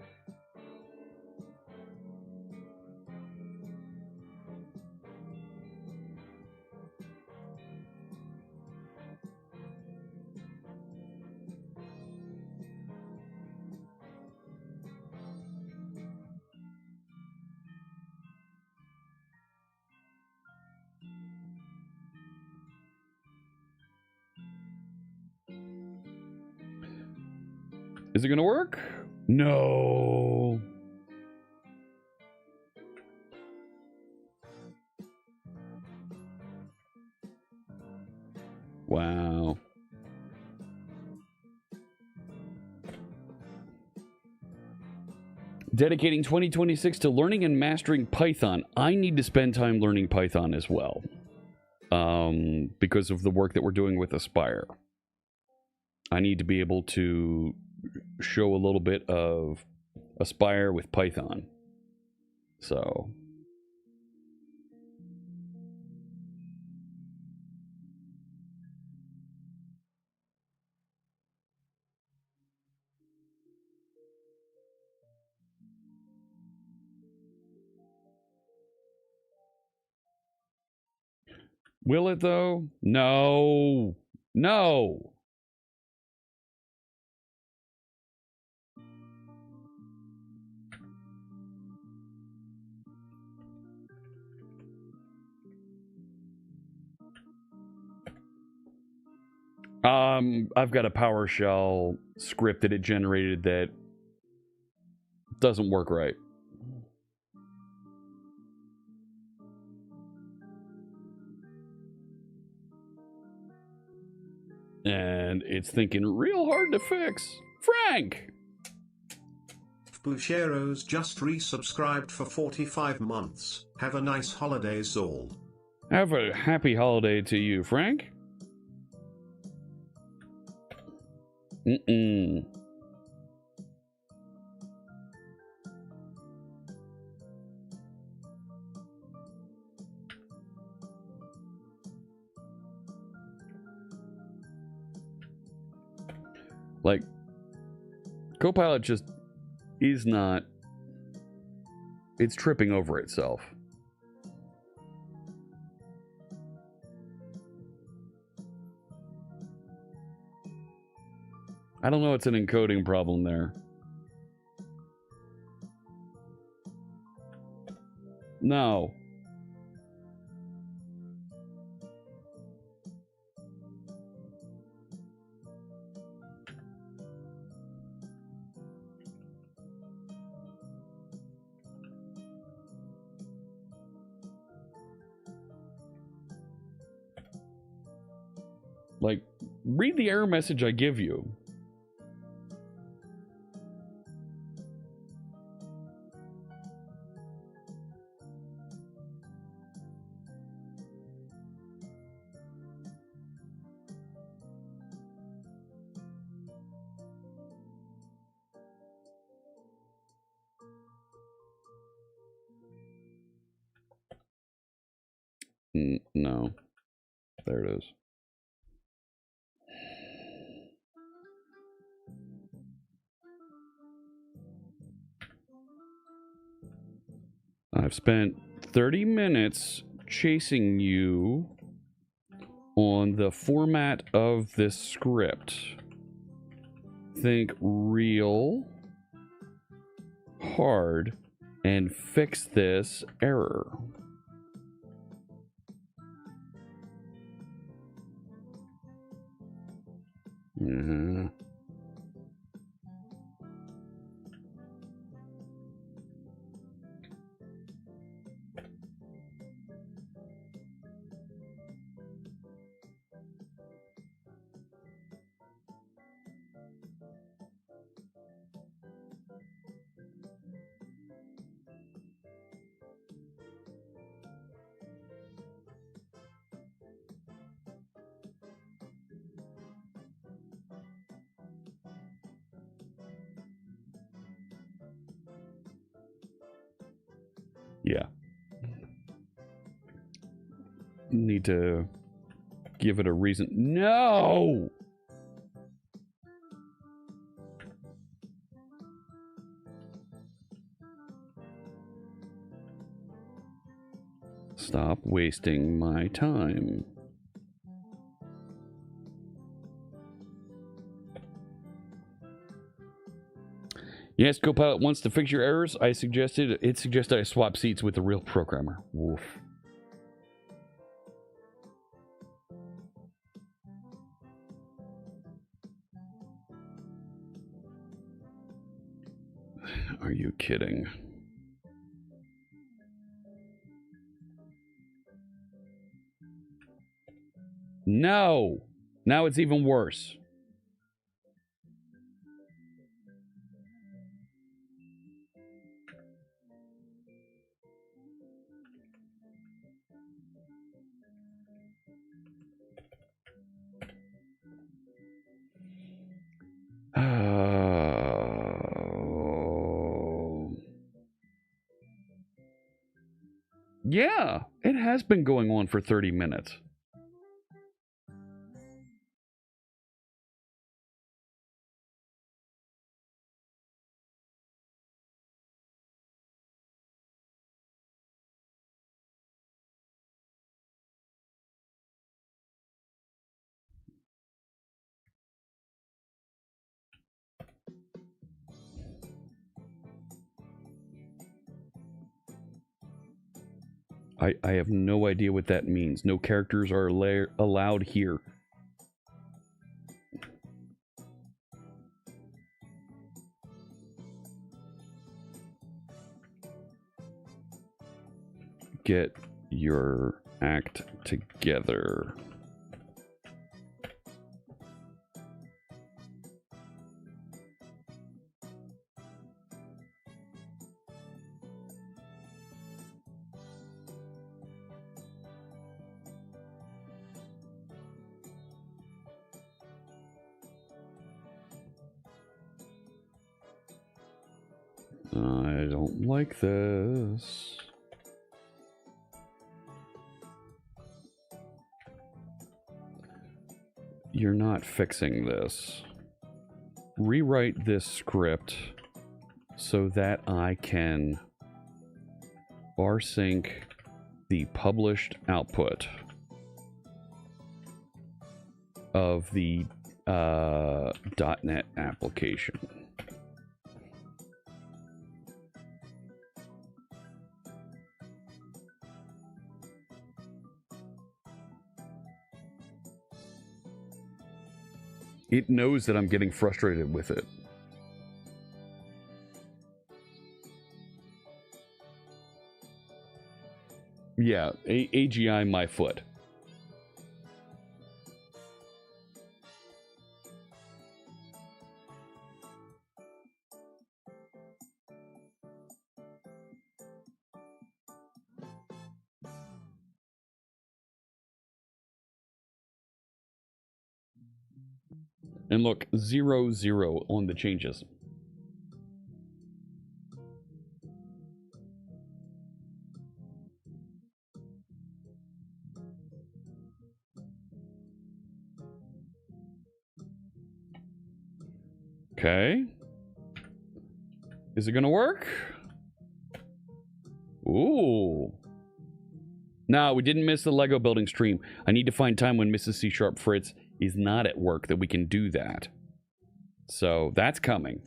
Is it gonna work? No. Wow. Dedicating 2026 to learning and mastering Python. I need to spend time learning Python as well. Because of the work that we're doing with Aspire. I need to be able to show a little bit of Aspire with Python. So... Will it, though? No. No. I've got a PowerShell script that it generated that doesn't work right. And it's thinking real hard to fix. Frank! Bucheros just resubscribed for 45 months. Have a nice holidays all. Have a happy holiday to you, Frank. Like, Copilot just is not... It's tripping over itself. I don't know, it's an encoding problem there. No. Like, read the error message I give you. No. There it is. I've spent 30 minutes chasing you on the format of this script. Think real hard and fix this error. Yeah. Need to give it a reason. No! Stop wasting my time. Yes, Copilot wants to fix your errors. It suggested I swap seats with the real programmer. Woof. Are you kidding? No! Now it's even worse. Yeah, it has been going on for 30 minutes. I have no idea what that means. No characters are allowed here. Get your act together. I don't like this. You're not fixing this. Rewrite this script so that I can bar sync the published output of the .NET application. It knows that I'm getting frustrated with it. Yeah, AGI my foot. And look, 0, 0 on the changes. Okay. Is it gonna work? Ooh. No, we didn't miss the Lego building stream. I need to find time when Mrs. C# Fritz is not at work that we can do that. So that's coming.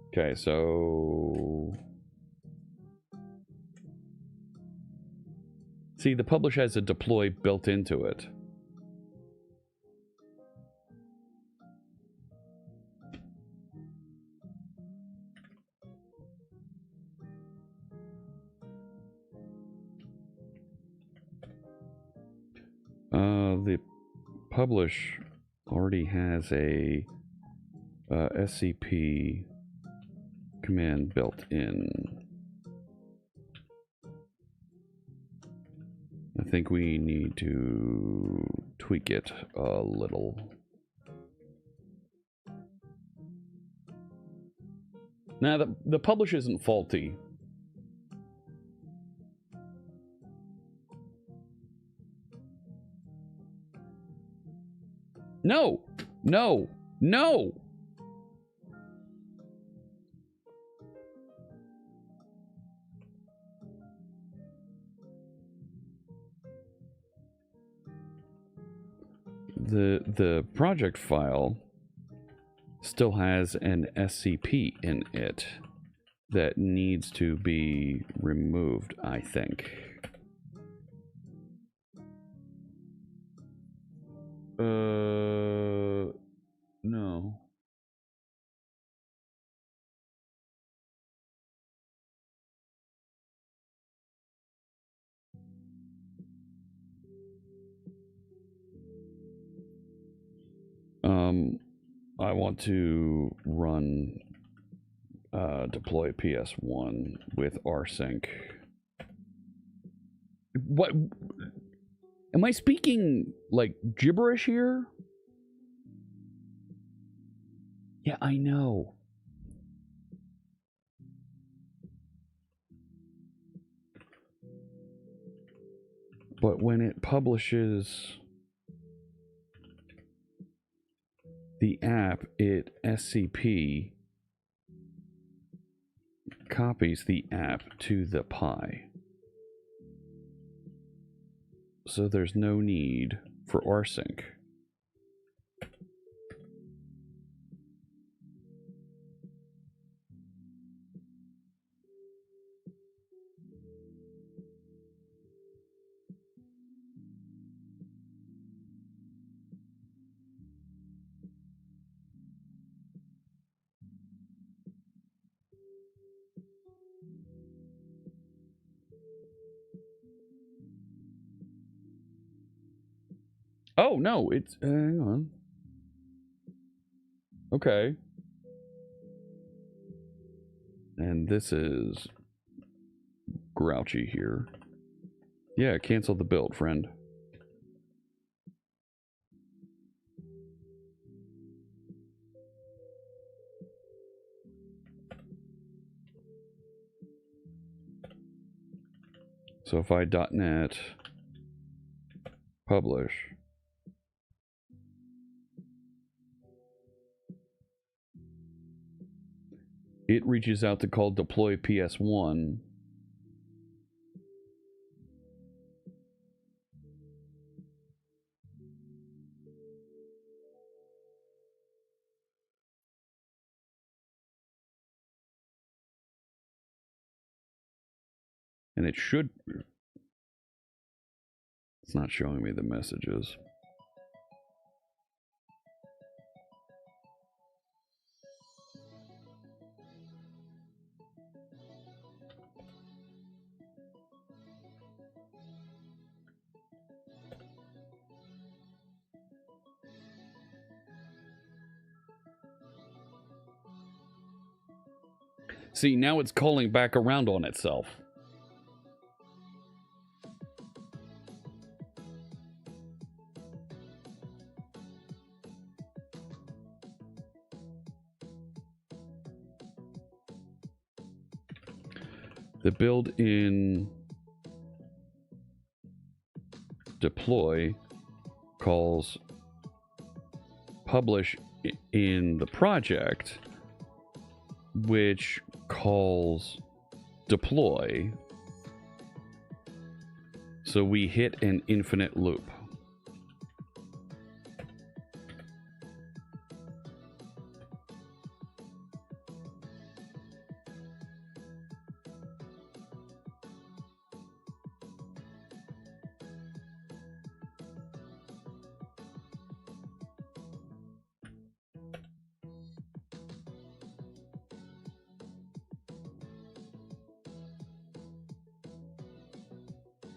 Okay, so... See, the publish has a deploy built into it. The publish already has a SCP command built in. I think we need to tweak it a little. Now, the publish isn't faulty. No! No! No! The project file still has an SCP in it that needs to be removed, I think. No. I want to run deploy PS1 with rsync. What? Am I speaking like gibberish here? Yeah, I know. But when it publishes the app, it SCP copies the app to the Pi. So there's no need for rsync. Oh, no, it's... hang on. Okay. And this is... grouchy here. Yeah, cancel the build, friend. So if I .NET publish... it reaches out to call deploy PS1. And it should... it's not showing me the messages. See, now it's calling back around on itself. The built-in deploy calls publish in the project, which calls deploy. So we hit an infinite loop.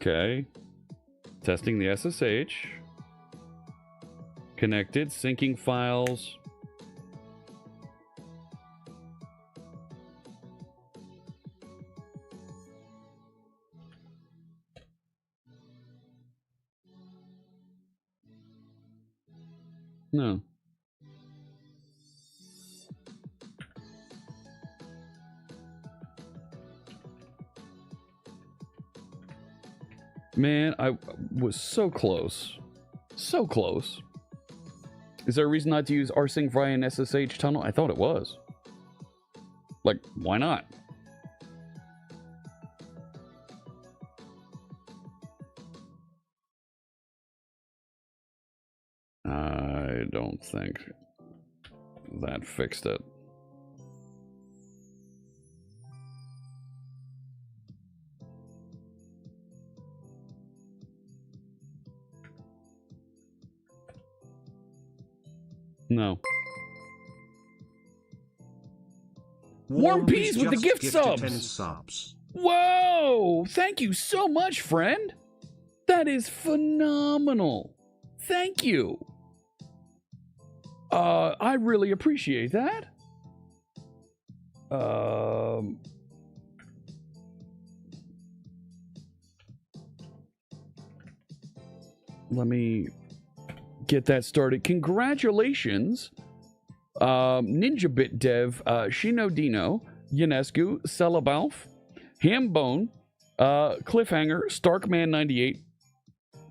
Okay. Testing the SSH. Connected. Syncing files. No. Man, I was so close. So close. Is there a reason not to use rsync via an SSH tunnel? I thought it was. Like, why not? I don't think that fixed it. No. Warm Peas with the gift gifted 10 subs. subs. Whoa! Thank you so much, friend. That is phenomenal. Thank you. I really appreciate that. Let me get that started. Congratulations, Ninja Bit Dev, Shino Dino, Yanescu, Celabalf, Hambone, Cliffhanger, Starkman98,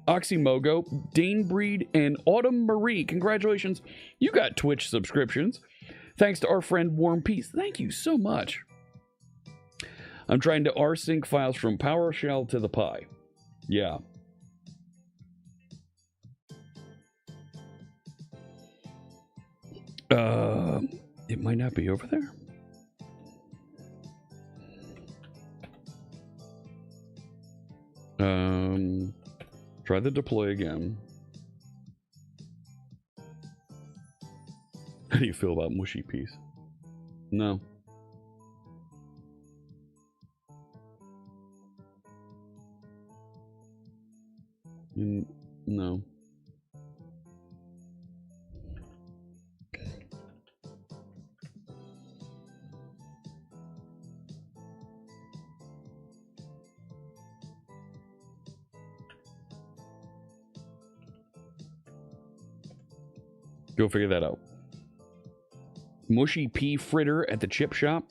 Oxymogo, Danebreed, and Autumn Marie. Congratulations, you got Twitch subscriptions. Thanks to our friend Warm Peace. Thank you so much. I'm trying to rsync files from PowerShell to the Pi. Yeah. It might not be over there. Try the deploy again. How do you feel about mushy peas? No. No. Go figure that out. Mushy pea fritter at the chip shop.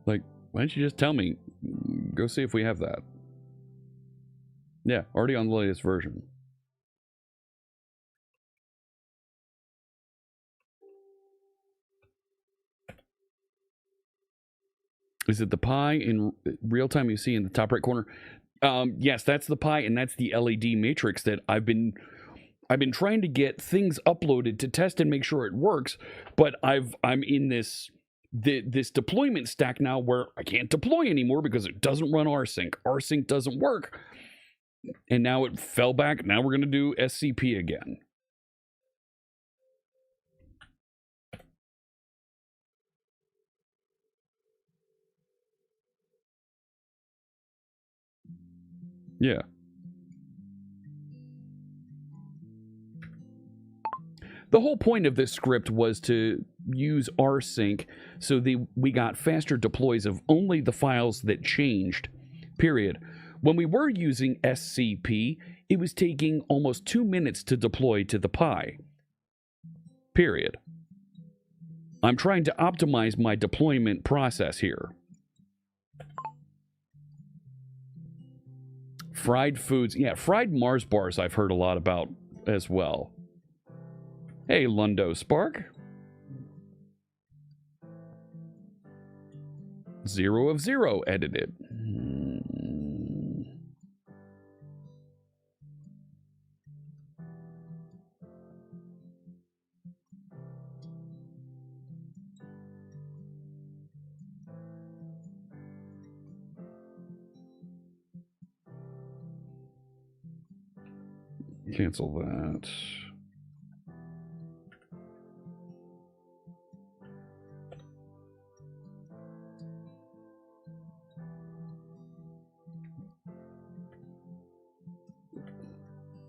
Like, why don't you just tell me? Go see if we have that. Yeah, already on the latest version. Is it the pie in real time you see in the top right corner? Yes, that's the pie, and that's the LED matrix that I've been trying to get things uploaded to test and make sure it works, but I'm in this deployment stack now where I can't deploy anymore because it doesn't run rsync. Rsync doesn't work. And now it fell back. Now we're going to do SCP again. Yeah. The whole point of this script was to use rsync so we got faster deploys of only the files that changed, period. When we were using SCP, it was taking almost 2 minutes to deploy to the Pi, period. I'm trying to optimize my deployment process here. Fried foods. Yeah, fried Mars bars I've heard a lot about as well. Hey, Lundo Spark. 0 of 0 edited. Cancel that.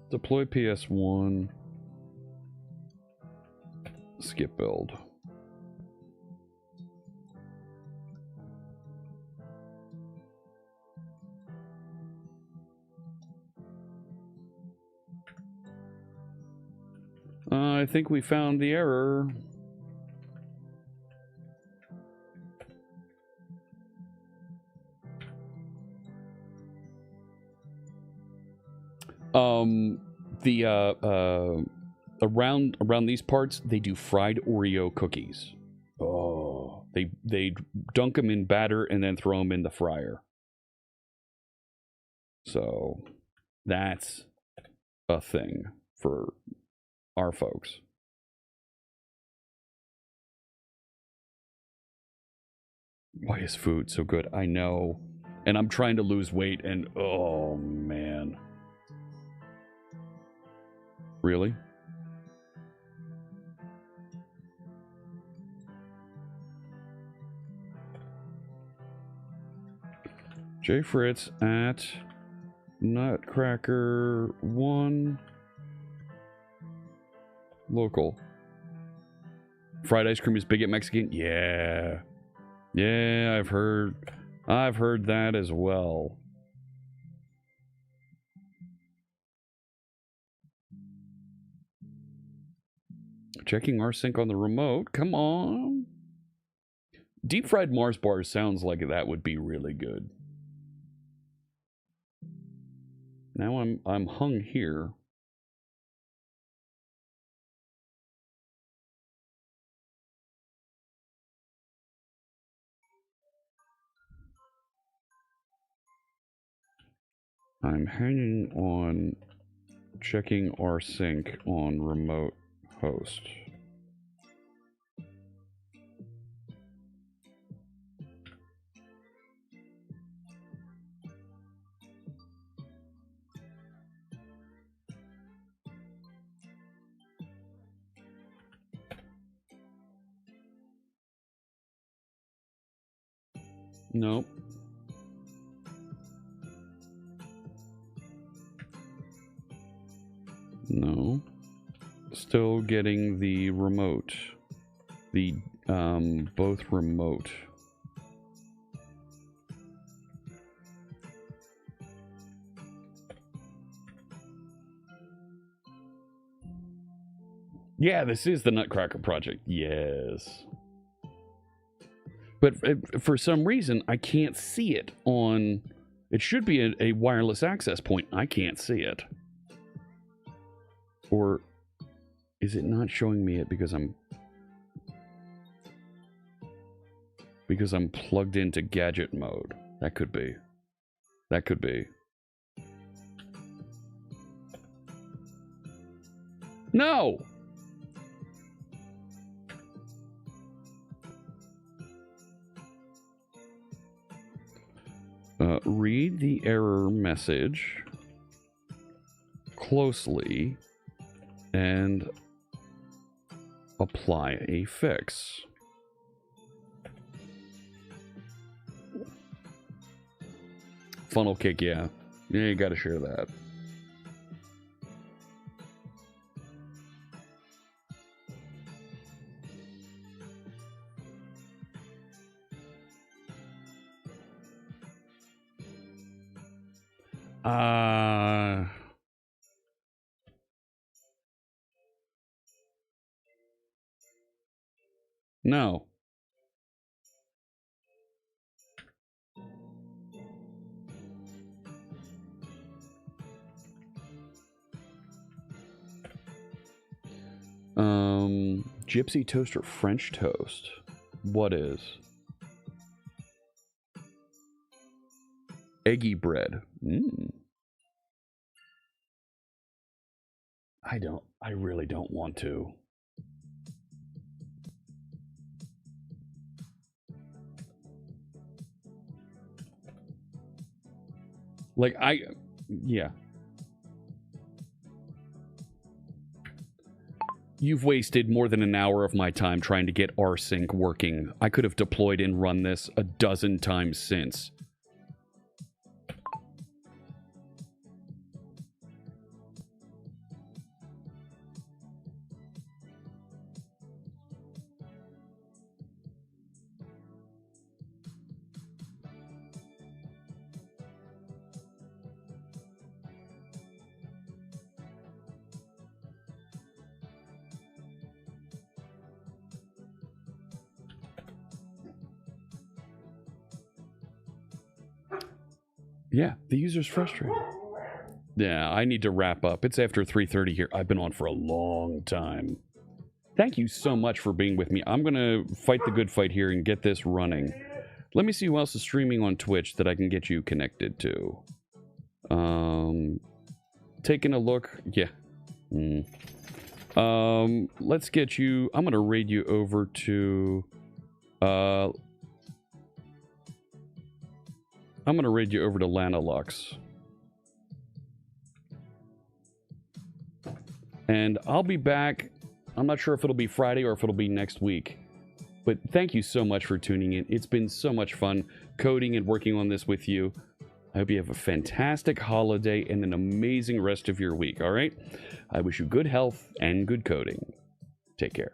Deploy PS1. Skip build. I think we found the error. Around these parts, they do fried Oreo cookies. Oh, they dunk them in batter and then throw them in the fryer. So that's a thing for our folks. Why is food so good? I know. And I'm trying to lose weight and oh man. Really? J Fritz at Nutcracker 1 local. Fried ice cream is big at Mexican? Yeah. Yeah, I've heard that as well. Checking our sync on the remote. Come on. Deep fried Mars bars sounds like that would be really good. Now I'm hung here. I'm hanging on checking our sync on remote host. Nope. No. Still getting the remote. The, both remote. Yeah, this is the Nutcracker Project. Yes. But for some reason, I can't see it on... It should be a wireless access point. I can't see it. Or is it not showing me it because I'm plugged into gadget mode? That could be. That could be. No! Read the error message closely and apply a fix. Funnel cake, yeah. Yeah, you gotta share that. No. Gypsy toast or French toast? What is? Eggy bread. I really don't want to. Like, yeah. You've wasted more than an hour of my time trying to get rsync working. I could have deployed and run this a dozen times since. Yeah, the user's frustrated. Yeah, I need to wrap up. It's after 3:30 here. I've been on for a long time. Thank you so much for being with me. I'm going to fight the good fight here and get this running. Let me see who else is streaming on Twitch that I can get you connected to. Taking a look. Yeah. Let's get you... I'm going to raid you over to... I'm going to raid you over to Lana Lux. And I'll be back. I'm not sure if it'll be Friday or if it'll be next week. But thank you so much for tuning in. It's been so much fun coding and working on this with you. I hope you have a fantastic holiday and an amazing rest of your week, all right? I wish you good health and good coding. Take care.